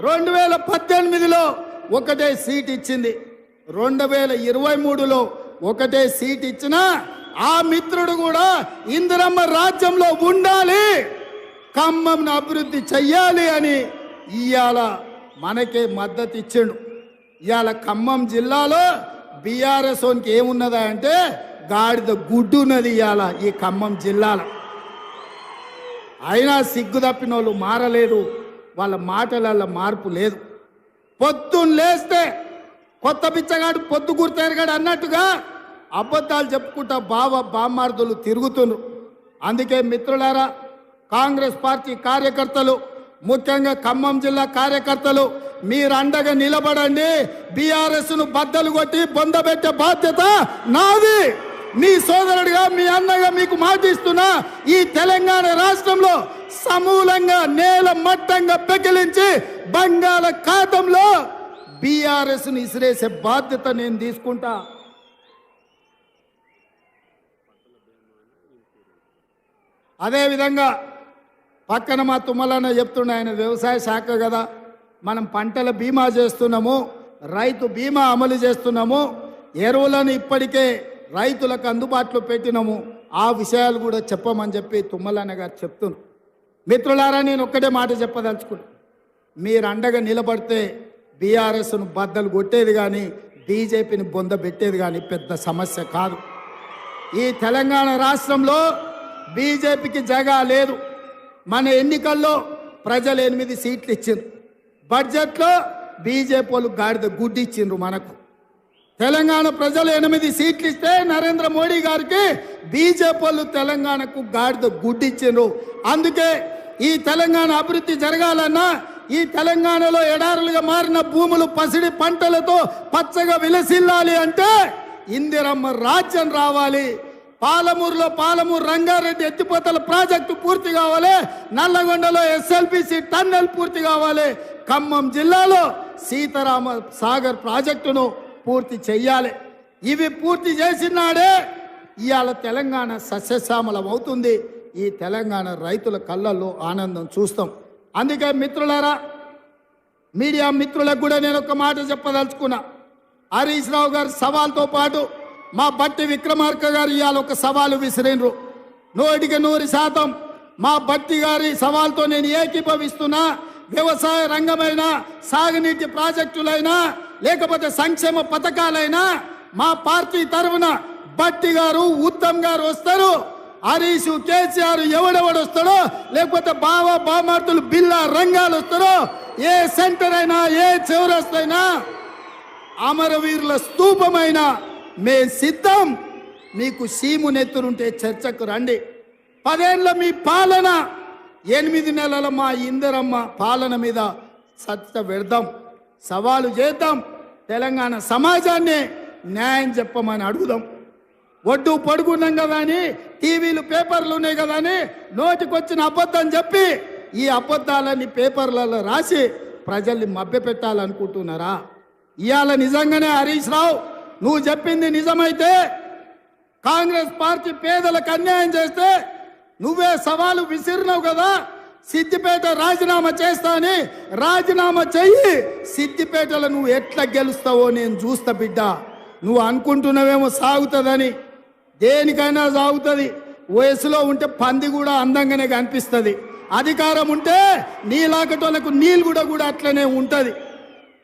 2018లో ఒకటే సీట్ ఇచ్చింది, 2023లో ఒకటే సీట్ ఇచ్చినా ఆ మిత్రుడు కూడా ఇందిరమ్మ రాజ్యంలో ఉండాలి, ఖమ్మంను అభివృద్ధి చెయ్యాలి అని ఇవాళ మనకే మద్దతు ఇచ్చిండు. ఇవాళ ఖమ్మం జిల్లాలో బీఆర్ఎస్ ఓన్కి ఏమున్నదా అంటే గాడిద గుడ్డు ఉన్నది ఇవాళ ఈ ఖమ్మం జిల్లాలో. అయినా సిగ్గు తప్పిన వాళ్ళు మారలేదు, వాళ్ళ మాటలలో మార్పు లేదు. పొద్దున్న లేస్తే కొత్త బిచ్చగాడు పొద్దు గుర్తెరగాడు అన్నట్టుగా అబద్ధాలు చెప్పుకుంటా బామ్మార్దులు తిరుగుతున్నారు. అందుకే మిత్రులారా, కాంగ్రెస్ పార్టీ కార్యకర్తలు, ముఖ్యంగా ఖమ్మం జిల్లా కార్యకర్తలు మీరు అండగా నిలబడండి. బీఆర్ఎస్ను బద్దలు కొట్టి బొందబెట్టే బాధ్యత నాది. మీ సోదరుడిగా, మీ అన్నగా మీకు మాటిస్తున్నా, ఈ తెలంగాణ రాష్ట్రంలో సమూలంగా నేల మట్టంగా పెకిలించి బంగాళాఖాతంలో బీఆర్ఎస్ను ఇసిరేసే బాధ్యత నేను తీసుకుంటా. అదేవిధంగా పక్కన మా తుమ్మలన్న చెప్తుండే, ఆయన వ్యవసాయ శాఖ కదా, మనం పంటల బీమా చేస్తున్నాము, రైతు బీమా అమలు చేస్తున్నాము, ఎరువులను ఇప్పటికే రైతులకు అందుబాటులో పెట్టినాము, ఆ విషయాలు కూడా చెప్పమని చెప్పి తుమ్మలన్న గారు చెప్తున్నారు. మిత్రులారా, నేను ఒక్కటే మాట చెప్పదలుచుకున్నాను. మీరు అండగా నిలబడితే బీఆర్ఎస్ను బద్దలు కొట్టేది కానీ బీజేపీని బొంద పెట్టేది కానీ పెద్ద సమస్య కాదు. ఈ తెలంగాణ రాష్ట్రంలో బీజేపీకి జగా లేదు. మన ఎన్నికల్లో ప్రజలు 8 సీట్లు ఇచ్చిండ్రు, బడ్జెట్లో బీజేపీ వాళ్ళు గాడిద గుడ్డి ఇచ్చిండ్రు. మనకు తెలంగాణ ప్రజలు 8 సీట్లు ఇస్తే నరేంద్ర మోడీ గారికి బీజేపీ వాళ్ళు తెలంగాణకు గాడిద గుడ్డి ఇచ్చిండ్రు. అందుకే ఈ తెలంగాణ అభివృద్ధి జరగాలన్నా, ఈ తెలంగాణలో ఎడారులుగా మారిన భూములు పసిడి పంటలతో పచ్చగా విలసిల్లాలి అంటే ఇందిరమ్మ రాజ్యం రావాలి. పాలమూరులో పాలమూరు రంగారెడ్డి ఎత్తిపోతల ప్రాజెక్టు పూర్తి కావాలి. నల్లగొండలో ఎస్ఎల్బిసి టన్నెల్ పూర్తి కావాలి. ఖమ్మం జిల్లాలో సీతారామ సాగర్ ప్రాజెక్టును పూర్తి చెయ్యాలి. ఇవి పూర్తి చేసినాడే ఇవాళ తెలంగాణ సస్యశ్యామలం అవుతుంది. ఈ తెలంగాణ రైతుల కళ్ళల్లో ఆనందం చూస్తాం. అందుకే మిత్రులారా, మీడియా మిత్రులకు కూడా నేను ఒక మాట చెప్పదలుచుకున్నా. హరీష్ రావు గారి సవాల్తో పాటు మా బట్టి విక్రమార్క గారు ఇవాళ ఒక సవాలు విసిరినరు. 100% మా బట్టి గారి సవాల్తో నేను ఏకీభవిస్తున్నా. వ్యవసాయ రంగమైన, సాగునీటి ప్రాజెక్టులైనా, లేకపోతే సంక్షేమ పథకాలైనా మా పార్టీ తరఫున బట్టి గారు, ఉత్తమ్ గారు వస్తారు. హరీష్, కేసీఆర్ ఎవడెవడు వస్తాడో, లేకపోతే బామార్తులు బిల్లా రంగాలు వస్తారో, ఏ సెంటర్ అయినా, ఏ చౌరస్తైనా, అమరవీరుల స్తూపమైన మే సిద్ధం. మీకు సీము నెత్తురుంటే చర్చకు రండి. 10 ఏళ్ల మీ పాలన, 8 నెలల మా ఇందిరమ్మ పాలన మీద చర్చ పెడదాం, సవాలు చేద్దాం. తెలంగాణ సమాజాన్ని న్యాయం చెప్పమని అడుగుదాం. ఒడ్డు పడుకున్నాం కదా అని, టీవీలు పేపర్లు ఉన్నాయి కదా అని నోటికొచ్చిన అబద్ధం చెప్పి ఈ అబద్ధాలని పేపర్లలో రాసి ప్రజల్ని మభ్యపెట్టాలనుకుంటున్నారా? ఇవాళ నిజంగానే హరీష్ రావు, నువ్వు చెప్పింది నిజమైతే, కాంగ్రెస్ పార్టీ పేదలకు అన్యాయం చేస్తే నువ్వే సవాలు విసిరినావు కదా, సిద్దిపేట రాజీనామా చేస్తా అని. రాజీనామా చెయ్యి. సిద్దిపేటలో నువ్వు ఎట్లా గెలుస్తావో నేను చూస్తా బిడ్డ. నువ్వు అనుకుంటున్నావేమో సాగుతుందని, దేనికైనా సాగుతుంది. వయసులో ఉంటే పంది కూడా అందంగానే కనిపిస్తుంది. అధికారం ఉంటే నీలాకటోళ్ళకు నీళ్ళు కూడా అట్లనే ఉంటుంది.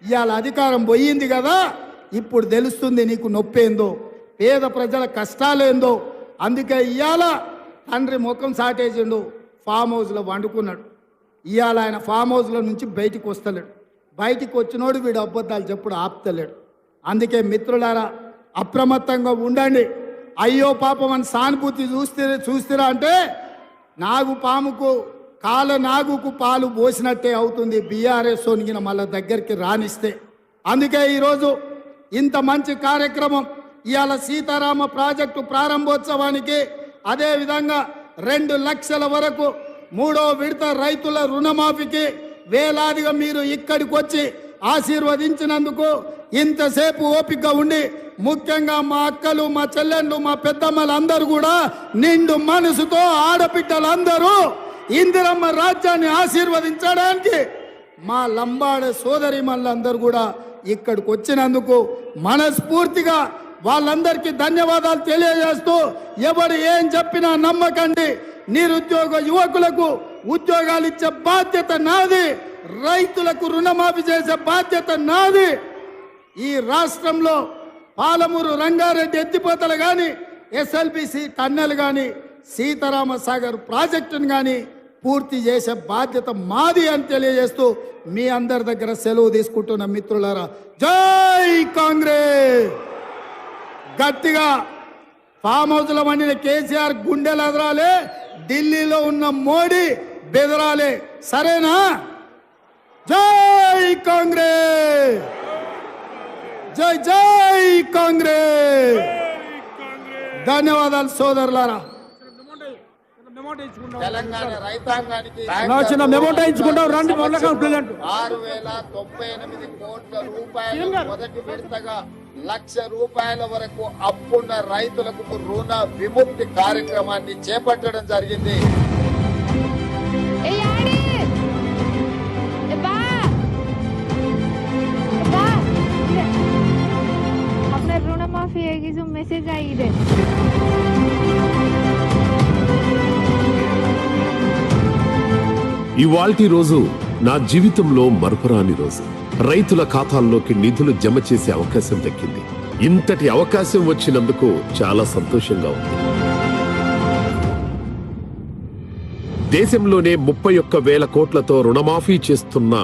ఇవాళ అధికారం పోయింది కదా, ఇప్పుడు తెలుస్తుంది నీకు నొప్పేందో, పేద ప్రజల కష్టాలేందో. అందుకే ఇవాళ తండ్రి ముఖం సాటేసిండు, ఫామ్ హౌస్లో వండుకున్నాడు. ఇవాళ ఆయన ఫామ్ హౌస్లో నుంచి బయటికి వస్తలేడు. బయటికి వచ్చినోడు వీడు అబద్ధాలు చెప్పుడు ఆపుతలేడు. అందుకే మిత్రులారా, అప్రమత్తంగా ఉండండి. అయ్యో పాపం అని సానుభూతి చూస్తారా అంటే నాగు పాముకు నాగుకు పాలు పోసినట్టే అవుతుంది బీఆర్ఎస్ వణిగిన మళ్ళీ దగ్గరికి రానిస్తే. అందుకే ఈరోజు ఇంత మంచి కార్యక్రమం, ఇవాళ సీతారామ ప్రాజెక్టు ప్రారంభోత్సవానికి, అదేవిధంగా 2 లక్షల వరకు 3వ విడత రైతుల రుణమాఫీకి వేలాదిగా మీరు ఇక్కడికి వచ్చి ఆశీర్వదించినందుకు, ఇంతసేపు ఓపిక ఉండి, ముఖ్యంగా మా అక్కలు, మా చెల్లెళ్ళు, మా పెద్దమ్మలు అందరూ కూడా నిండు మనసుతో, ఆడబిడ్డలందరూ ఇందిరమ్మ రాజ్యాన్ని ఆశీర్వదించడానికి మా లంబాడ సోదరి మళ్ళందరూ కూడా ఇక్కడికి వచ్చినందుకు మనస్ఫూర్తిగా వాళ్ళందరికీ ధన్యవాదాలు తెలియజేస్తూ, ఎవరు ఏం చెప్పినా నమ్మకండి. నిరుద్యోగ యువకులకు ఉద్యోగాలు ఇచ్చే బాధ్యత నాది, రైతులకు రుణమాఫీ చేసే బాధ్యత నాది. ఈ రాష్ట్రంలో పాలమూరు రంగారెడ్డి ఎత్తిపోతలు కానీ, ఎస్ఎల్బిసి టన్నెల్ కానీ, సీతారామ సాగర్ ప్రాజెక్టును కానీ పూర్తి చేసే బాధ్యత మాది అని తెలియజేస్తూ మీ అందరి దగ్గర సెలవు తీసుకుంటున్న మిత్రులారా, జై కాంగ్రెస్. గట్టిగా ఫామ్ హౌస్ల వండిన కేసీఆర్ గుండెలు ఎదరాలే, ఢిల్లీలో ఉన్న మోడీ బెదరాలే. సరేనా? జై కాంగ్రెస్, జై జై కాంగ్రెస్. ధన్యవాదాలు సోదరులారా. తెలంగాణ రైతాంగానికి చిన్న మెమోటా ఇచ్చుకుంటాం రండి. 6,098 కోట్ల రూపాయలు మొదటి విడతగా ₹1,00,000 వరకు అప్పున్న రైతులకు రుణ విముక్తి కార్యక్రమాన్ని చేపట్టడం జరిగింది. ऋण माफी है जो मैसेज आई है। ఇవాల్టి రోజు నా జీవితంలో మరపురాని రోజు. రైతుల ఖాతాల్లోకి నిధులు జమ చేసే అవకాశం దక్కింది. ఇంతటి అవకాశం వచ్చినందుకు చాలా సంతోషంగా ఉంది. దేశంలోనే 31,000 కోట్లతో రుణమాఫీ చేస్తున్న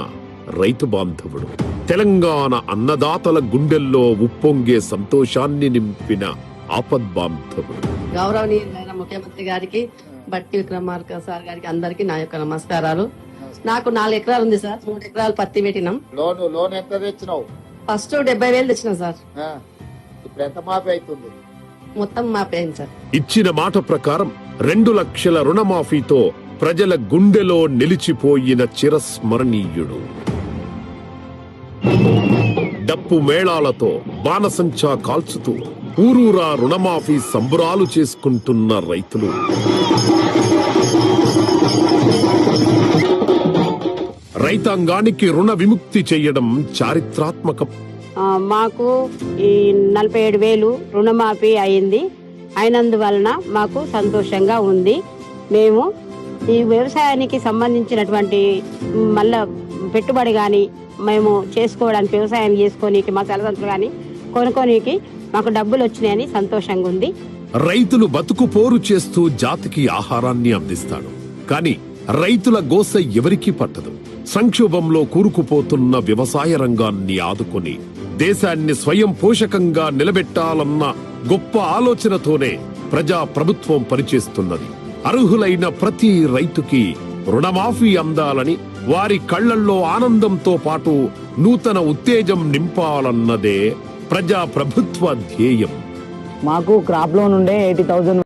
రైతు బాంధవుడు, తెలంగాణ అన్నదాతల గుండెల్లో ఉప్పొంగే సంతోషాన్ని నింపిన ఆపద్ బాంధవుడు. గౌరవనీయులైన ముఖ్యమంత్రి గారికి, బట్టి విక్రమార్క సార్ గారికి, అందరికి నా యొక్క నమస్కారాలు. నాకు 4 ఎకరాలు ఉంది సార్. 3 ఎకరాలు పత్తి పెట్టినాం. లోన్ ఎంత తెచ్చినావు? ఫస్ట్ 70,000 తెచ్చినాం సార్. ఇప్పుడు ఎంత మాఫీ అవుతుంది? మొత్తం మాపేయండి సార్. ఇచ్చిన మాట ప్రకారం 2 లక్షల రుణమాఫీతో ప్రజల గుండెలో నిలిచిపోయిన చిరస్మరణీయుడు. డప్పు మేళాలతో బాణసంచా కాల్చుతూ ఊరూరా రుణమాఫీ సంబరాలు చేసుకుంటున్న రైతులు. రైతాంగానికి రుణ విముక్తి చేయడం చారిత్రాత్మకం. మాకు ఈ 47,000 రుణమాఫీ అయింది. అయినందువలన మాకు సంతోషంగా ఉంది. మేము ఈ వ్యవసాయానికి సంబంధించినటువంటి మళ్ళా పెట్టుబడి కానీ మేము చేసుకోవడానికి వ్యవసాయం చేసుకోనికి మా తల్లిదండ్రులు కానీ కొనుక్కోనికి మాకు డబ్బులు వచ్చినాయని సంతోషంగా ఉంది. రైతులు బతుకు పోరు చేస్తూ జాతికి ఆహారాన్ని అందిస్తాడు. కానీ రైతుల గోస ఎవరికీ పట్టదు. సంక్షోభంలో కూరుకుపోతున్న వ్యవసాయ రంగాన్ని ఆదుకొని దేశాన్ని స్వయం పోషకంగా నిలబెట్టాలన్న గొప్ప ఆలోచనతోనే ప్రజా ప్రభుత్వం పనిచేస్తున్నది. అర్హులైన ప్రతి రైతుకి రుణమాఫీ అందాలని, వారి కళ్లల్లో ఆనందంతో పాటు నూతన ఉత్తేజం నింపాలన్నదే ప్రజా ప్రభుత్వ ధ్యేయం. మాకు క్రాప్ లోన్ ఉండే 80,000